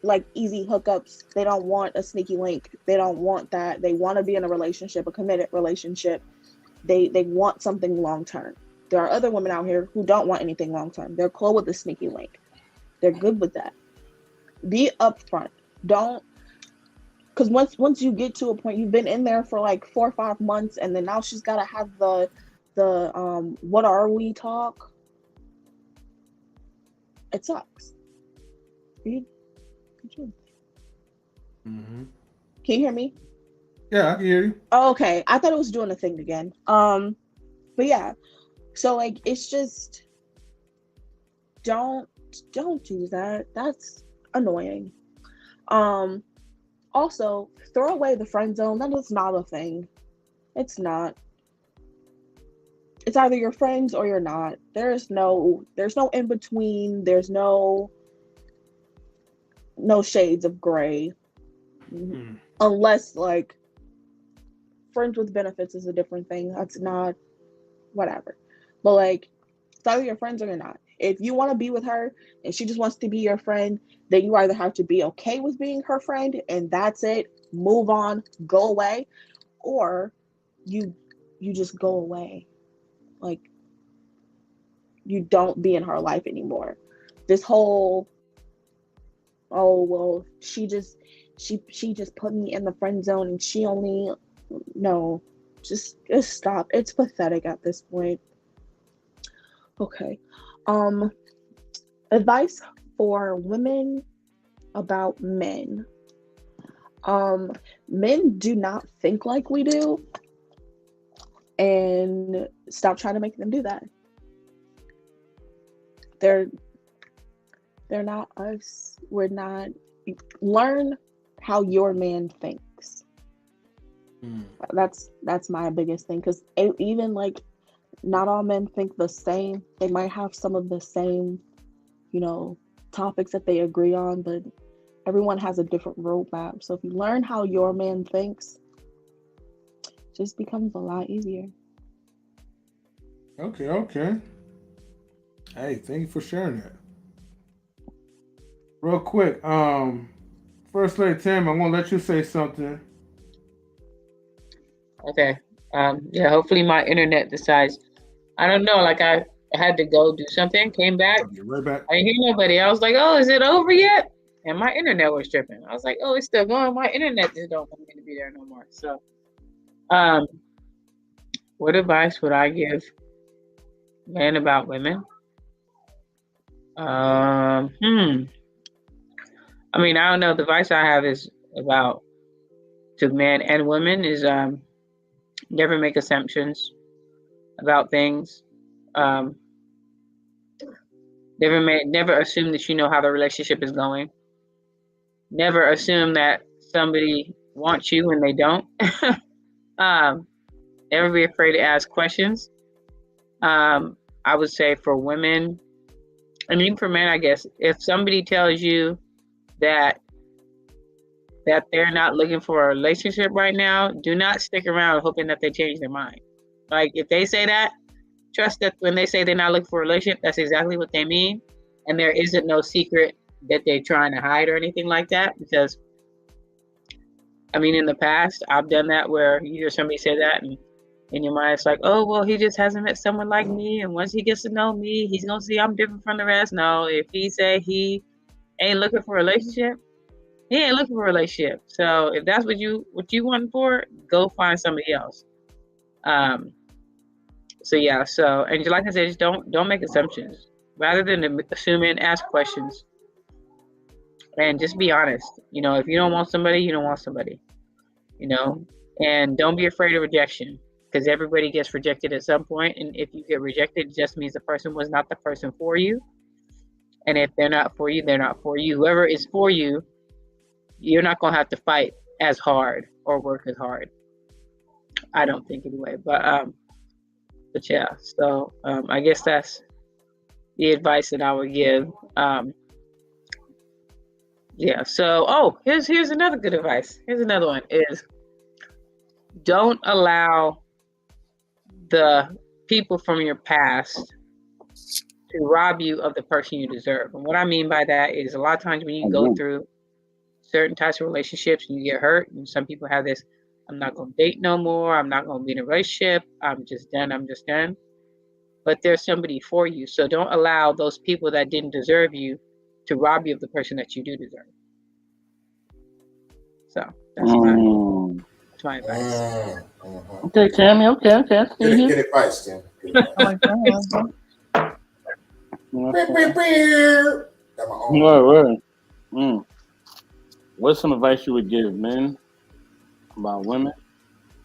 like easy hookups. They don't want a sneaky link. They don't want that. They want to be in a relationship, a committed relationship. They want something long term. There are other women out here who don't want anything long term. They're cool with the sneaky link. They're good with that. Be upfront. Don't, because once you get to a point, you've been in there for like 4 or 5 months, and then now she's got to have the what are we talk. It sucks. Mm-hmm. Can you hear me? Yeah, I can hear you. Oh, okay. I thought it was doing a thing again. But yeah. So like it's just don't do that. That's annoying. Also, throw away the friend zone. That is not a thing. It's not. It's either you're friends or you're not. There's no in between. There's no shades of gray. Mm-hmm. Unless like friends with benefits is a different thing. That's not whatever. But like it's either you're friends or you're not. If you want to be with her and she just wants to be your friend, then you either have to be okay with being her friend and that's it. Move on, go away, or you just go away. Like you don't be in her life anymore. This whole, oh well, she just put me in the friend zone and she only, no, just stop. It's pathetic at this point. Okay. Advice for women about men. Men do not think like we do, and stop trying to make them do that. They're not us. We're not. Learn how your man thinks. That's my biggest thing, because even like not all men think the same. They might have some of the same, topics that they agree on, but everyone has a different roadmap. So if you learn how your man thinks, it just becomes a lot easier. Okay. Hey, thank you for sharing that. Real quick, First Lady Tammy, I'm gonna let you say something. Okay. Yeah, hopefully my internet decides. I don't know, like I had to go do something, came back. I'll be right back. I didn't hear nobody. I was like, oh, is it over yet? And my internet was tripping. I was like, oh, it's still going. My internet just don't want me to be there no more. So, what advice would I give men about women? I mean, I don't know. The advice I have is about to men and women is never make assumptions about things. Never assume that you know how the relationship is going. Never assume that somebody wants you when they don't. Never be afraid to ask questions. I would say for women, I mean for men, I guess, if somebody tells you that they're not looking for a relationship right now, do not stick around hoping that they change their mind. Like if they say that, trust that when they say they're not looking for a relationship, that's exactly what they mean. And there isn't no secret that they're trying to hide or anything like that. Because, I mean, in the past, I've done that where you hear somebody say that and in your mind, it's like, oh, well, he just hasn't met someone like me. And once he gets to know me, he's going to see I'm different from the rest. No, if he say he ain't looking for a relationship, he ain't looking for a relationship. So if that's what you want for, go find somebody else. So yeah, and like I said, just don't make assumptions. Rather than assuming, ask questions. And just be honest. If you don't want somebody, you don't want somebody. And don't be afraid of rejection, because everybody gets rejected at some point. And if you get rejected, it just means the person was not the person for you. And if they're not for you, they're not for you. Whoever is for you, you're not going to have to fight as hard or work as hard. I don't think anyway. But yeah, so I guess that's the advice that I would give. Yeah, so here's another good advice. Here's another one is don't allow the people from your past to rob you of the person you deserve. And what I mean by that is a lot of times when you go through certain types of relationships and you get hurt, and some people have this, I'm not going to date no more, I'm not going to be in a relationship, I'm just done. But there's somebody for you. So don't allow those people that didn't deserve you to rob you of the person that you do deserve. So that's my advice. Okay, Tammy. Okay. Good advice, Tim. What's some advice you would give men about women?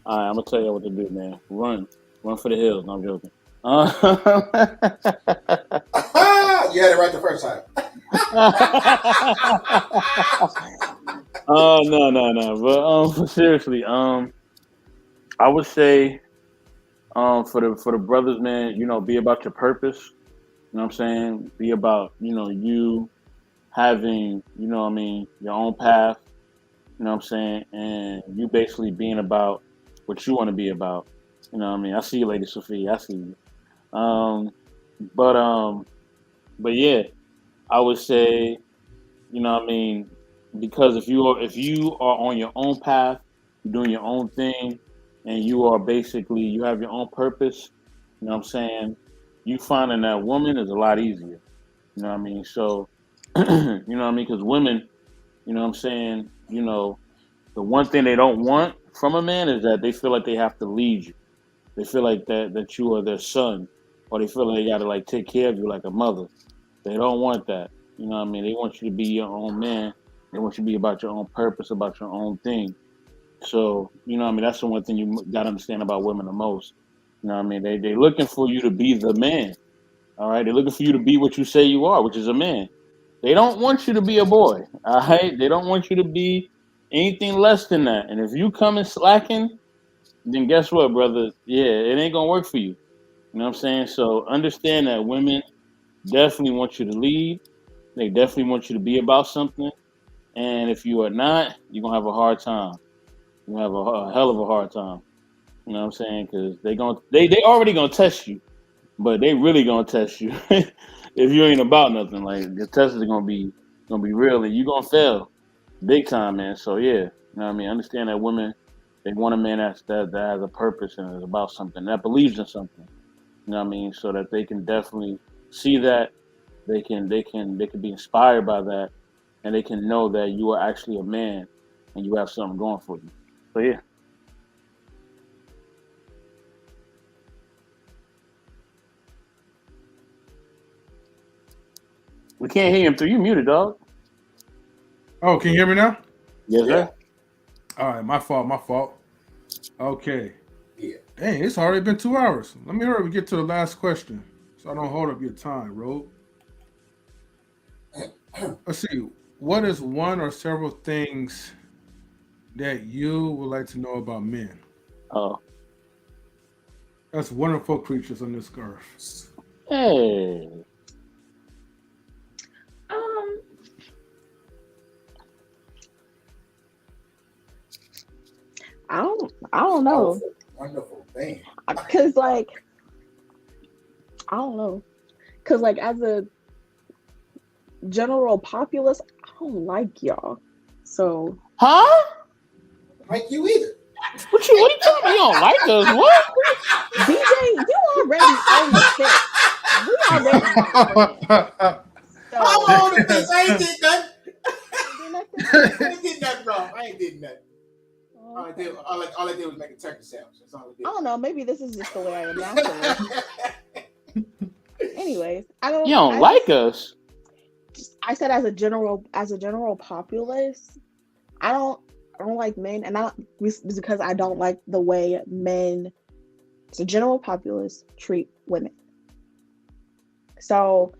All right, I'm gonna tell you what to do, man. Run for the hills. No, I'm joking. You had it right the first time. No. But seriously, I would say, for the brothers, man, be about your purpose. You know what I'm saying? Be about, you having, your own path. You know what I'm saying? And you basically being about what you want to be about. You know what I mean? I see you, Lady Sophia. I see you. But yeah, I would say, because if you are on your own path, doing your own thing, and you have your own purpose, you know what I'm saying? You finding that woman is a lot easier. You know what I mean? So, you know what I mean? Because women, you know what I'm saying? The one thing they don't want from a man is that they feel like they have to lead you. They feel like that you are their son, or they feel like they got to take care of you like a mother. They don't want that. You know what I mean? They want you to be your own man. They want you to be about your own purpose, about your own thing. So, you know what I mean? That's the one thing you got to understand about women the most. You know what I mean? They're looking for you to be the man. All right? They're looking for you to be what you say you are, which is a man. They don't want you to be a boy. All right, they don't want you to be anything less than that. And if you come in slacking, then guess what, brother? Yeah, it ain't gonna work for you. You know what I'm saying? So understand that women definitely want you to lead. They definitely want you to be about something. And if you are not, you're gonna have a hard time. You're gonna have a hell of a hard time. You know what I'm saying? Because they already gonna test you, but they really gonna test you if you ain't about nothing. Like the test is gonna be real, and you gonna fail big time, man. So yeah, you know what I mean. Understand that women, they want a man that has a purpose and is about something, that believes in something. You know what I mean? So that they can definitely see that, they can be inspired by that, and they can know that you are actually a man and you have something going for you. So yeah. We can't hear him through you muted, dog. Oh, can you hear me now? Yes, sir. All right, my fault. Okay. Yeah. Dang, it's already been 2 hours. Let me hurry up and get to the last question so I don't hold up your time, Rob. Let's see. What is one or several things that you would like to know about men? Oh. That's wonderful creatures on this earth. Hey. I don't know. Wonderful thing. Cause like I don't know. Cause like as a general populace, I don't like y'all. So Huh? Like you either. What you talking about? You don't like us? What? DJ, you already on the fence. We already not friends. So I'm on the fence. I ain't did nothing. do nothing. I ain't did nothing wrong. I ain't did nothing. All I did was make a turkey sandwich. That's all I did. I don't know. Maybe this is just the way I am naturally. Anyways, I don't. You don't like us? I said as a general populace, I don't like men, and because I don't like the way men, as a general populace, treat women. So,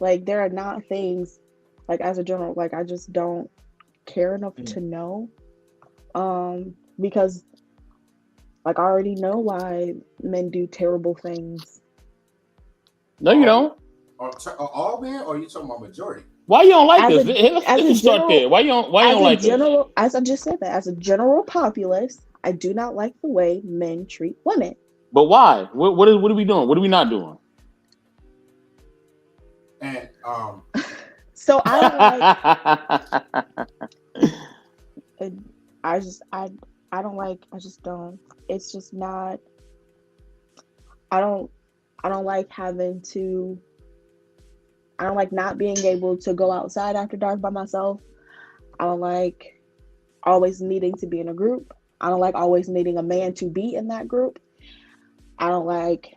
like, there are not things like as a general, like I just don't care enough to know, because like I already know why men do terrible things. No, you don't. All men, or are you talking about majority? Why you don't like us? Let's start there. Why you don't like us? As I just said that, as a general populace, I do not like the way men treat women. But why? What are we doing? What are we not doing? And So I don't like. I don't like. I just don't. It's just not. I don't like having to. I don't like not being able to go outside after dark by myself. I don't like always needing to be in a group. I don't like always needing a man to be in that group. I don't like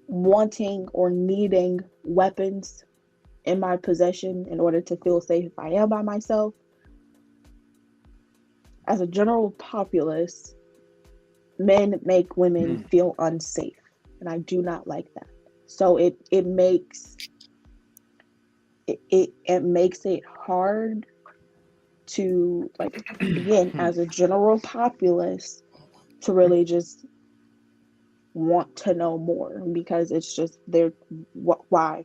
wanting or needing weapons in my possession in order to feel safe if I am by myself. As a general populace, men make women feel unsafe, and I do not like that. So it makes it hard to, like, again, as a general populace, to really just want to know more, because it's just why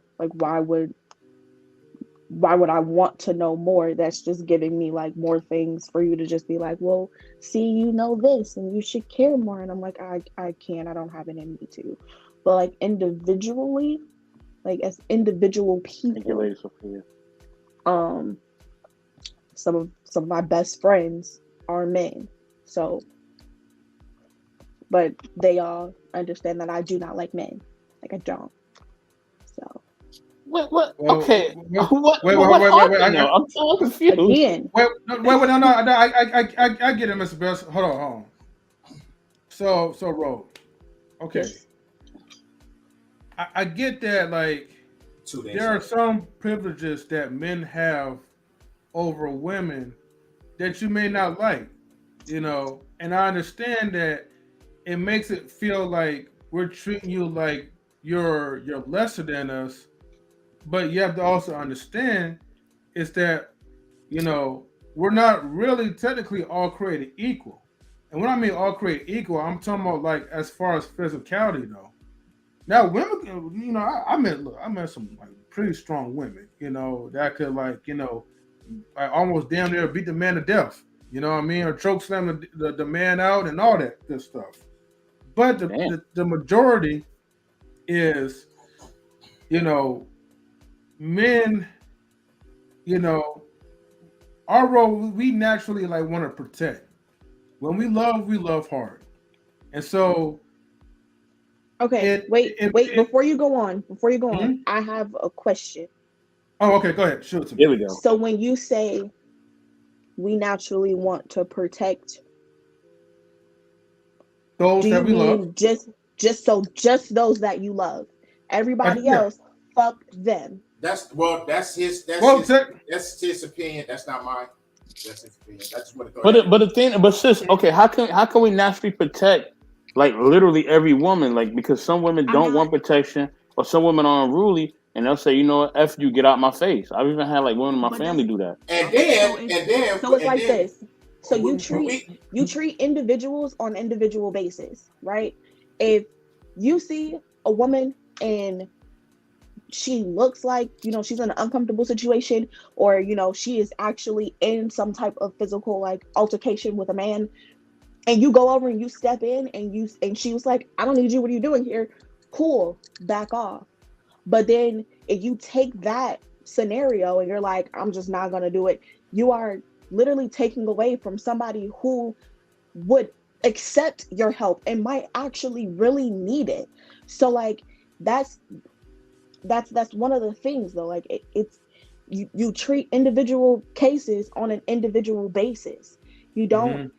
would I want to know more? That's just giving me like more things for you to just be like, well, see, you know this and you should care more. And I'm like, I can't, I don't have it in me to. But like individually, like as individual people, some of my best friends are men. So, but they all understand that I do not like men. Like I don't. So. What? Well, okay. Wait. I'm so confused. Again. Wait. No. I get it, Mr. Best. Hold on. So, Ro. Okay. Yes. I get that. Like, there are some privileges that men have over women that you may not like, you know, and I understand that it makes it feel like we're treating you like you're lesser than us but you have to also understand is that, you know, we're not really technically all created equal. And when I mean all created equal, I'm talking about like as far as physicality though. Now women, you know, I met some like pretty strong women, you know, that could like, you know, like almost damn near beat the man to death. You know what I mean? Or choke slam the man out and all that good stuff. But the majority is, you know, men, you know, our role, we naturally like want to protect. When we love hard. And so Okay, wait. Before you go on, I have a question. Oh, okay, go ahead. Shoot it to me. Here we go. So when you say we naturally want to protect those that we love, just those that you love? Everybody else, fuck them. That's his opinion. That's not mine. That's his opinion. That's what. But sis, okay, how can we naturally protect like literally every woman? Like because some women don't want protection, or some women are unruly, and they'll say, you know what, F you, get out my face. I've even had like women in my family do that. And then so it's like this. So you treat individuals on individual basis, right? If you see a woman and she looks like, you know, she's in an uncomfortable situation, or, you know, she is actually in some type of physical like altercation with a man, and you go over and you step in and she was like, I don't need you, what are you doing here? Cool, back off. But then if you take that scenario and you're like, I'm just not gonna do it, you are literally taking away from somebody who would accept your help and might actually really need it. So like that's one of the things though. Like it's you treat individual cases on an individual basis. You don't.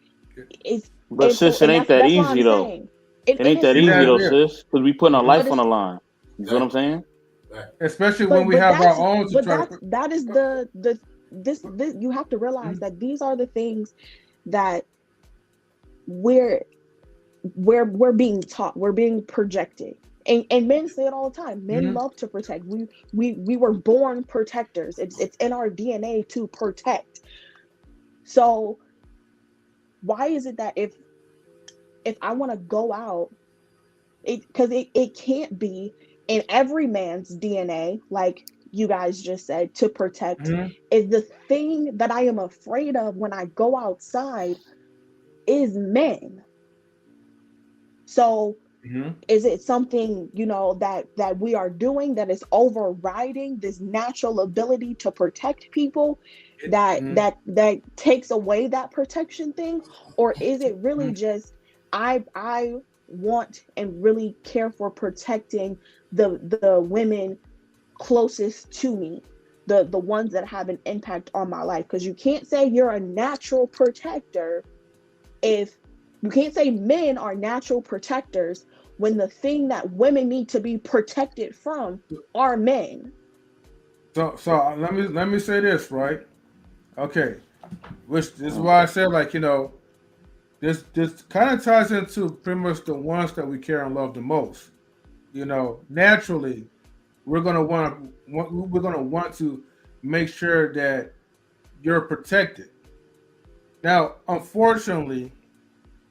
But sis, it ain't that easy though. It ain't that easy though, sis, because we putting our life on the line. You see what I'm saying? Especially when we have our own. That is this you have to realize that these are the things that we're being taught, we're being projected. And men say it all the time. Men love to protect. We were born protectors. It's in our DNA to protect. So why is it that if I want to go out, because it can't be in every man's DNA, like you guys just said, to protect, is the thing that I am afraid of when I go outside is men. So is it something, you know, that we are doing that is overriding this natural ability to protect people, that takes away that protection thing? Or is it really just I want and really care for protecting the women closest to me, the ones that have an impact on my life? Because you can't say you're a natural protector if you can't say men are natural protectors when the thing that women need to be protected from are men. So let me say this, right? Okay, which this is why I said, like, you know, this kind of ties into pretty much the ones that we care and love the most. You know, naturally, we're gonna want to make sure that you're protected. Now, unfortunately,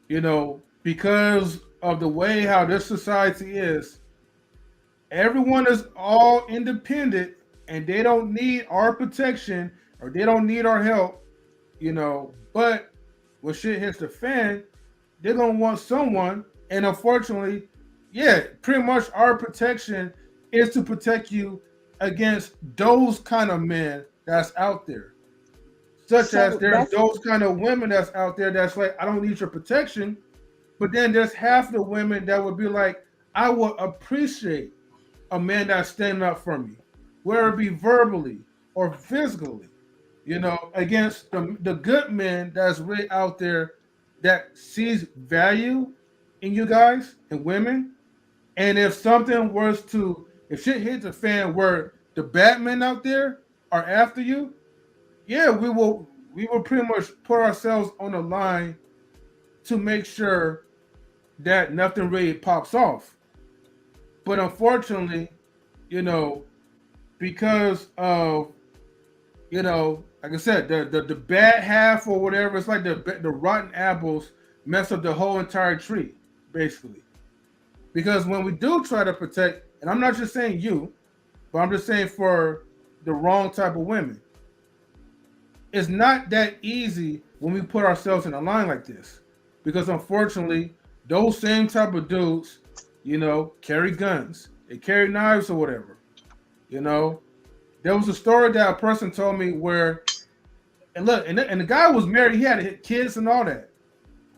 you know, because of the way how this society is, everyone is all independent and they don't need our protection or they don't need our help, you know. But when shit hits the fan, they're gonna want someone. And unfortunately, yeah, pretty much our protection is to protect you against those kind of men that's out there. Such as there's those kind of women that's out there that's like, I don't need your protection. But then there's half the women that would be like, I would appreciate a man that's standing up for me, whether it be verbally or physically, you know, against the good men that's really out there that sees value in you guys and women. And if shit hits the fan where the bad men out there are after you, yeah, we will pretty much put ourselves on the line to make sure that nothing really pops off. But unfortunately, you know, because of, like I said, the bad half or whatever. It's like the rotten apples mess up the whole entire tree, basically. Because when we do try to protect, and I'm not just saying you, but I'm just saying for the wrong type of women, it's not that easy when we put ourselves in a line like this. Because unfortunately, those same type of dudes, carry guns, they carry knives or whatever. There was a story that a person told me where, and look, and the guy was married, he had kids and all that,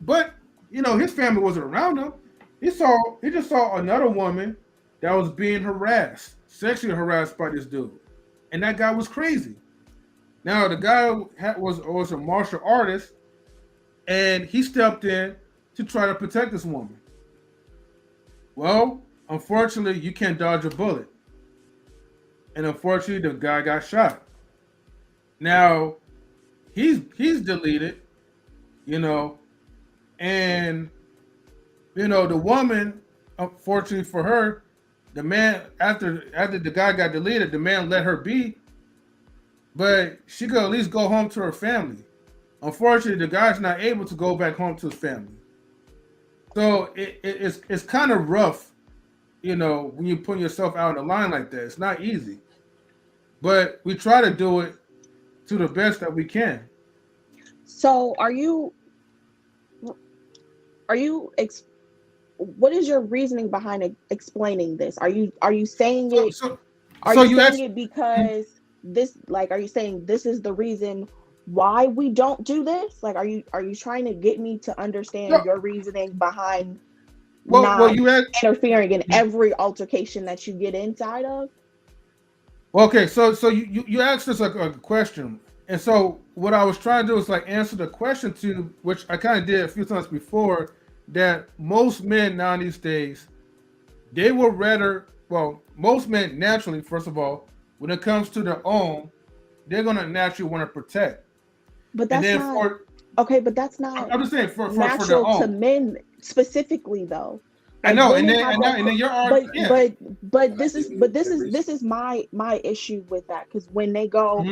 but his family wasn't around him. He just saw another woman that was being sexually harassed by this dude, and that guy was crazy. Now the guy was a martial artist, and he stepped in to try to protect this woman. Well, unfortunately, you can't dodge a bullet, and unfortunately, the guy got shot. Now he's deleted, and the woman, unfortunately for her, the man after the guy got deleted, the man let her be, but she could at least go home to her family. Unfortunately, the guy's not able to go back home to his family. So it's kind of rough, when you put yourself out on the line like that. It's not easy, but we try to do it to the best that we can. So what is your reasoning behind explaining this? Are you saying it? Are you saying it because this? Like, are you saying this is the reason why we don't do this? Like, are you trying to get me to understand your reasoning behind not interfering in every altercation that you get inside of? Okay, so you asked us a question, and so what I was trying to do is like answer the question to which I kind of did a few times before, that most men now these days, they would rather, most men naturally, first of all, when it comes to their own, they're gonna naturally want to protect. But that's not okay. But that's not. I'm just saying for natural their own. to men specifically, though. Like, I know, and then you're already, but this is my issue with that, because when they go,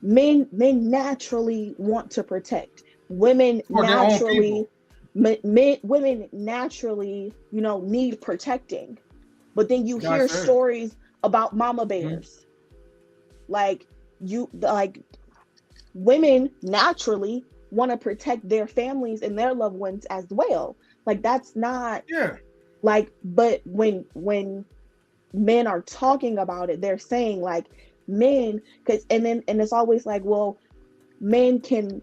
men naturally want to protect. Women naturally, women naturally, need protecting. But then you hear stories about mama bears, like women naturally want to protect their families and their loved ones as well. Like, that's not like, but when men are talking about it, they're saying like men, and it's always like, well, men can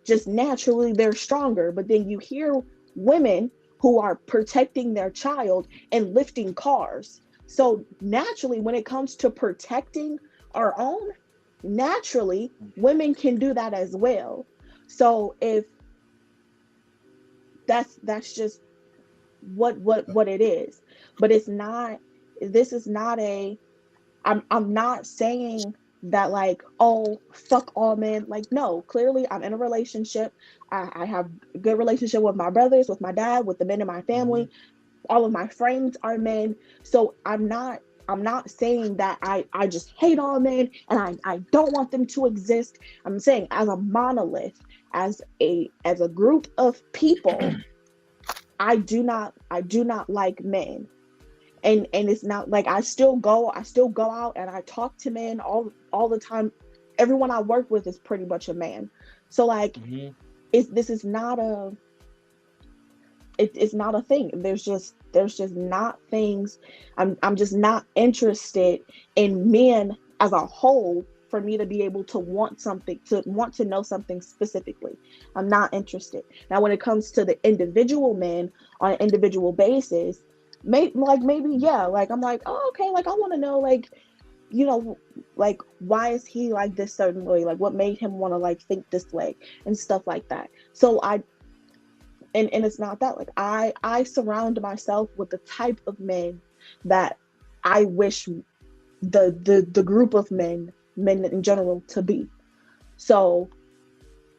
just naturally they're stronger. But then you hear women who are protecting their child and lifting cars. So naturally, when it comes to protecting our own, naturally women can do that as well. So if that's just what it is. But it's not, this is not I'm not saying that like, oh, fuck all men. Like, no, clearly I'm in a relationship. I have a good relationship with my brothers, with my dad, with the men in my family. All of my friends are men. So I'm not saying that I just hate all men and I don't want them to exist. I'm saying as a monolith, as a group of people, I do not like men. And it's not like I still go out and I talk to men all the time. Everyone I work with is pretty much a man. So like this is not a it's not a thing. There's just not things. I'm just not interested in men as a whole for me to be able to want to know something specifically. I'm not interested. Now, when it comes to the individual men on an individual basis, maybe like I'm like, oh, okay, like I want to know, like, like, why is he like this certain way? Like, what made him want to like think this way and stuff like that. So and it's not that, like, I surround myself with the type of men that I wish the group of men in general to be. So,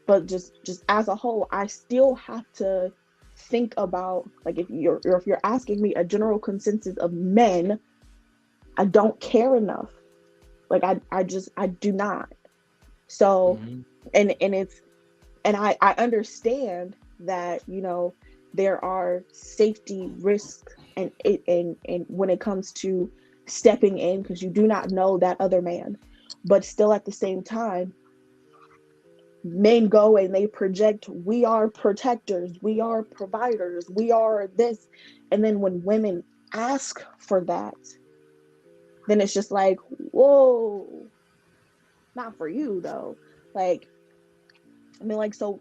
but just as a whole, I still have to think about, like, if you're asking me a general consensus of men, I don't care enough Like I do not. So and I understand that, you know, there are safety risks and when it comes to stepping in, because you do not know that other man. But still at the same time, men go and they project, we are protectors, we are providers, we are this. And then when women ask for that, then it's just like, whoa, not for you though. Like, I mean, like, so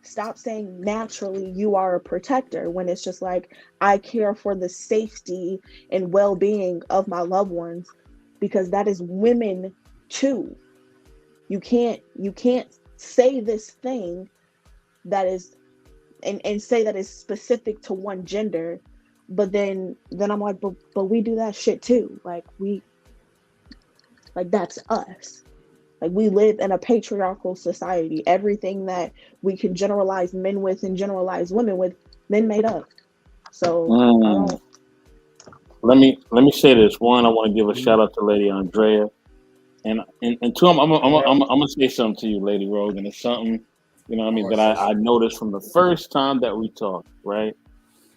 stop saying naturally you are a protector when it's just like, I care for the safety and well-being of my loved ones, because that is women too. You can't say this thing that is and say that is specific to one gender, but then I'm like, but we do that shit too. Like that's us. Like, we live in a patriarchal society. Everything that we can generalize men with and generalize women with, men made up. So I don't. Let me say this. One, I want to give a shout out to Lady Andrea, and two, I'm gonna say something to you, Lady Rogan. It's something, you know what I mean, that I noticed from the first time that we talked. Right,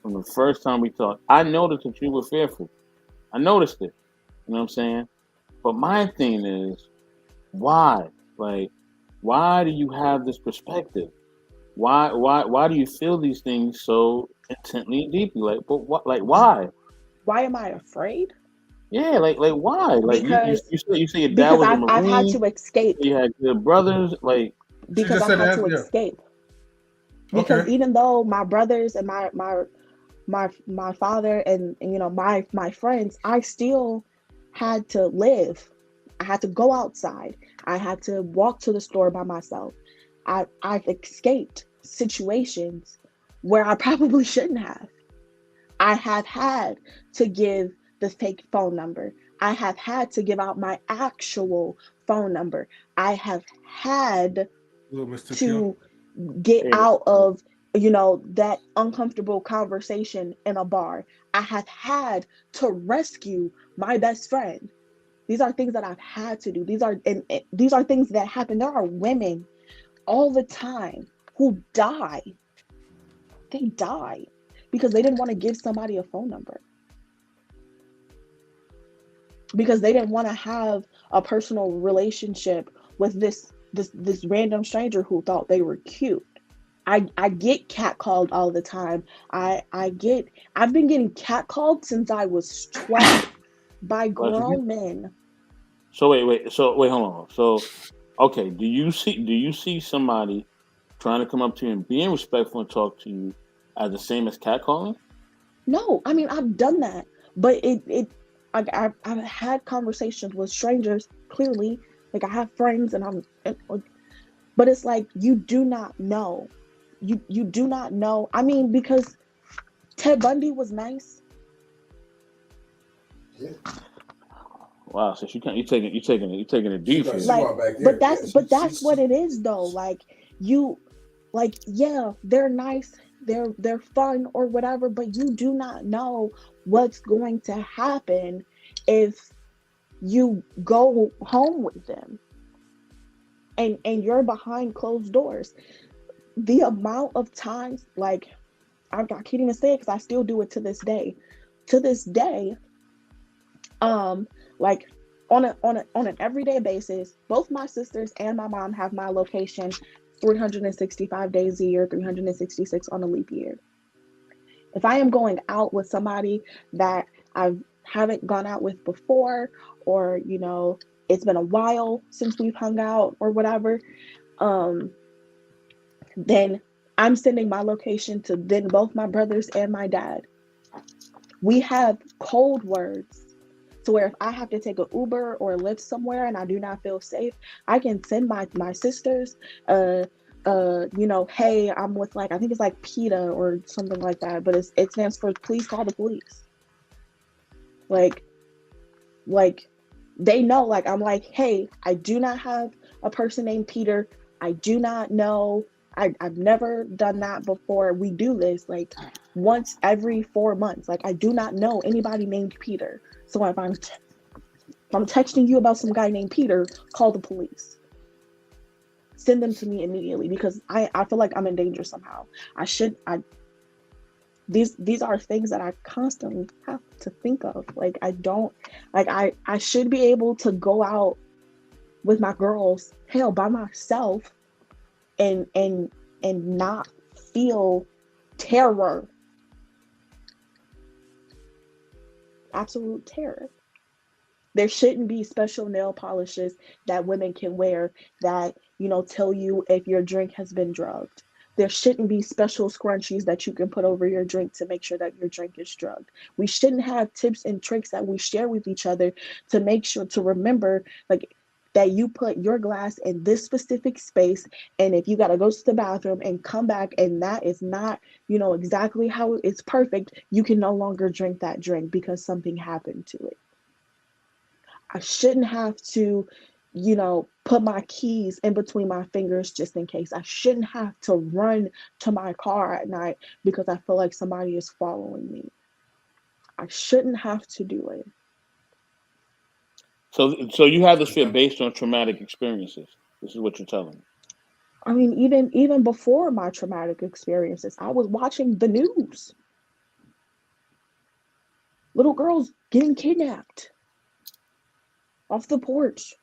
from the first time we talked, I noticed that you were fearful. I noticed it. You know what I'm saying? But my thing is, why? Like, why do you have this perspective? Why do you feel these things so intently and deeply? Like, but what? Like, why? Why am I afraid? Yeah, like why? Like, Because you say your dad was a I've had Marine. to escape. You had good brothers. Like, Because I've had to escape. Because even though my brothers and my father and you know my friends, I still had to live. I had to go outside. I had to walk to the store by myself. I've escaped situations where I probably shouldn't have. I have had to give the fake phone number. I have had to give out my actual phone number. I have had to get out of, you know, that uncomfortable conversation in a bar. I have had to rescue my best friend. These are things that I've had to do. These are things that happen. There are women all the time who die. They die because they didn't want to give somebody a phone number. Because they didn't want to have a personal relationship with this random stranger who thought they were cute. I get catcalled all the time. I've been getting catcalled since I was 12 by grown men. So wait, hold on. So, okay, do you see somebody trying to come up to you and being respectful and talk to you as the same as catcalling? No, I mean, I've done that, but I've had conversations with strangers. Clearly, like, I have friends, but it's like, you do not know. You do not know. I mean, because Ted Bundy was nice. Yeah. Wow, so you're taking it deep. Like, but that's what it is though. Like, yeah, they're nice, they're fun or whatever, but you do not know what's going to happen if you go home with them and you're behind closed doors. The amount of times, like, I can't even say it because I still do it to this day. Like, on an everyday basis, both my sisters and my mom have my location 365 days a year, 366 on a leap year. If I am going out with somebody that I haven't gone out with before, or, you know, it's been a while since we've hung out or whatever, then I'm sending my location to then both my brothers and my dad. We have code words. So where if I have to take an Uber or a Lyft somewhere and I do not feel safe, I can send my sisters, you know, hey, I'm with, like, I think it's like PETA or something like that, but it stands for please call the police. Like they know, like, I'm like, hey, I do not have a person named Peter. I do not know. I've never done that before. We do this like once every 4 months. Like, I do not know anybody named Peter. So if I'm texting you about some guy named Peter. Call the police. Send them to me immediately because I feel like I'm in danger somehow. These are things that I constantly have to think of. Like I should be able to go out with my girls, hell, by myself, and not feel terror. Absolute terror. There shouldn't be special nail polishes that women can wear that, tell you if your drink has been drugged. There shouldn't be special scrunchies that you can put over your drink to make sure that your drink is drugged. We shouldn't have tips and tricks that we share with each other to make sure to remember like that you put your glass in this specific space, and if you got to go to the bathroom and come back and that is not, exactly how it's perfect, you can no longer drink that drink because something happened to it. I shouldn't have to, put my keys in between my fingers just in case. I shouldn't have to run to my car at night because I feel like somebody is following me. I shouldn't have to do it. So you have this fear based on traumatic experiences. This is what you're telling me. I mean, even before my traumatic experiences, I was watching the news. Little girls getting kidnapped off the porch.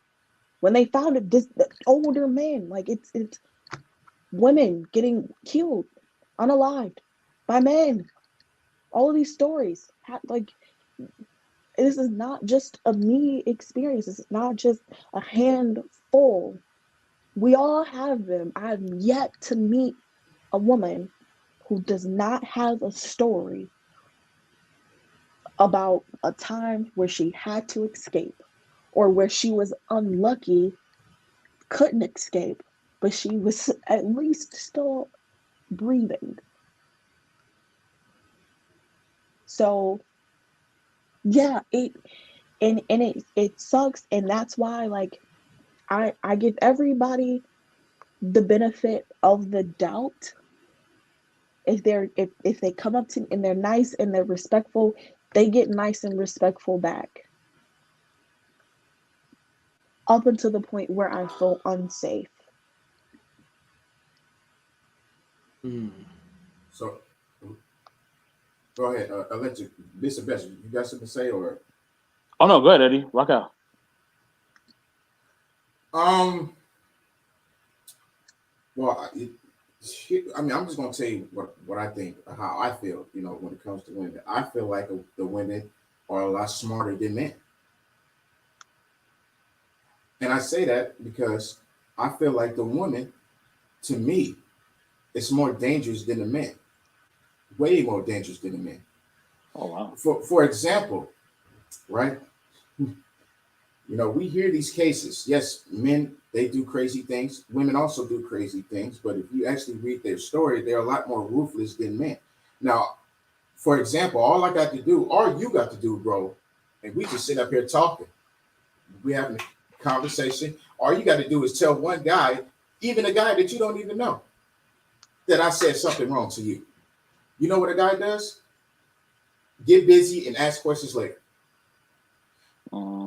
When they found it, the older men, like it's women getting killed, unalived by men. All of these stories, like this is not just a me experience. It's not just a handful. We all have them. I have yet to meet a woman who does not have a story about a time where she had to escape or where she was unlucky, couldn't escape, but she was at least still breathing. So yeah, it sucks, and that's why like I give everybody the benefit of the doubt. If they come up to me and they're nice and they're respectful, they get nice and respectful back. Up until the point where I feel unsafe. So, go ahead. I'll let you. Mr. Best, you got something to say, or? Oh no, go ahead, Eddie. Rock out. Well, I'm just gonna tell you what I think, how I feel. When it comes to women, I feel like the women are a lot smarter than men, and I say that because I feel like the woman, to me, is more dangerous than the men. Way more dangerous than the men. Oh wow. For example, right? We hear these cases. Yes, men, they do crazy things. Women also do crazy things. But if you actually read their story, they're a lot more ruthless than men. Now, for example, all I got to do, all you got to do, bro, and we just sit up here talking. We having a conversation. All you got to do is tell one guy, even a guy that you don't even know, that I said something wrong to you. You know what a guy does? Get busy and ask questions later.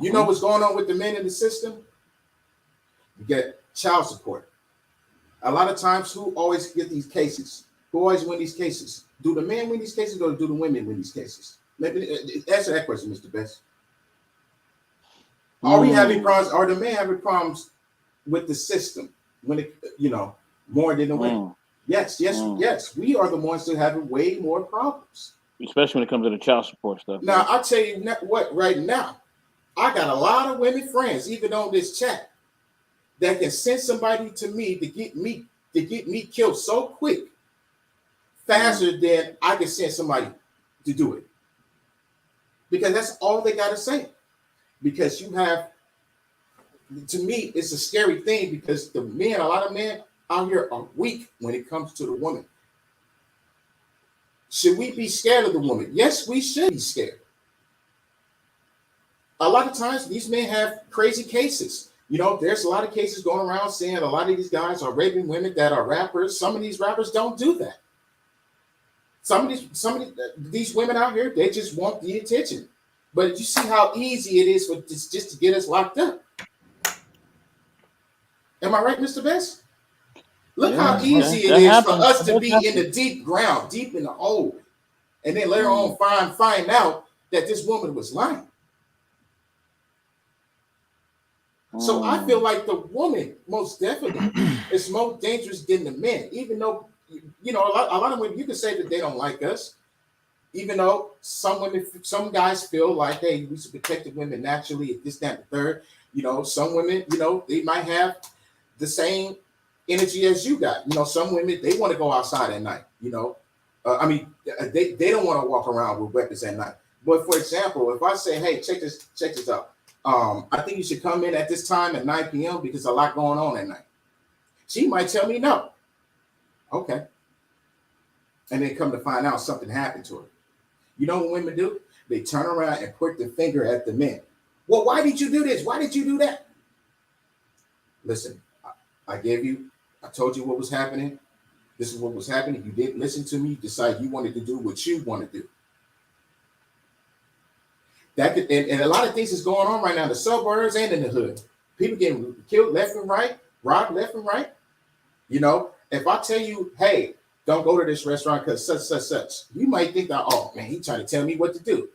You know what's going on with the men in the system? You get child support. A lot of times, who always get these cases? Who always win these cases? Do the men win these cases or do the women win these cases? Let me answer that question, Mr. Best. Are we having problems? Are the men having problems with the system when it, more than the women? Yes. We are the ones that have way more problems. Especially when it comes to the child support stuff. Now, I'll tell you what, right now, I got a lot of women friends, even on this chat, that can send somebody to me to get me killed so quick, faster than I can send somebody to do it. Because that's all they got to say. Because you have, to me, it's a scary thing because a lot of men out here are weak when it comes to the woman. Should we be scared of the woman? Yes, we should be scared. A lot of times, these men have crazy cases. There's a lot of cases going around saying a lot of these guys are raping women that are rappers. Some of these rappers don't do that. Some of these women out here, they just want the attention. But you see how easy it is for just to get us locked up. Am I right, Mr. Best? Look how easy it is for us to be in the deep ground, deep in the hole, and then later on find out that this woman was lying. So I feel like the woman most definitely is more dangerous than the men, even though, you know, a lot of women, you can say that they don't like us, even though some guys feel like, hey, we should protect the women naturally, this, that, and the third. You know, some women, you know, they might have the same energy as you got. You know, some women, they want to go outside at night, you know. They don't want to walk around with weapons at night. But for example, if I say, hey, check this out. I think you should come in at this time at 9 p.m. because there's a lot going on at night. She might tell me no. Okay. And then come to find out something happened to her. You know what women do? They turn around and point the finger at the men. Well, why did you do this? Why did you do that? Listen, I told you what was happening. This is what was happening. You didn't listen to me. You decided you wanted to do what you want to do. That could, and a lot of things is going on right now in the suburbs and in the hood. People getting killed left and right, robbed left and right. You know, if I tell you, hey, don't go to this restaurant because such, you might think that, oh man, he trying to tell me what to do.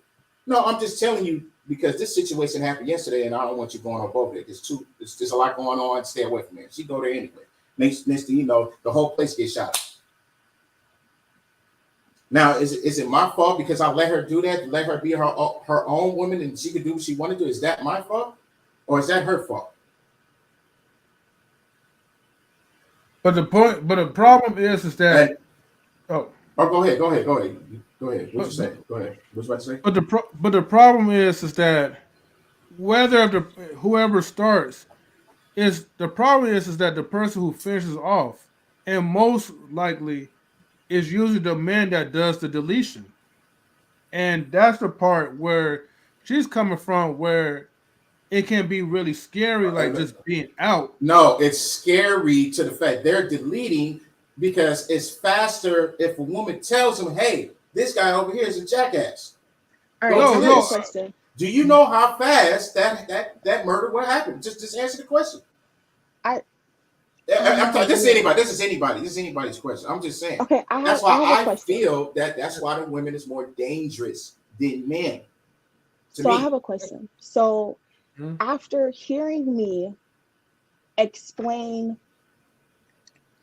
No, I'm just telling you because this situation happened yesterday, and I don't want you going up over there. There's a lot going on. Stay away from there. She go there anyway. Next thing you know, the whole place gets shot up. Now, is it my fault because I let her do that, let her be her own woman, and she could do what she want to do? Is that my fault, or is that her fault? But the problem is that. Go ahead. What you say? Go ahead. What you about to say? But the problem is that whoever starts is the problem is that the person who finishes off, and most likely is usually the man that does the deletion. And that's the part where she's coming from, where it can be really scary, like just being out. No, it's scary to the fact they're deleting because it's faster if a woman tells them, hey, this guy over here is a jackass. All right, question. Do you know how fast that murder would happen? Just answer the question. This is anybody's question. I'm just saying. Okay, that's why I feel that's why the women is more dangerous than men. I have a question. So after hearing me explain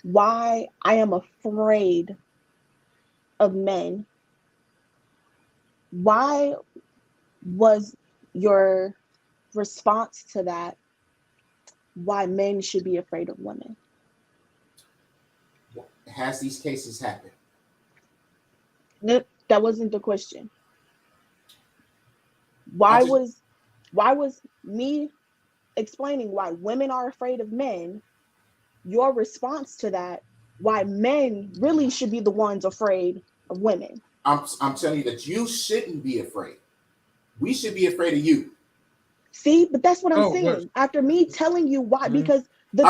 why I am afraid of men, why was your response to that why men should be afraid of women? Has these cases happened? No, that wasn't the question. Why was me explaining why women are afraid of men, your response to that, why men really should be the ones afraid of women? I'm telling you that you shouldn't be afraid. We should be afraid of you. See, but that's what I'm saying. What? After me telling you why, because the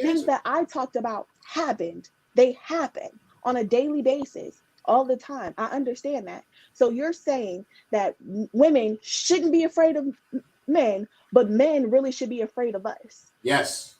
things that I talked about happened. They happen on a daily basis, all the time. I understand that. So you're saying that women shouldn't be afraid of men, but men really should be afraid of us. Yes.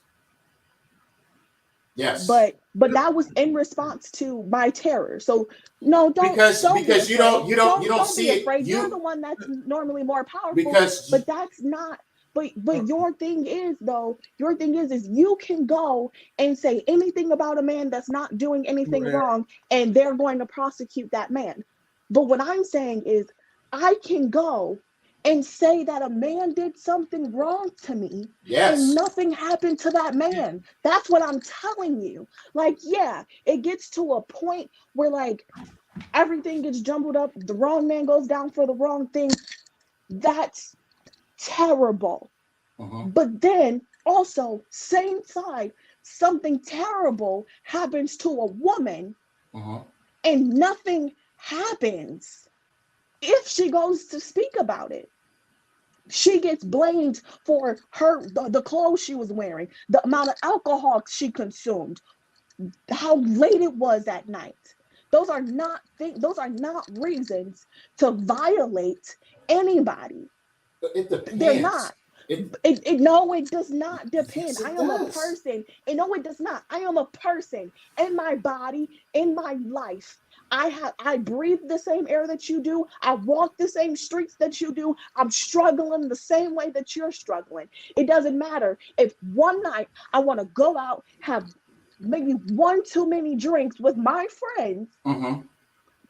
Yes. But that was in response to my terror. So no, because you don't see it. You're the one that's normally more powerful. But that's not. But your thing is you can go and say anything about a man that's not doing anything wrong, and they're going to prosecute that man. But what I'm saying is I can go and say that a man did something wrong to me, and nothing happened to that man. That's what I'm telling you. Like, yeah, it gets to a point where like everything gets jumbled up. The wrong man goes down for the wrong thing. That's terrible. But then also, same side, something terrible happens to a woman, and nothing happens. If she goes to speak about it, she gets blamed for the clothes she was wearing, the amount of alcohol she consumed, how late it was at night. Those are not reasons to violate anybody. It depends. They're not. No, it does not depend. Yes, I it am a does. person. And no, it does not. I am a person in my body, in my life. I breathe the same air that you do. I walk the same streets that you do. I'm struggling the same way that you're struggling. It doesn't matter if one night I want to go out, have maybe one too many drinks with my friends,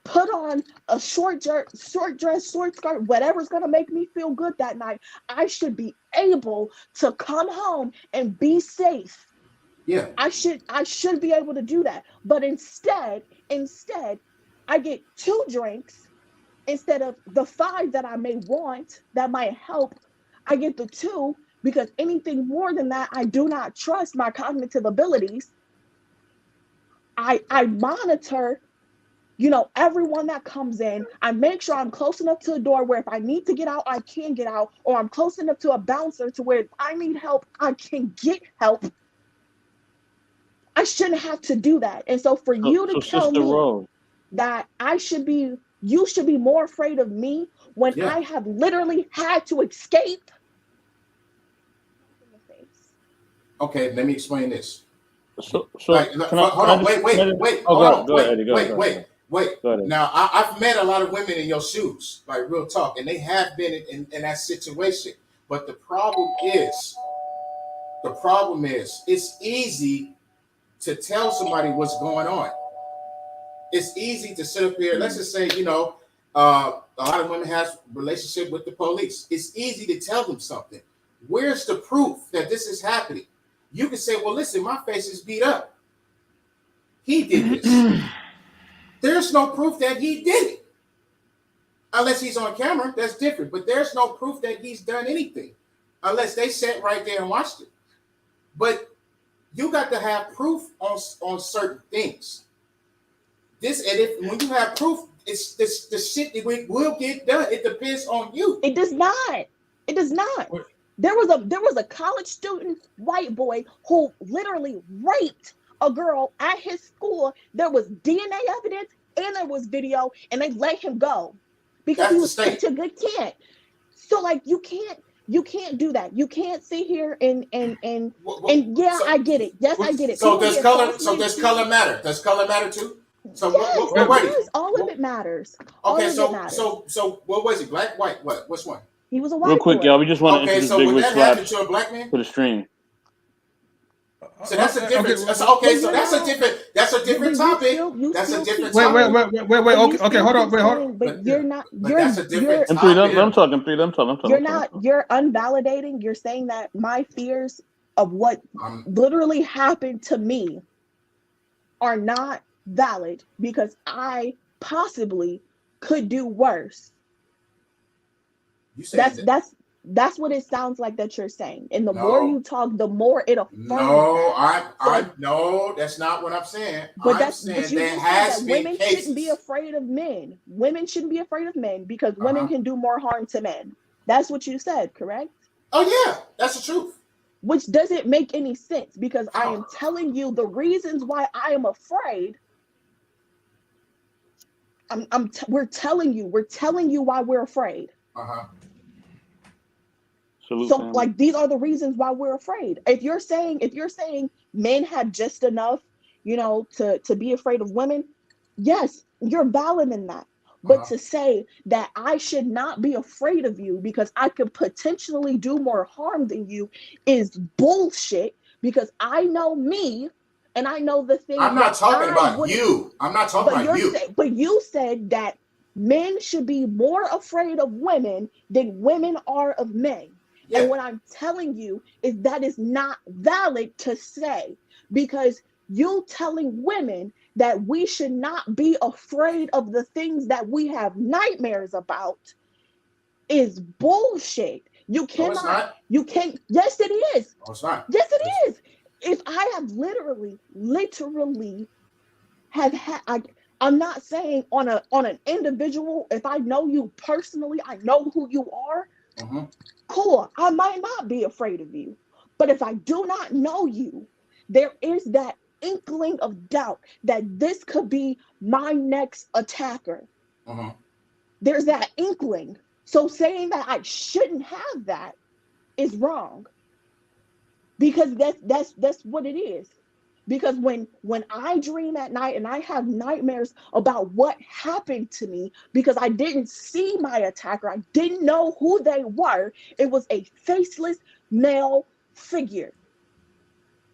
put on a short dress, short skirt, whatever's going to make me feel good that night. I should be able to come home and be safe. Yeah. I should be able to do that. But instead, I get 2 drinks instead of the 5 that I may want that might help. I get the 2 because anything more than that, I do not trust my cognitive abilities. I monitor, everyone that comes in. I make sure I'm close enough to the door where if I need to get out, I can get out, or I'm close enough to a bouncer to where if I need help, I can get help. I shouldn't have to do that. And so for you to tell me that you should be more afraid of me when I have literally had to escape. Okay, let me explain this. So hold on, wait. Now, I've met a lot of women in your shoes, like real talk, and they have been in that situation. But the problem is, it's easy to tell somebody what's going on. It's easy to sit up here. Let's just say, a lot of women have relationship with the police. It's easy to tell them something. Where's the proof that this is happening? You can say, well, listen, my face is beat up. He did this. There's no proof that he did it. Unless he's on camera, that's different. But there's no proof that he's done anything. Unless they sat right there and watched it. But you got to have proof on certain things. When you have proof, it's the shit that will get done. It depends on you. It does not. What? There was a college student white boy who literally raped a girl at his school. There was DNA evidence and there was video, and they let him go because he was such a good kid. So like you can't do that. You can't sit here and I get it. Yes, I get it. So does color matter? Does color matter too? So yes, all of it matters. Okay, so what was he? Black, white, what? Which one? He was a white Real quick, boy. y'all. We just want to introduce Big Rich happen to a black man? for the stream. So that's a different. So that's a different topic. That's a different topic. Wait. Okay, hold on. But you're not. That's a different topic. I'm talking. You're unvalidating. You're saying that my fears of what literally happened to me are not valid because I possibly could do worse. That's what it sounds like that you're saying. And the more you talk, the more it affirms. No, that's not what I'm saying. But I'm saying there has been women cases. shouldn't be afraid of men. Women shouldn't be afraid of men because women can do more harm to men. That's what you said, correct? Oh yeah, that's the truth. Which doesn't make any sense because I am telling you the reasons why I am afraid. We're telling you why we're afraid. So like these are the reasons why we're afraid. If you're saying men have just enough, to be afraid of women, yes, you're valid in that. But to say that I should not be afraid of you because I could potentially do more harm than you is bullshit because I know me and I know the thing. I'm not talking about you. I'm not talking about you. But you said that men should be more afraid of women than women are of men. Yeah. And what I'm telling you is that is not valid to say because you telling women that we should not be afraid of the things that we have nightmares about is bullshit. You cannot, you can't, yes it is. No, it's not. Yes it is. If I have literally have had, I'm not saying on an individual, if I know you personally, I know who you are, cool, I might not be afraid of you. But if I do not know you, there is that inkling of doubt that this could be my next attacker. There's that inkling. So saying that I shouldn't have that is wrong. Because that's what it is. Because when I dream at night and I have nightmares about what happened to me because I didn't see my attacker, I didn't know who they were, it was a faceless male figure.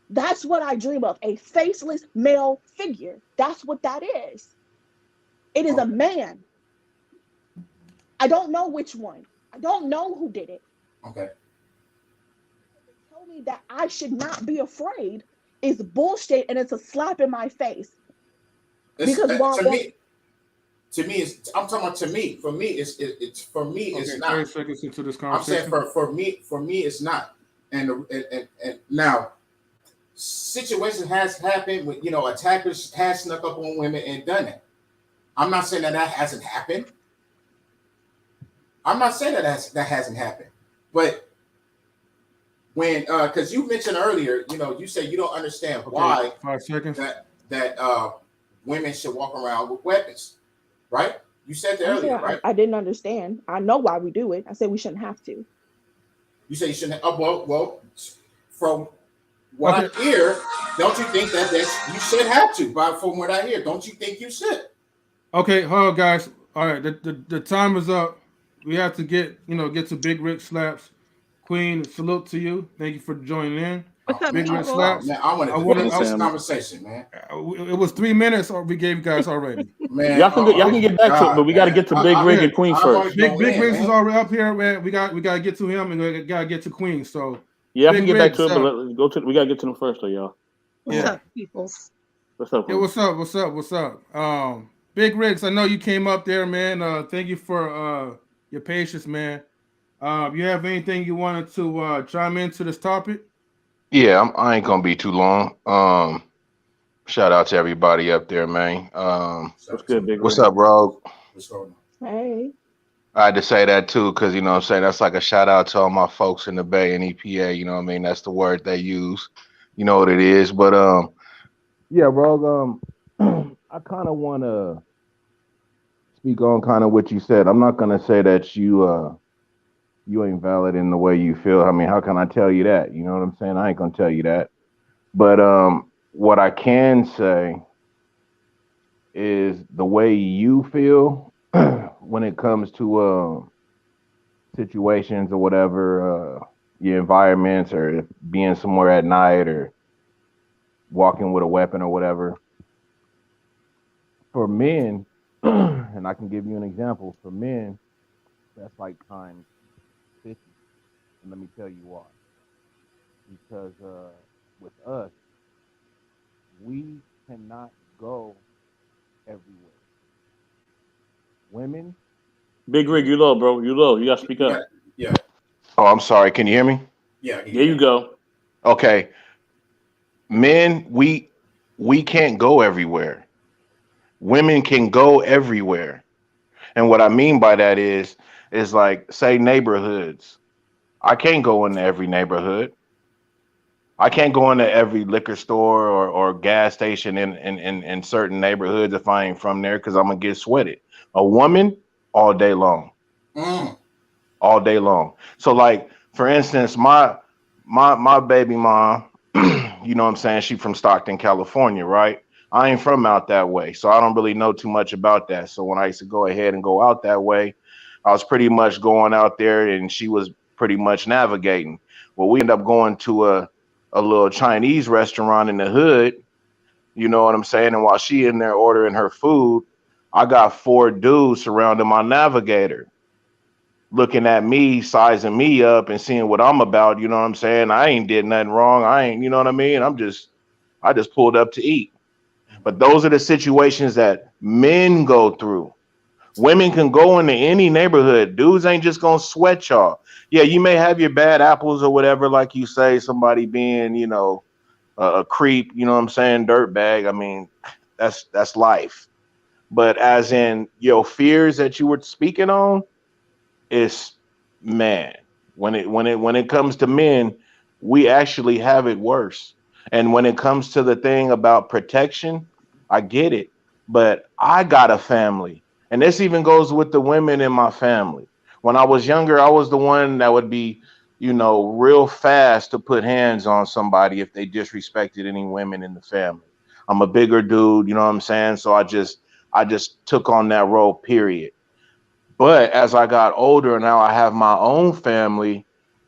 That's what I dream of, a faceless male figure. That's what that is. It is a man. I don't know which one. I don't know who did it. Okay. Tell me that I should not be afraid is bullshit, and it's a slap in my face. Because to me, it's, I'm talking about to me. For me, it's not. 30 seconds into this conversation. I'm saying for me, it's not. And now, situation has happened with attackers has snuck up on women and done it. I'm not saying that hasn't happened. I'm not saying that hasn't happened, but. When, because you mentioned earlier, you say you don't understand why 5 seconds that women should walk around with weapons, right? You said that earlier, right? I didn't understand. I know why we do it. I said we shouldn't have to. You say you shouldn't. Well, from what I hear, don't you think that you should have to? But from what I hear, don't you think you should? Okay, hold on, guys. All right, the time is up. We have to get to Big Rick Slaps. Queen, salute to you. Thank you for joining in. What's up, Big Rick Slaps. Man, I want this conversation, man. It was 3 minutes, or we gave you guys already. Man, y'all can get back to it, but we got to get to Big Rick and Queen first. Big Rick is already up here, man. We got to get to him, and we got to get to Queen. So yeah, I can get back to it, but we got to get to them first, though, y'all. What's up, people? What's up? Yeah, what's up? Big Riggs, I know you came up there, man. Thank you for your patience, man. You have anything you wanted to chime into this topic? Yeah, I ain't gonna be too long. Shout out to everybody up there, man. What's good, Big? What's up, Rogue? What's going on? Hey. I had to say that too, because I'm saying that's like a shout out to all my folks in the Bay and EPA. You know what I mean? That's the word they use. You know what it is. But yeah, Rogue. I kind of want to speak on kind of what you said. I'm not gonna say that you ain't valid in the way you feel. I mean, how can I tell you that? You know what I'm saying? I ain't gonna tell you that. But what I can say is the way you feel when it comes to situations or whatever, your environments, or being somewhere at night, or walking with a weapon or whatever. For men, and I can give you an example. For men, that's like times 50. And let me tell you why. Because with us, we cannot go everywhere. Women. Big Rig, you low, bro. You low. You got to speak up. Yeah. Oh, I'm sorry. Can you hear me? Yeah. There you go. Okay. Men, we can't go everywhere. Women can go everywhere. And what I mean by that is like, say, neighborhoods. I can't go into every neighborhood. I can't go into every liquor store or gas station in certain neighborhoods if I ain't from there, because I'm going to get sweated. A woman, all day long. All day long. So, like, for instance, my baby mom, you know what I'm saying? She from Stockton, California, right? I ain't from out that way, so I don't really know too much about that. So when I used to go ahead and go out that way, I was pretty much going out there, and she was pretty much navigating. Well, we end up going to a little Chinese restaurant in the hood, you know what I'm saying? And while she in there ordering her food, I got 4 dudes surrounding my navigator, looking at me, sizing me up, and seeing what I'm about. You know what I'm saying? I ain't did nothing wrong. I ain't, you know what I mean? I just pulled up to eat. But those are the situations that men go through. Women can go into any neighborhood. Dudes ain't just gonna sweat y'all. Yeah, you may have your bad apples or whatever, like you say, somebody being, a creep, you know what I'm saying, dirtbag. I mean, that's life. But as in your fears that you were speaking on, it's, man, when it comes to men, we actually have it worse. And when it comes to the thing about protection, I get it. But I got a family. And this even goes with the women in my family. When I was younger, I was the one that would be, real fast to put hands on somebody if they disrespected any women in the family. I'm a bigger dude, you know what I'm saying? So I just took on that role, period. But as I got older, now I have my own family.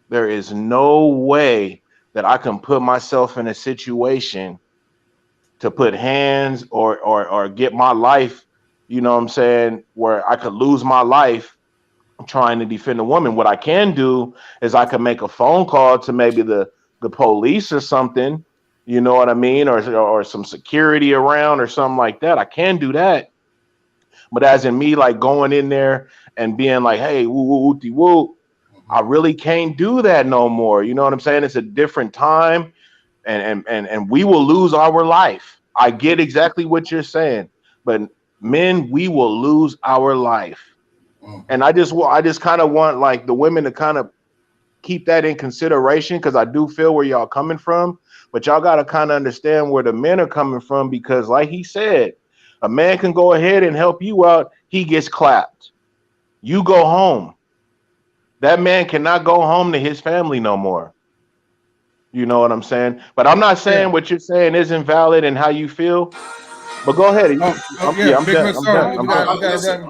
There is no way that I can put myself in a situation to put hands or get my life, you know what I'm saying, where I could lose my life trying to defend a woman. What I can do is I can make a phone call to maybe the police or something, you know what I mean, or some security around or something like that. I can do that. But as in me like going in there and being like, hey, woo woo woo woo, I really can't do that no more. You know what I'm saying? It's a different time, and we will lose our life. I get exactly what you're saying, but men, we will lose our life. And I just kind of want like the women to kind of keep that in consideration, because I do feel where y'all coming from, but y'all got to kind of understand where the men are coming from, because like he said, a man can go ahead and help you out. He gets clapped. You go home. That man cannot go home to his family no more. You know what I'm saying? But I'm not Yeah. saying what you're saying isn't valid and how you feel. But go ahead. Yeah, I'm Big done. Red. I'm Sorry, done. we I'm got done. we got to listen, wrap.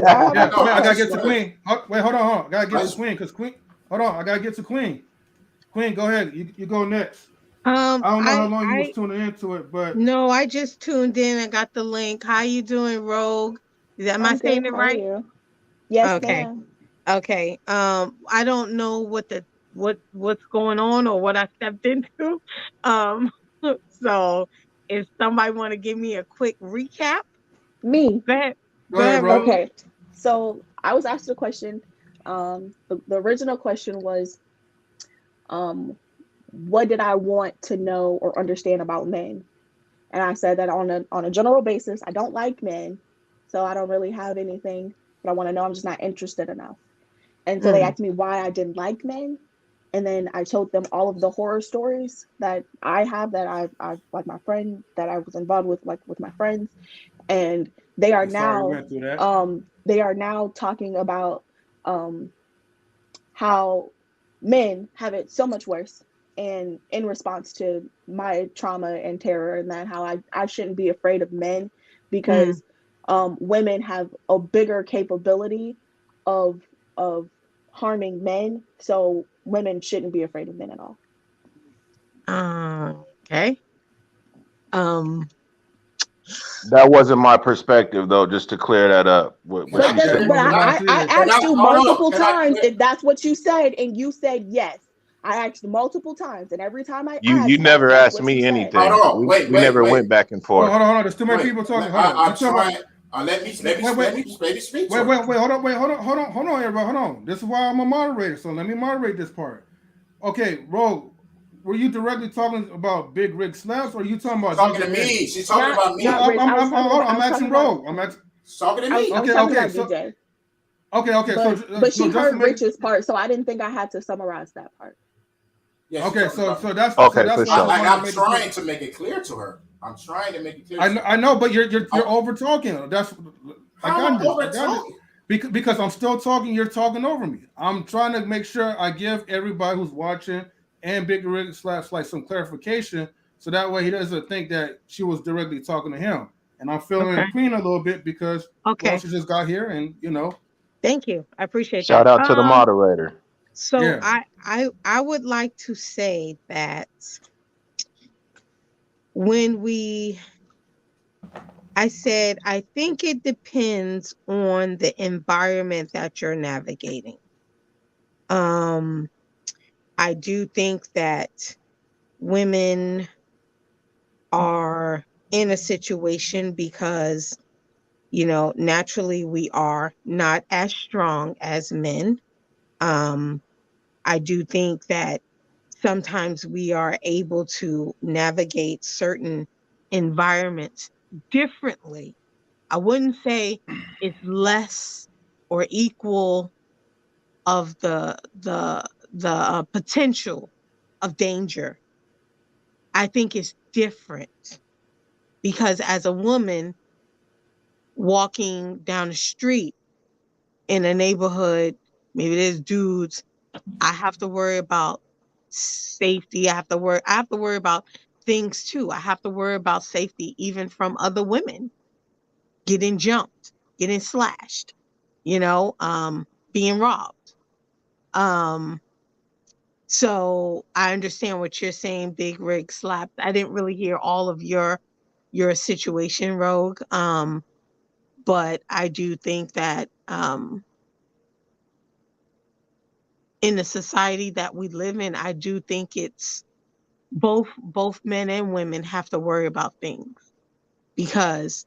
I have Yeah, a wait, I gotta get to go ahead. Queen. Wait, hold on. I gotta get I to Queen because Queen. Hold on, I gotta get to Queen. Queen, go ahead. You go next. I don't know how long you was I tuning into it, but no, I just tuned in and got the link. How you doing, Rogue? Am I I'm saying good. it How are right? you? Yes, Okay. ma'am. Okay. I don't know what's going on or what I stepped into. Um, so if somebody want to give me a quick recap, Me. go ahead. go Go ahead, ahead, bro. Rogue. Okay. So I was asked a question. The original question was, um, what did I want to know or understand about men? And I said that on a general basis, I don't like men, so I don't really have anything. But I want to know. I'm just not interested enough. And so they Mm, asked me why I didn't like men. And then I told them all of the horror stories that I have, that I like, my friend that I was involved with, like with my friends. And they are I'm sorry we now went through that. talking about um how men have it so much worse, and in response to my trauma and terror, and that how I shouldn't be afraid of men, mm, because women have a bigger capability of of harming men, so women shouldn't be afraid of men at all. okay. Um, That wasn't my perspective, though. Just to clear that up, Can what I she But Yeah, said. it but wasn't I, mine I either. I asked you hold on? multiple Can I? times if that's what you said, and you said yes. I asked multiple times, and every time I You asked, never that's asked what you me said. Hold anything. on. We never went back and Hold on, forth. hold on. There's too many Wait. people talking. Hold on. You I'm talking about? trying. Let me Wait, wait, speak to wait, her. wait, wait. Hold on, everybody. Hold on. This is why I'm a moderator. So let me moderate this part. Okay, Rogue, were you directly talking about Big Rig Slaps, or are you talking She's about talking DJ to Benny? me. She's talking Not about No, not me. Rich. I was talking about. I I'm was talking asking about. Rogue. I'm asking. She's talking to I me. was Okay, talking okay. about So DJ, okay. So but no, she just to heard make Rich's part, so I didn't think I had to summarize that part. Yeah, she's okay. talking about me. So Okay, for that's why I sure. just wanted to I'm make it clear. trying to make it clear to her. I'm trying to make it clear I to know, her. I know, but you're Oh, over talking. That's I how am got I this. over I got this. talking? Because I'm still talking, you're talking over me. I'm trying to make sure I give everybody who's watching and Big Rig Slaps like some clarification, so that way he doesn't think that she was directly talking to him. And I'm okay. feeling Queen a little bit because, well, Okay. she just got here, and Thank you. I appreciate Shout that. out to the moderator. So yeah. I would like to say that when we I said I think it depends on the environment that you're navigating. Um I do think that women are in a situation because, naturally we are not as strong as men. Um I do think that sometimes we are able to navigate certain environments differently. I wouldn't say it's less or equal of the potential of danger. I think it's different because as a woman walking down the street in a neighborhood, maybe there's dudes, I have to worry about safety. I have to worry about things too. I have to worry about safety even from other women getting jumped, getting slashed, being robbed. Um, so I understand what you're saying, Big Rig slapped. I didn't really hear all of your situation, Rogue. But I do think that in the society that we live in, I do think it's both men and women have to worry about things because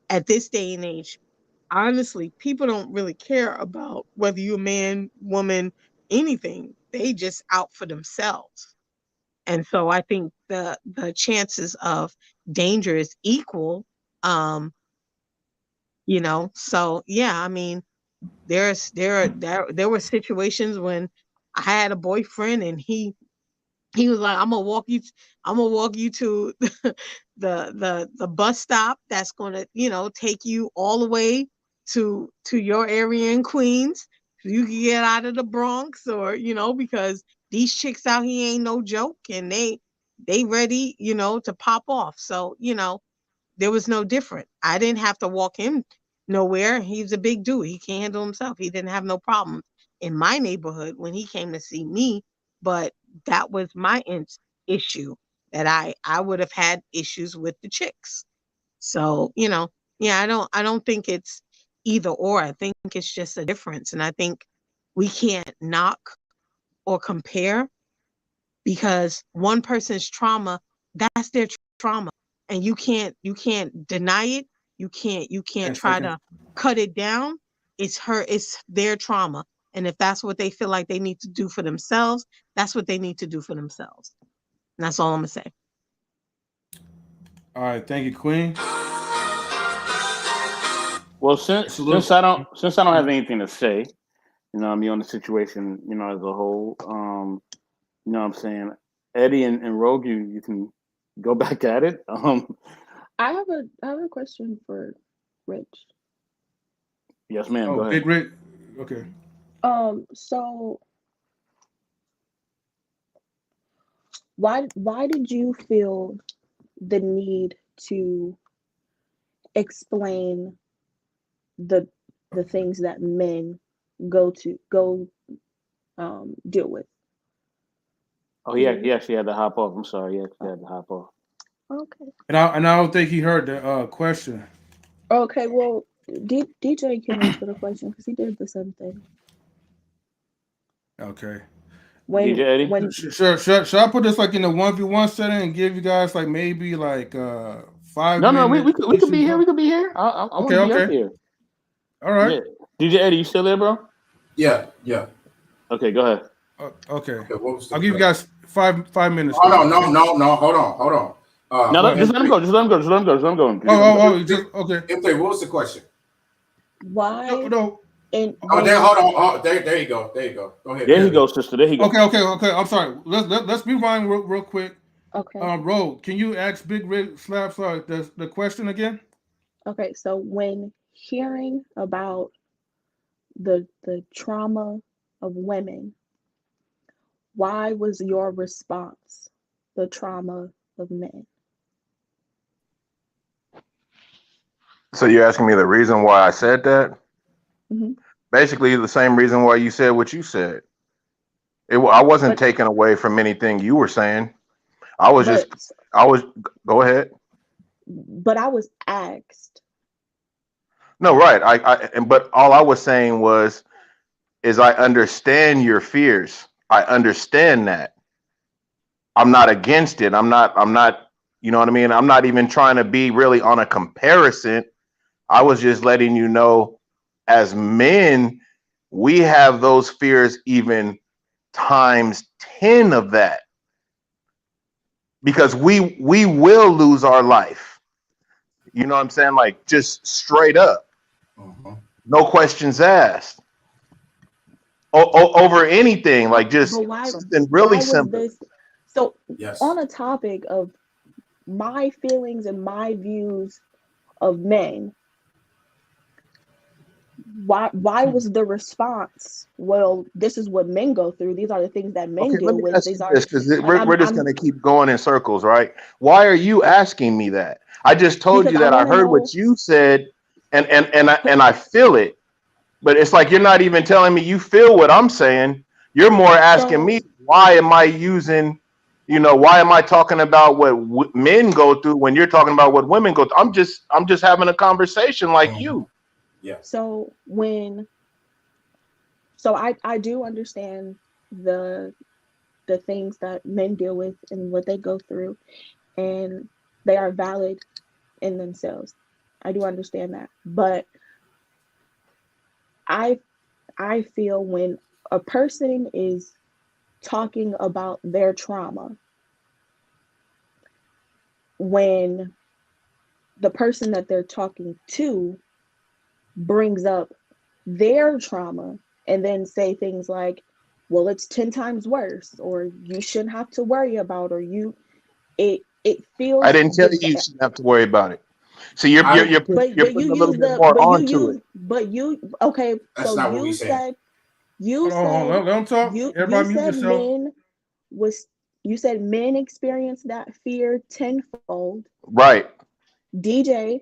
at this day and age, honestly, people don't really care about whether you're a man, woman, anything. They just out for themselves. And so I think the chances of danger is equal. Um, so yeah, I mean, there were situations when I had a boyfriend and he was like, I'm gonna walk you to the bus stop that's gonna, take you all the way to your area in Queens so you can get out of the Bronx or, because these chicks out here ain't no joke and they ready, to pop off. So, there was no different. I didn't have to walk him nowhere. He's a big dude. He can handle himself. He didn't have no problems in my neighborhood when he came to see me, but that was my issue that I would have had issues with the chicks. So, yeah, I don't think it's either or. I think it's just a difference. And I think we can't knock or compare because one person's trauma, that's their trauma. And you can't deny it. You can't And try second, to cut it down. It's their trauma. And if that's what they feel like they need to do for themselves, that's what they need to do for themselves. And that's all I'm gonna say. all right, thank you, Queen. Well, since Salute. since I don't have anything to say, I mean, on the situation, as a whole, what I'm saying, Eddie and Rogue, you can go back at it. I have a question for Rich. Yes, ma'am. Oh, Go ahead. Big Rick. Okay. So why did you feel the need to explain the things that men go deal with? Oh yeah, yeah. She had to hop off. I'm sorry. Yeah, she had to hop off. Okay. And I don't think he heard the question. Okay, well, DJ can answer the question because he did the same thing. Okay. DJ Eddie? When Should I put this like in a 1v1 setting and give you guys like maybe like 5 No, we minutes we each could be and here. go? We could be here. I want Okay, to be up okay. here. All right. Yeah. DJ Eddie, you still there, bro? Yeah, yeah. Okay, go ahead. Okay. Okay, what was the I'll give you question? guys 5 minutes. Oh no, guys. no. Hold on. No, Go just ahead. let him go. Just let him go. Just let him go. Just let him go. Just let him go. Oh, just okay. M3, what was the question? why No. and Oh, there. when Hold on. Oh, there you go. There you go. Go ahead. There he goes, sister. There he goes. Okay. I'm sorry. Let's rewind real quick. okay. Ro, can you ask Big Rig Slap sorry the question again? Okay, so when hearing about the trauma of women, why was your response the trauma of men? So you're asking me the reason why I said that? Hmm. Basically, the same reason why you said what you said. I wasn't But taken away from anything you were saying. I was but just, I was, go ahead. but I was asked. No, right. But all I was saying is I understand your fears. I understand that. I'm not against it. I'm not, you know what I mean? I'm not even trying to be really on a comparison. I was just letting you know as men, we have those fears even times 10 of that because we will lose our life. You know what I'm saying? Like just straight up, Uh-huh. no questions asked. Over anything, like But just why something really why was simple. this So Yes. on a topic of my feelings and my views of men, why was the response, well, this is what men go through, these are the things that men Okay, let deal me with, ask these you are, this because and we're just going to keep going in circles, right? Why are you asking me that? I just told because you I that I want to heard know. what you said, and I feel it, but it's like you're not even telling me you feel what I'm saying. You're more asking So me why am I using, why am I talking about what men go through when you're talking about what women go through? I'm just having a conversation like you. Yeah. so when so I do understand the the things that men deal with and what they go through, and they are valid in themselves. I do understand that. But I I feel when a person is talking about their trauma, when the person that they're talking to brings up their trauma and then say things like, well, it's 10 times worse, or you shouldn't have to worry about, or it I feels didn't tell you you shouldn't have to worry about it. So you're I. you're you're, put, you're but you putting a little use bit more onto it. okay, That's so not what we saying. you Hold on, said let them talk. you Everybody mute said yourself. men was you said men experience that fear tenfold. Right. DJ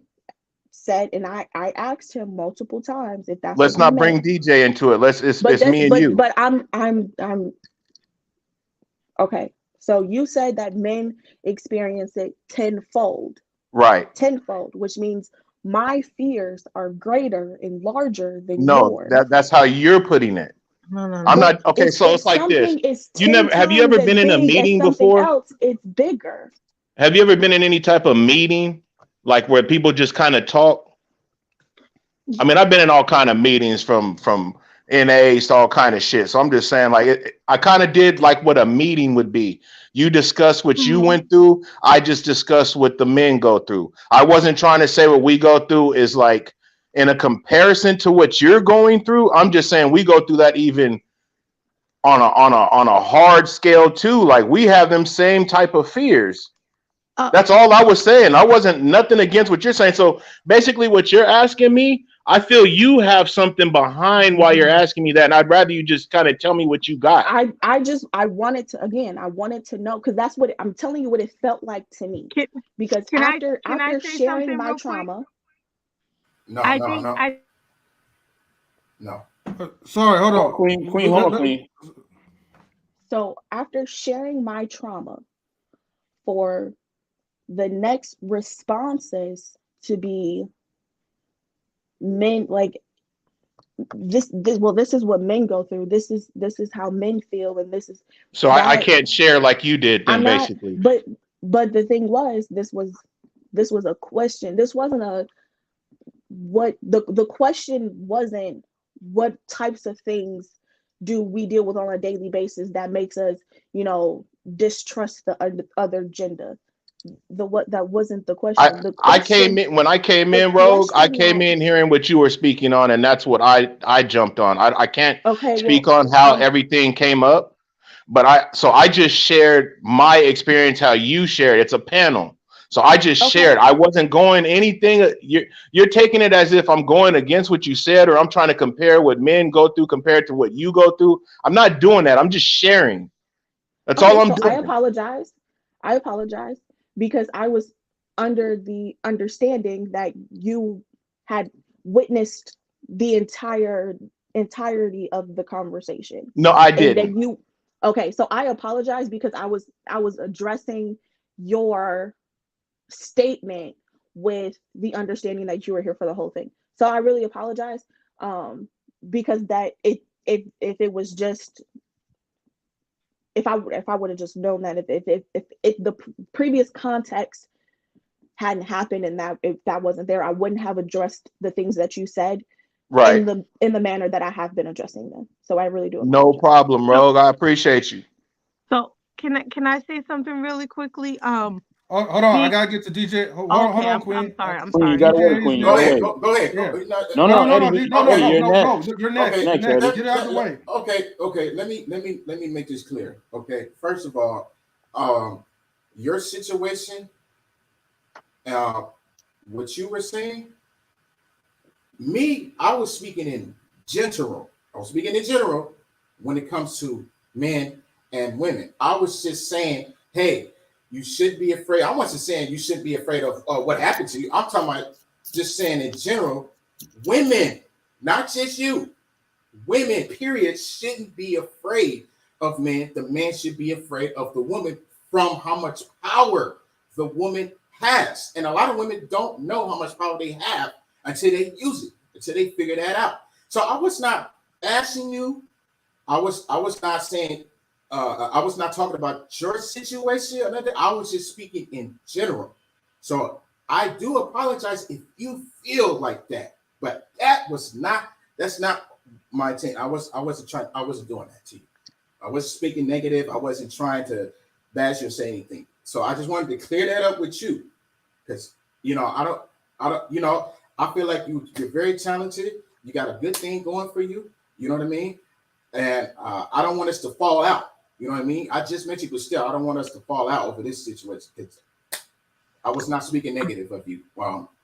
said, and I asked him multiple times if that's what Let's he not meant. bring DJ into it. But It's that's me and you. but I'm okay. So you said that men experience it tenfold, Right. which means my fears are greater and larger than No, yours. that's how you're putting it. No, no, I'm no. But not okay. So if it's like this. something is You 10 never have you times ever as been in a big as meeting something before? else, it's bigger. Have you ever been in any type of meeting like where people just kind of talk? I mean, I've been in all kind of meetings from NAs to all kind of shit. So I'm just saying, like, I kind of did like what a meeting would be. You discuss what you Mhm. went through. I just discuss what the men go through. I wasn't trying to say what we go through is like in a comparison to what you're going through. I'm just saying we go through that even on a hard scale too. Like we have them same type of fears. Uh, That's all I was saying. I wasn't nothing against what you're saying. So basically, what you're asking me, I feel you have something behind why you're asking me that, and I'd rather you just kind of tell me what you got. I wanted to, again, I wanted to know, because that's what I'm telling you, what it felt like to me. can, Because can I after say sharing something my real quick? trauma, No, I no, think no, I no. Sorry, hold Hold on, Queen. Queen, hold on, on. Queen. so after sharing my trauma, for the next responses to be men, like this is what men go through, this is how men feel, and this is So I that. can't share like you did then, I'm not, basically. but the thing was, this was a question. This wasn't a what the question wasn't what types of things do we deal with on a daily basis that makes us, distrust the other gender. The what That wasn't the I question. The I came question in when I came the in, Rogue. I question came that in hearing what you were speaking on, and that's what I jumped on. I can't okay, speak well, on how um everything came up, but I just shared my experience how you shared. It's a panel. So I just okay, shared. I wasn't going anything. You're taking it as if I'm going against what you said, or I'm trying to compare what men go through compared to what you go through. I'm not doing that. I'm just sharing. That's all okay, I'm so doing. I apologize because I was under the understanding that you had witnessed the entirety of the conversation, No, I and that didn't. you okay, so I apologize because I was addressing your statement with the understanding that you were here for the whole thing. So I really apologize, because that it if it was just, if I would have just known that, if the previous context hadn't happened, and that if that wasn't there, I wouldn't have addressed the things that you said Right. in the manner that I have been addressing them. So I really do No apologize. problem, so Rogue. I appreciate you. so can I say something really quickly? Hold on, I D gotta get to DJ. Hold okay, on, I'm Queen. sorry, I'm Queen, you sorry. got a word, DJ is Queen. You got Go a next. ahead. word. Go ahead. Yeah. No, No, no, no, no, Eddie. no, You, no, no, Eddie, no, you're no, next. no. You're next. Okay. You're Next, next. Eddie. Get it out the way. Okay. Let me make this clear. Okay. First of all, um, your situation, uh, what you were saying, me, I was speaking in general. I was speaking in general when it comes to men and women. I was just saying, hey, you should be afraid. I wasn't saying you shouldn't be afraid of what happened to you. I'm talking about just saying in general, women, not just you, women, period, shouldn't be afraid of men. The man should be afraid of the woman from how much power the woman has. And a lot of women don't know how much power they have until they use it, until they figure that out. So I was not asking you. I was not saying. I was not talking about your situation or nothing. I was just speaking in general. So I do apologize if you feel like that, but that was not. That's not my intent. I wasn't trying. I wasn't doing that to you. I wasn't speaking negative. I wasn't trying to bash you or say anything. So I just wanted to clear that up with you, because I feel like you're very talented. You got a good thing going for you. You know what I mean? And I don't want us to fall out. You know what I mean? I just mentioned, but still, I don't want us to fall out over this situation. I was not speaking negative of you,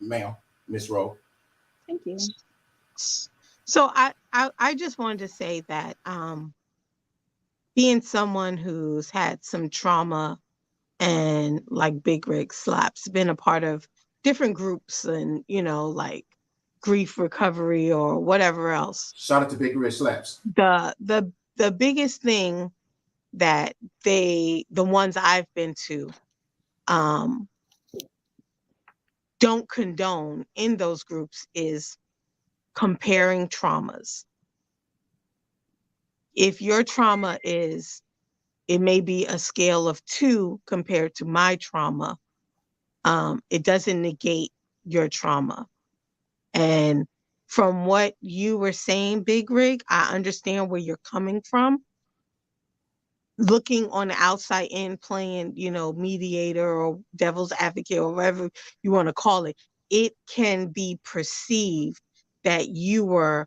ma'am, Miss Rowe. Thank you. So I just wanted to say that being someone who's had some trauma and like Big Rig Slaps, been a part of different groups and like grief recovery or whatever else. Shout out to Big Rig Slaps. The biggest thing that the ones I've been to don't condone in those groups is comparing traumas. If your trauma is, it may be a scale of 2 compared to my trauma, it doesn't negate your trauma. And from what you were saying, Big Rig, I understand where you're coming from. Looking on the outside in, playing, mediator or devil's advocate or whatever you want to call it, it can be perceived that you were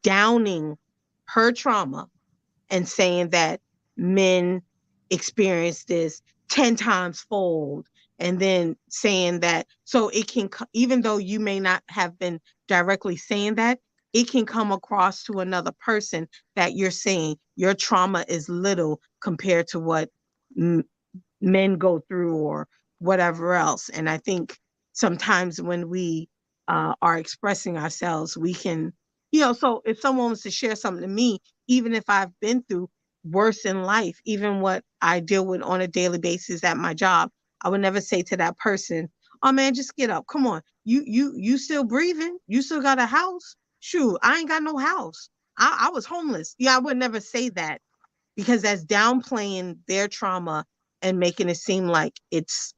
downing her trauma and saying that men experience this 10 times fold, and then saying that, so it can, even though you may not have been directly saying that, it can come across to another person that you're saying your trauma is little compared to what men go through or whatever else. And I think sometimes when we are expressing ourselves, we can, so if someone wants to share something to me, even if I've been through worse in life, even what I deal with on a daily basis at my job, I would never say to that person, oh man, just get up. Come on. You still breathing? You still got a house? Shoot, I ain't got no house. I was homeless. Yeah, I would never say that, because that's downplaying their trauma and making it seem like it's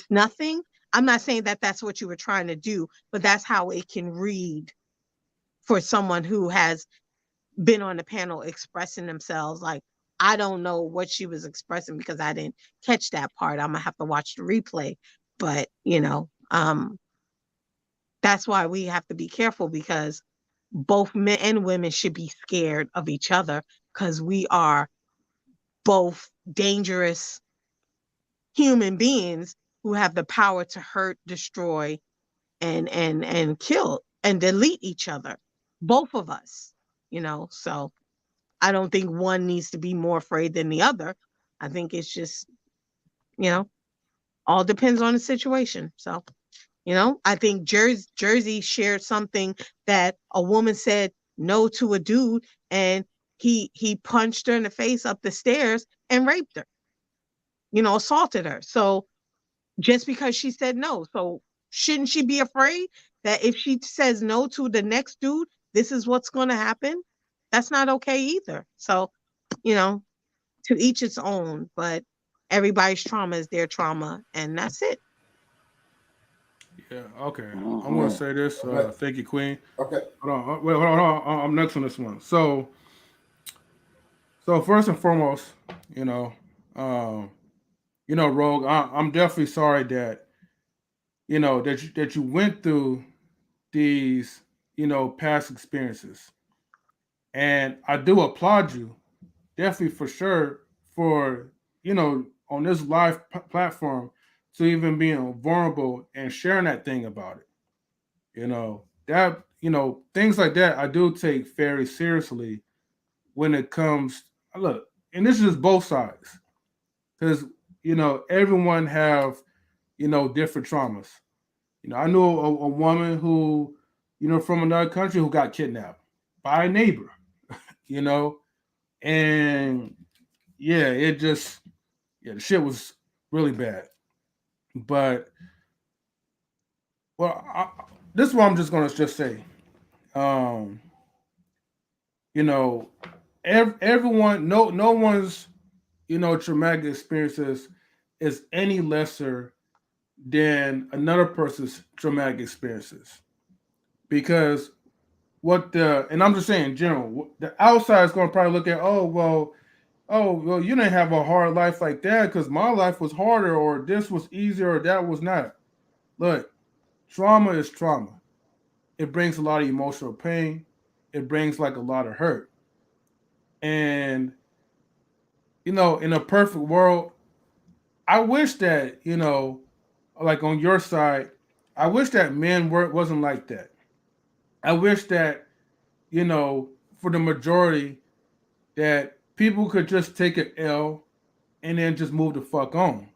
nothing. I'm not saying that that's what you were trying to do, but that's how it can read for someone who has been on the panel expressing themselves. Like, I don't know what she was expressing because I didn't catch that part. I'm gonna have to watch the replay. But that's why we have to be careful, because both men and women should be scared of each other, because we are both dangerous human beings who have the power to hurt, destroy, and kill and delete each other. Both of us, so I don't think one needs to be more afraid than the other. I think it's just, all depends on the situation. So, I think Jersey shared something that a woman said no to a dude, and he punched her in the face up the stairs and raped her, assaulted her. So just because she said no, so shouldn't she be afraid that if she says no to the next dude, this is what's going to happen? That's not okay either. So, to each its own, but everybody's trauma is their trauma, and that's it. Yeah, okay. I'm gonna say this. Okay. Thank you, Queen. Okay. Hold on. Wait, hold on. I'm next on this one. So first and foremost, you know, um, Rogue. I'm definitely sorry that you went through these past experiences, and I do applaud you, definitely for sure, for on this live platform to even being vulnerable and sharing that thing about it. That things like that I do take very seriously when it comes. Look, and this is both sides because everyone have different traumas. I knew a woman who from another country who got kidnapped by a neighbor. You know, and yeah, it just the shit was really bad. But well, this is what I'm just gonna just say. Um, you know, everyone, no one's traumatic experiences is any lesser than another person's traumatic experiences because and I'm just saying in general, the outside is going to probably look at, oh well, you didn't have a hard life like that because my life was harder, or this was easier, or that was not. Look, trauma is trauma. It brings a lot of emotional pain. It brings like a lot of hurt. And in a perfect world, I wish that like on your side, I wish that men wasn't like that. I wish that for the majority, that people could just take an L and then just move the fuck on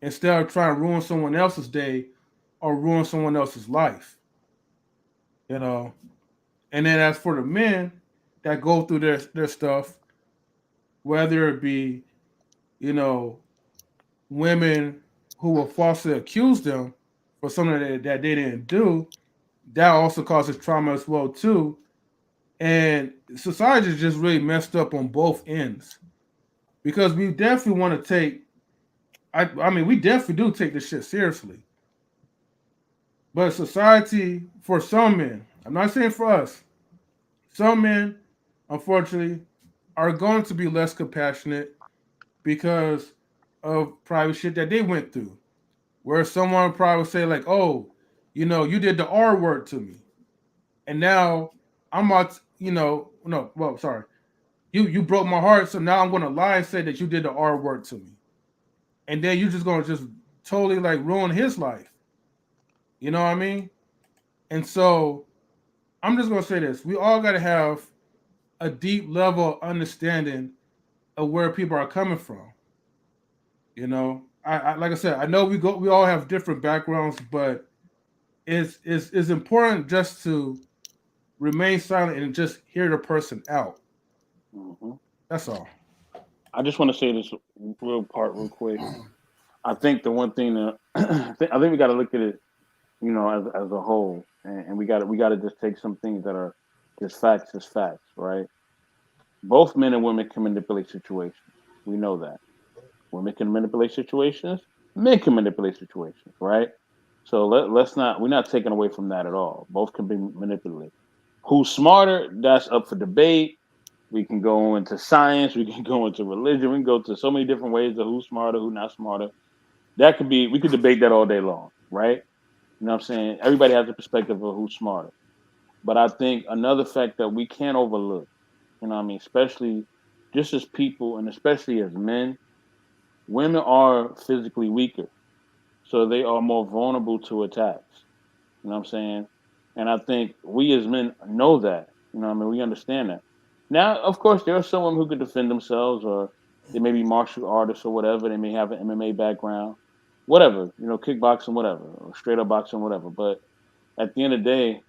instead of trying to ruin someone else's day or ruin someone else's life. You know, and then as for the men that go through their stuff, whether it be you know women who will falsely accuse them for something that they didn't do, that also causes trauma as well too. And society is just really messed up on both ends because we definitely want to take. I mean, we definitely do take this shit seriously, but society for some men, I'm not saying for us, some men, unfortunately, are going to be less compassionate because of private shit that they went through. Where someone probably would say like, "Oh, you did the R word to me, and now I'm not, no, well, sorry, you broke my heart, so now I'm gonna lie and say that you did the R word to me, and then you're just gonna just totally like ruin his life." You know what I mean? And so I'm just gonna say this: we all gotta have a deep level of understanding of where people are coming from. I like I said, I know we all have different backgrounds, but it's important just to remain silent and just hear the person out. Hmm. That's all. I just want to say this real quick. I think the one thing that I think we got to look at it, as a whole, and we got to just take some things that are just facts as facts, right? Both men and women can manipulate situations. We know that women can manipulate situations, men can manipulate situations, right? So let's not we're not taking away from that at all. Both can be manipulated. Who's smarter? That's up for debate. We can go into science. We can go into religion. We can go to so many different ways of who's smarter, who's not smarter. We could debate that all day long, right? You know what I'm saying? Everybody has a perspective of who's smarter. But I think another fact that we can't overlook, what I mean, especially just as people and especially as men, women are physically weaker. So they are more vulnerable to attacks. You know what I'm saying? And I think we as men know that. I mean? We understand that. Now, of course, there are some women who could defend themselves, or they may be martial artists or whatever. They may have an MMA background, whatever, kickboxing, whatever, or straight up boxing, whatever. But at the end of the day,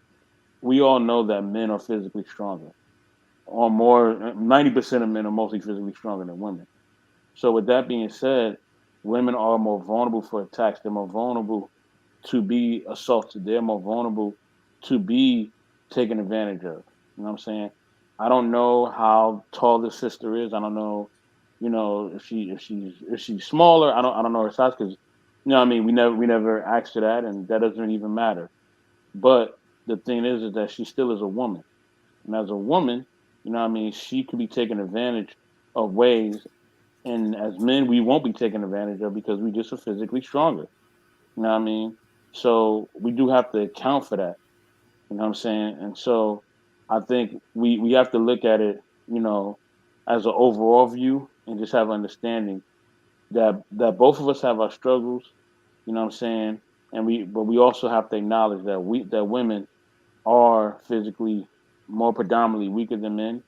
we all know that men are physically stronger, or more. 90% of men are mostly physically stronger than women. So, with that being said, women are more vulnerable for attacks. They're more vulnerable to be assaulted. They're more vulnerable to be taken advantage of. You know what I'm saying? I don't know how tall this sister is. I don't know, if she's smaller. I don't know her size because what I mean, we never asked her that, and that doesn't even matter. But the thing is that she still is a woman, and as a woman, what I mean, she could be taken advantage of ways, and as men, we won't be taken advantage of because we just are physically stronger. You know what I mean? So we do have to account for that. You know what I'm saying? And so I think we have to look at it, as an overall view and just have understanding that both of us have our struggles. You know what I'm saying? But we also have to acknowledge that women are physically more predominantly weaker than men,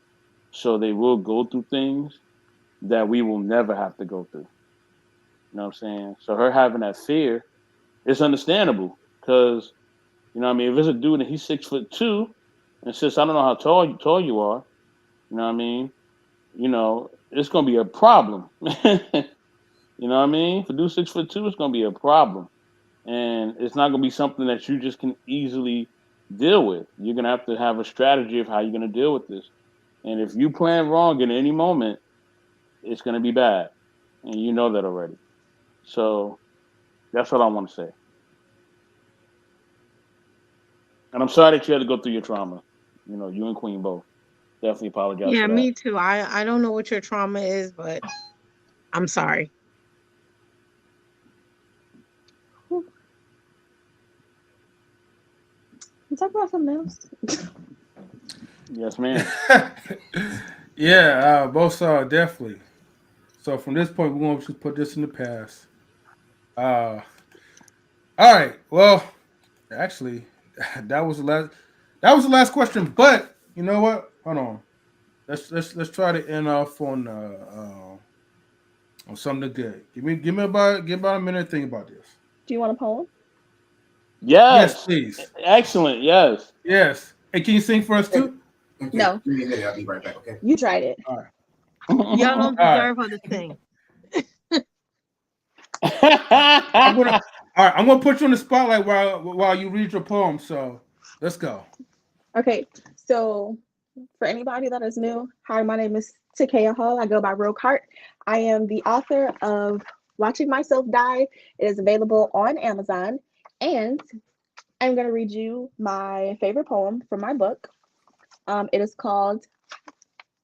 so they will go through things that we will never have to go through. You know what I'm saying? So her having that fear, it's understandable because you know what I mean. If it's a dude and he's 6'2" and says, "I don't know how tall you are," you know what I mean. You know, it's gonna be a problem. You know what I mean? For dude 6'2", it's gonna be a problem, and it's not gonna be something that you just can easily deal with. You're gonna have to have a strategy of how you're gonna deal with this. And if you plan wrong in any moment, it's gonna be bad, and you know that already. So that's what I want to say. And I'm sorry that you had to go through your trauma. You know, you and Queen both. Definitely apologize Yeah, for that. me too. I don't know what your trauma is, but I'm sorry. You talk about something else. Yes, ma'am. Yeah, both definitely. So from this point, we're going to put this in the past. Uh, all right. Well, actually, that was the last. That was the last question. But you know what? Hold on. Let's try to end off on something good. Give me about a minute to think about this. Do you want a poem? Yes, Yes. please. Excellent. Yes. Yes. Hey, can you sing for us Okay, too? okay. No, Give me a minute. I'll be right back. Okay. you tried it. All right. Y'all don't All right. deserve her to sing. All right. I'm gonna. All right. I'm gonna put you on the spotlight while you read your poem. So let's go. Okay, so for anybody that is new, hi, my name is Takea Hall. I go by Hart. I am the author of Watching Myself Die. It is available on Amazon, and I'm going to read you my favorite poem from my book. It is called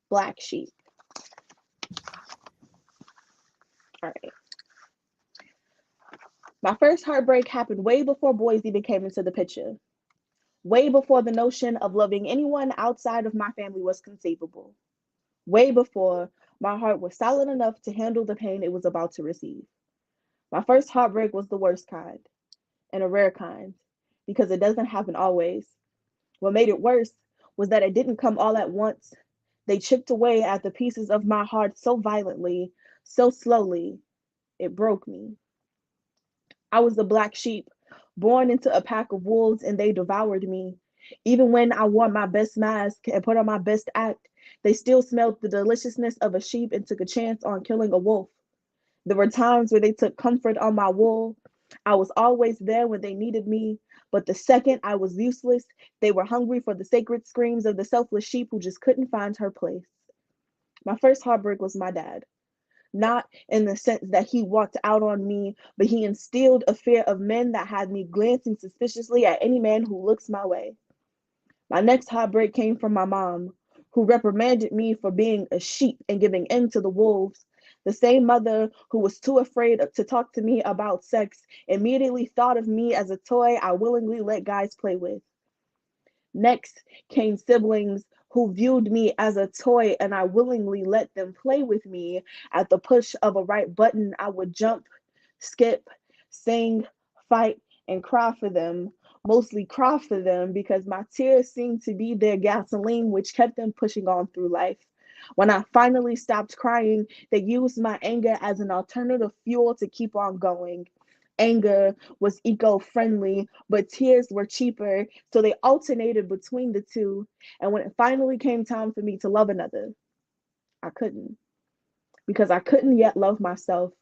Black Sheep. All right. My first heartbreak happened way before boys even came into the picture, way before the notion of loving anyone outside of my family was conceivable, way before my heart was solid enough to handle the pain it was about to receive. My first heartbreak was the worst kind, and a rare kind, because it doesn't happen always. What made it worse was that it didn't come all at once. They chipped away at the pieces of my heart so violently, so slowly, it broke me. I was the black sheep, born into a pack of wolves, and they devoured me. Even when I wore my best mask and put on my best act, they still smelled the deliciousness of a sheep and took a chance on killing a wolf. There were times where they took comfort on my wool. I was always there when they needed me, but the second I was useless, they were hungry for the sacred screams of the selfless sheep who just couldn't find her place. My first heartbreak was my dad. Not in the sense that he walked out on me, but he instilled a fear of men that had me glancing suspiciously at any man who looks my way. My next heartbreak came from my mom, who reprimanded me for being a sheep and giving in to the wolves. The same mother who was too afraid to talk to me about sex immediately thought of me as a toy I willingly let guys play with. Next came siblings who viewed me as a toy and I willingly let them play with me. At the push of a right button, I would jump, skip, sing, fight, and cry for them. Mostly cry for them because my tears seemed to be their gasoline, which kept them pushing on through life. When I finally stopped crying, they used my anger as an alternative fuel to keep on going. Anger was eco friendly, but tears were cheaper, so they alternated between the two. And when it finally came time for me to love another, I couldn't, because I couldn't yet love myself.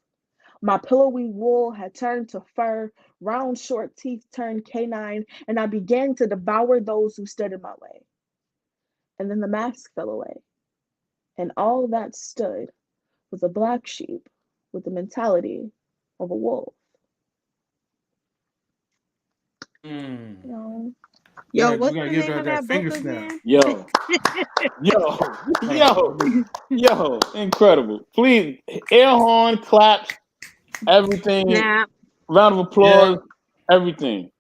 My pillowy wool had turned to fur, round short teeth turned canine, and I began to devour those who stood in my way. And then the mask fell away, and all that stood was a black sheep with the mentality of a wolf. Mm. You know, Yo, We what's gotta the give name of that that book finger snap. again? Yo. Yo. Hold on. Yo. Yo. Incredible. Please, air horn, claps, everything. Snap. Round of Yeah. applause. Everything.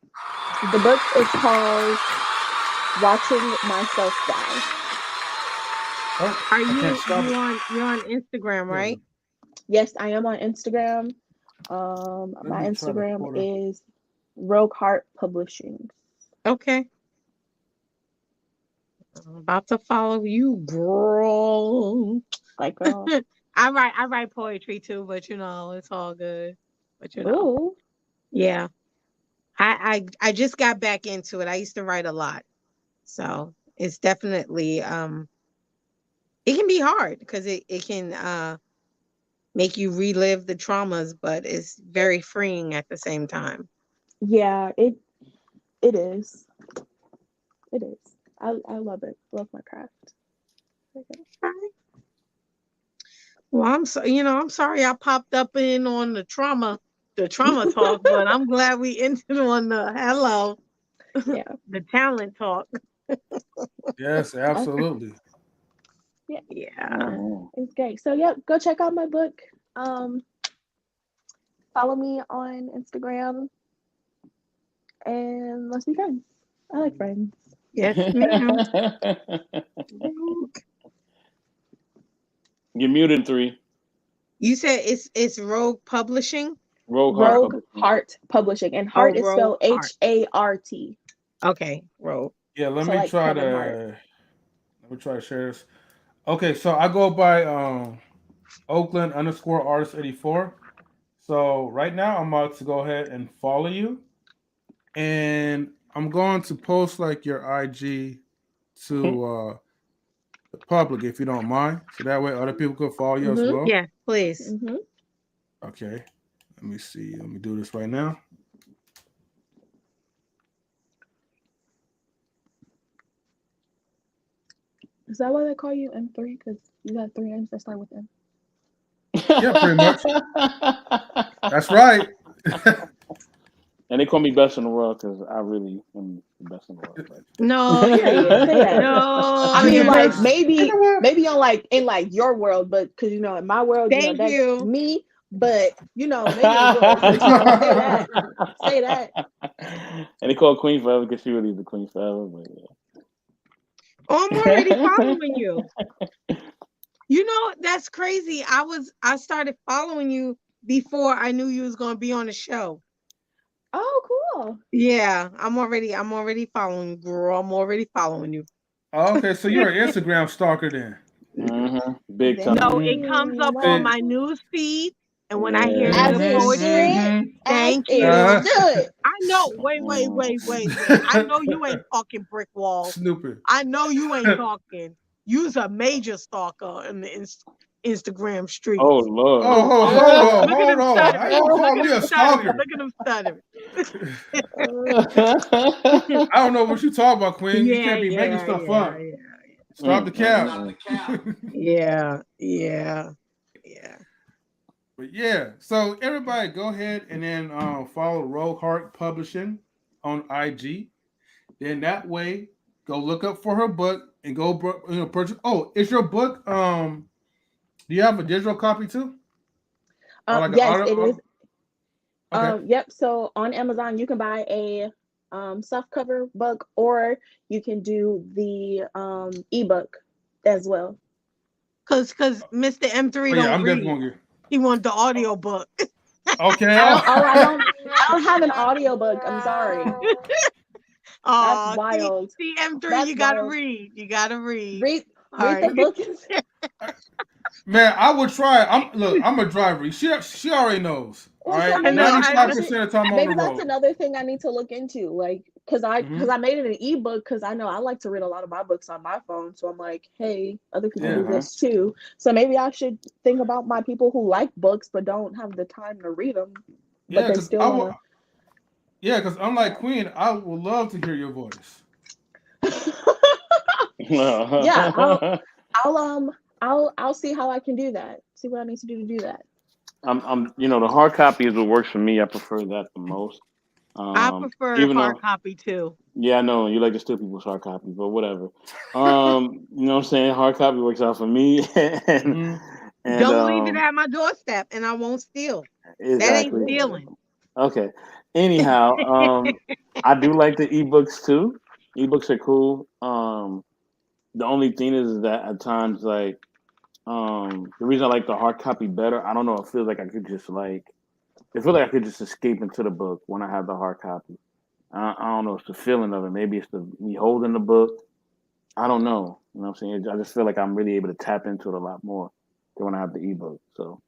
the book is called Watching Myself Die. Oh, Are I can't you stop it. you're on Instagram, There we right? go. Yes, I am on Instagram. Let My me try to Instagram pull it. is Rogue Hart Publishing. Okay. I'm about to follow you, girl. Like, girl. I write poetry too, but it's all good. But Ooh. yeah. I just got back into it. I used to write a lot. So it's definitely it can be hard because it can make you relive the traumas, but it's very freeing at the same time. Yeah, it is. It is. I love it. Love my craft. Okay. Well, I'm sorry I popped up in on the trauma talk, but I'm glad we ended on the hello, Yeah. the talent talk. Yes, absolutely. Yeah. Yeah. It's great. So yeah, go check out my book. Follow me on Instagram and let's be friends. I like friends. Yes, ma'am. You're muted 3. You said it's Rogue Publishing? Rogue Hart Rogue Publishing. Hart Publishing. And Oh, Hart is Rogue spelled Hart. Hart. Okay, Rogue. Yeah, let So me like try Kevin Hart. to share this. Okay, so I go by Oakland_artist84. So right now I'm about to go ahead and follow you. And I'm going to post like your IG to the public if you don't mind. So that way other people can follow you as Mhm. well. Yeah, please. Mhm. Okay. Let me see. Let me do this right now. Is that why they call you M3? Because you got 3 names that start with M. Yeah, pretty much. That's right. And they call me best in the world because I really am the best in the world. But... No, Period. Say that. no. I mean, you're like not. maybe on like in like your world, but because in my world, Thank that's you. me. But maybe in yours, but say that, say that. And they call Queen forever because she really is the Queen forever. But yeah. Oh, I'm already following you. That's crazy. I started following you before I knew you was gonna be on the show. Oh, cool. Yeah, I'm already following you, girl. I'm already following you. Oh, okay, so you're an Instagram stalker then. Big time. No, it comes up on Wow. my news feed, and when I hear As good it poetry, should. As thank it you. should. I know. Wait. I know you ain't talking brick walls. Snooping. I know you ain't talking. You's a major stalker in the Instagram street. Oh Lord. Oh, Look at hold him on. How stuttering. you gonna call Look me at a him stuttering. stalker? Look at him stuttering. I don't know what you talk about, Queen. You can't be making Yeah. stuff up. Stop the cap. Yeah. But yeah, so everybody go ahead and then follow Rogue Hart Publishing on IG. Then that way, go look up for her book and go purchase. Oh, is your book? Do you have a digital copy too? Or like Yes, it is. Okay. Yep. So on Amazon, you can buy a soft cover book, or you can do the ebook as well. Cause Mr. M3 Oh yeah, don't I'm definitely read. gonna get. He want the audio book. Okay. I don't have an audio book. I'm sorry. That's Oh, wild. see M3, That's you gotta wild. read. You gotta read. Read All the right. book. Man, I would try. I'm a driver. She already knows. All Well, so right, maybe, 95% of the time I'm on maybe the that's road. another thing I need to look into, like, because I made it an ebook because I know I like to read a lot of my books on my phone. So I'm like, hey, other people do this too. So maybe I should think about my people who like books but don't have the time to read them, but they still want to. Yeah, because unlike Queen, I would love to hear your voice. Yeah, I'll see how I can do that. See what I need to do that. I'm the hard copy is what works for me. I prefer that the most. I prefer hard copy too. Yeah, I know you like to steal people's hard copy, but whatever. You know what I'm saying? Hard copy works out for me. and don't leave it at my doorstep, and I won't steal. Exactly. That ain't stealing. Okay. Anyhow, I do like the ebooks too. Ebooks are cool. The only thing is that at times, like, The reason I like the hard copy better, I don't know. It feels like I could just escape into the book when I have the hard copy. I don't know. It's the feeling of it. Maybe it's me holding the book. I don't know. You know what I'm saying? I just feel like I'm really able to tap into it a lot more than when I have the ebook. So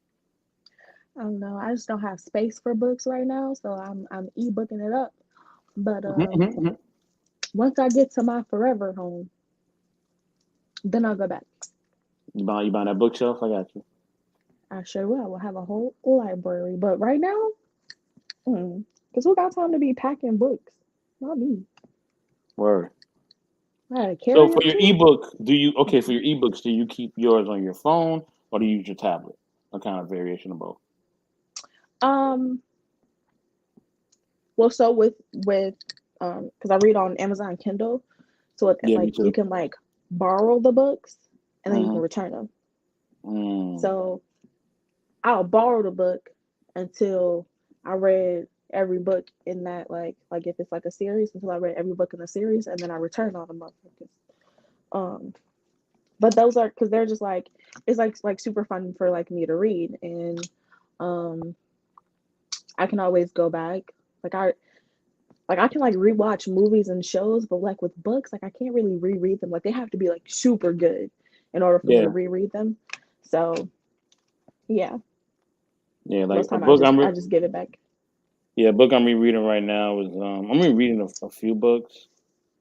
I don't know. I just don't have space for books right now, so I'm e-booking it up. But once I get to my forever home, then I'll go back. you buying that bookshelf? I got you. I sure will. I will have a whole library. But right now, because who got time to be packing books? Not me. Word. I gotta So carry for them your too. ebook, for your ebooks, do you keep yours on your phone or do you use your tablet? A kind of variation of both. Well, so with because I read on Amazon Kindle, so it, Yeah, me like you too. can like borrow the books and then you can Mm-hmm. return them. Mm. So I'll borrow the book until I read every book in that like if it's like a series until I read every book in the series and then I return all the motherfuckers. But those are because they're just like it's like super fun for like me to read and I can always go back like I can like rewatch movies and shows, but like with books, like I can't really reread them. Like they have to be like super good in order for me to Yeah, reread them. So yeah, yeah. Like most a time book I just give it back. a book I'm rereading right now is I'm rereading a few books.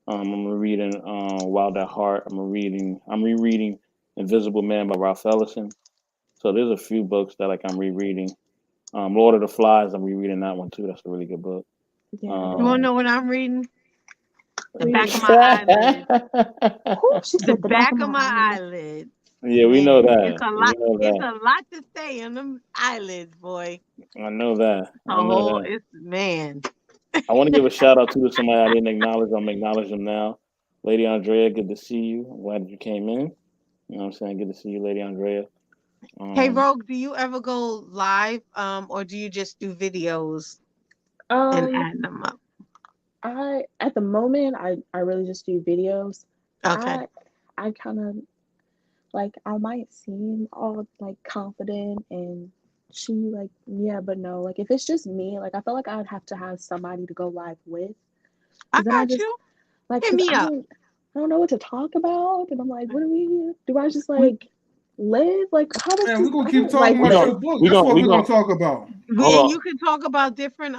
I'm rereading Wild at Heart. I'm rereading Invisible Man by Ralph Ellison. So there's a few books that like I'm rereading. Lord of the Flies, I'm rereading that one too. That's a really good book. Yeah, You wanna Um, know what I'm reading? The back of read. my eyelid. Whew, she The said the back of back of my my eyelid. eyelid. yeah, we know Man, that. We know it's that. a lot to say on them eyelids, boy. I know that. I A know whole that. it's man. I want to give a shout out to somebody I didn't acknowledge. I'm acknowledge them now. Lady Andrea, good to see you. I'm glad you came in. You know what I'm saying? Good to see you, Lady Andrea. Hey Um, Rogue, do you ever go live? Or do you just do videos and Um, add them up? I at the moment I really just do videos. Okay. I kind of like I might seem all like confident and she like yeah, but no, like if it's just me, like I feel like I'd have to have somebody to go live with, I because then I got just you. like Hit because me up. I don't know what to talk about, and I'm like, what do I just like live like how does Man, this we're gonna I keep don't like talking we about what gon' your book. we That's gon' what we we're gonna gon' talk about. hold And you on. can talk about different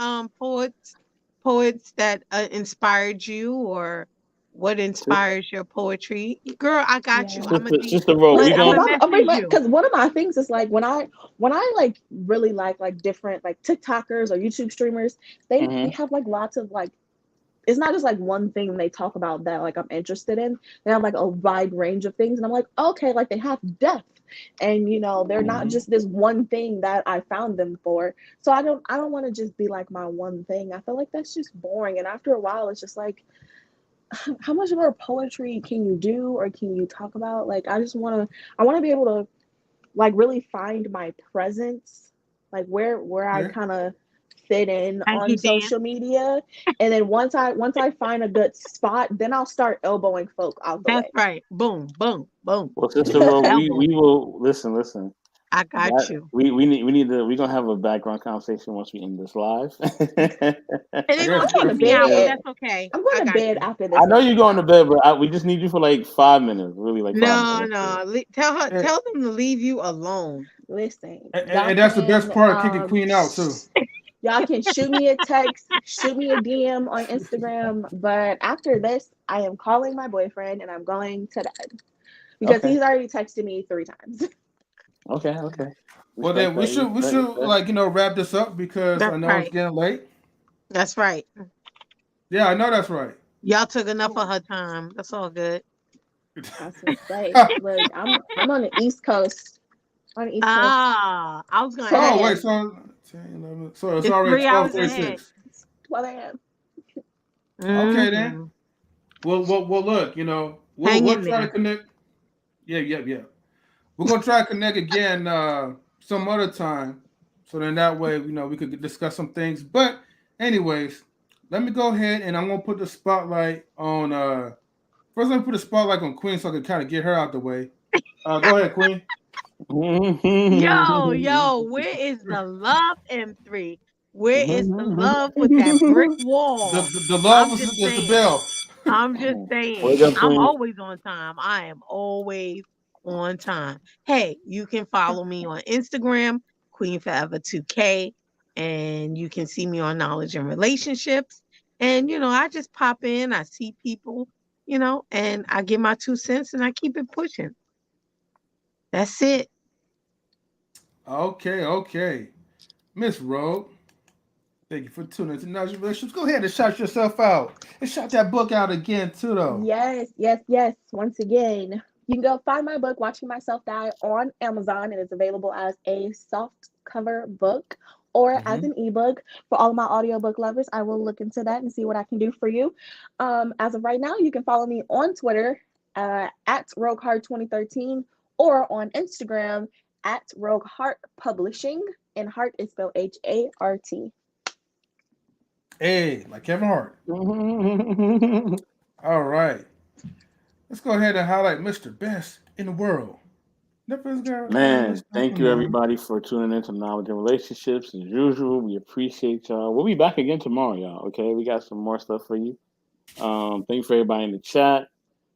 poets that inspired you or what inspires your poetry. Girl, I got you. yeah. Sister Rogue, we Because gon' I'm pretty message much you. because one of my things is like when I like really like different like TikTokers or YouTube streamers, they hmm have like lots of like it's not just like one thing they talk about that like I'm interested in. They have like a wide range of things, and I'm like, okay, like they have depth, and you know they're not hmm just this one thing that I found them for. So I don't want to just be like my one thing. I feel like that's just boring, and after a while, it's just like how much more poetry can you do or can you talk about? Like I want to be able to like really find my presence, like where I Okay. kind of fit in Thank on you, Dan. social media. And then once I find a good spot, then I'll start elbowing folk out the That's way. right. Boom, boom, boom. Well, Sister Rogue, we Elbow. will listen. I got That you. we need to we're gonna have a background conversation once we end this live. And they're Yes, gonna I'm going kick to me out, but definitely. bed. that's okay. I'm I going to got bed you. after I this know one you're comes going to out. bed, but we just need you for like 5 minutes, really like 5 minutes. No, That's it. no. And, Tell them to leave you alone. Listen, y'all and that's the best can part, kicking Queen out too. y'all can shoot me a text, shoot me a DM on Instagram, but after this, I am calling my boyfriend and I'm going to bed because Okay, he's already texted me 3 times. okay. Well Respect then that. we should Respect. like wrap this up because I That's know it's right. getting late. That's right. Yeah, I know that's right. Y'all took enough of her time. That's all good. I was gonna say, look, I'm on the East Coast. On the East Coast. I was gonna 12 Oh ask. wait, a.m. so 10, 11, so it's It's already 3 hours ahead. 12:36. 12 a.m. Okay then. Hmm. Well look, Hang we'll in try to there. connect. Yeah. We're gonna try to connect again some other time, so then that way we could discuss some things. But anyways, let me go ahead and I'm gonna put the spotlight on. First, let me put the spotlight on Queen so I can kind of get her out the way. Go ahead, Queen. Yo, where is the love, M3? Where is the love with that brick wall? The love I'm just is the saying. bell. I'm just Wake saying. up, I'm Queen. always on time. I am always on time. Hey, you can follow me on Instagram, Queen Forever 2K, and you can see me on Knowledge and Relationships. And I just pop in, I see people, and I give my 2 cents and I keep it pushing. That's it. Okay. Miss Rogue, thank you for tuning in to Knowledge and Relationships. Go ahead and shout yourself out. And shout that book out again, too, though. Yes. Once again, you can go find my book, Watching Myself Die, on Amazon. It is available as a soft cover book or as an ebook. For all of my audiobook lovers, I will look into that and see what I can do for you. As of right now, you can follow me on Twitter at RogueHart2013 or on Instagram at RogueHart Publishing. And Hart is spelled Hart. Hey, like Kevin Hart. All right. Let's go ahead and highlight Mr. Best in the world. Man, thank you everybody for tuning in to Knowledge and Relationships. As usual, we appreciate y'all. We'll be back again tomorrow, y'all. Okay, we got some more stuff for you. Thank you for everybody in the chat.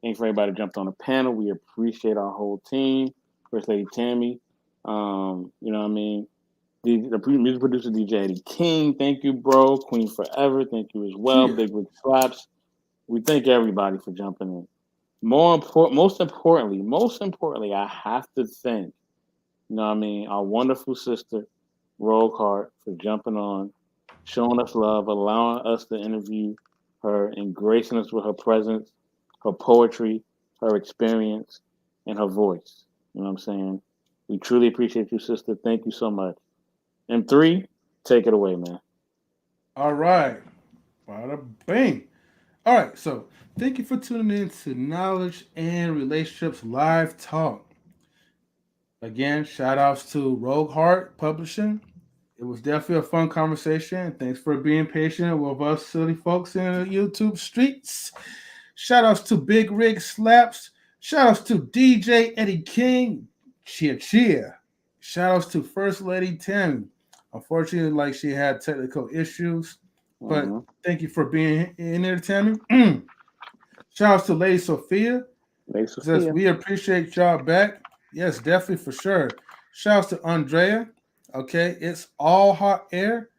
Thanks for everybody who jumped on the panel. We appreciate our whole team. First Lady Tammy. You know what I mean? The music producer DJ Eddie King. Thank you, bro. Queen Forever. Thank you as well. Yeah. Big Rick Slaps. We thank everybody for jumping in. Most importantly, I have to thank, our wonderful sister, Rogue Hart, for jumping on, showing us love, allowing us to interview her, and gracing us with her presence, her poetry, her experience, and her voice. You know what I'm saying? We truly appreciate you, sister. Thank you so much. And 3, take it away, man. All right. Bada bing. All right. So thank you for tuning in to Knowledge and Relationships Live Talk. Again, shout outs to Rogue Heart Publishing. It was definitely a fun conversation. Thanks for being patient with us silly folks in the YouTube streets. Shout outs to Big Rig Slaps. Shout outs to DJ Eddie King. Cheer. Shout outs to First Lady Tammy. Unfortunately, like she had technical issues, but thank you for being in there, Tammy. Shout outs to Lady Sophia. Lady Says Sophia. we appreciate y'all back. Yes, definitely for sure. Shouts to Andrea. Okay, it's all hot air.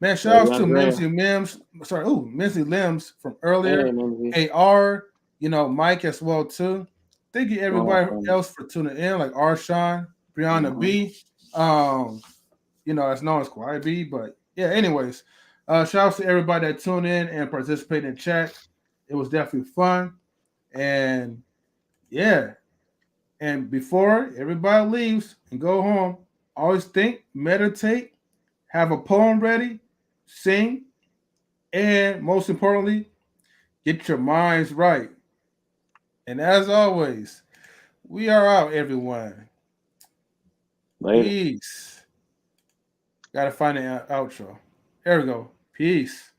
Man, Lady shouts to Andrea. Mimsy Limbs from earlier. Hey, Mimsy. AR, Mike as well too. Thank you everybody Welcome. else for tuning in, like Arshawn, Brianna B. That's known as Quiet B, but yeah, anyways. Shouts to everybody that tuned in and participated in chat. It was definitely fun. And yeah, and before everybody leaves and go home, always think, meditate, have a poem ready, sing, and most importantly, get your minds right. And as always, we are out, everyone. Later. Peace. Gotta find an outro. Here we go. Peace.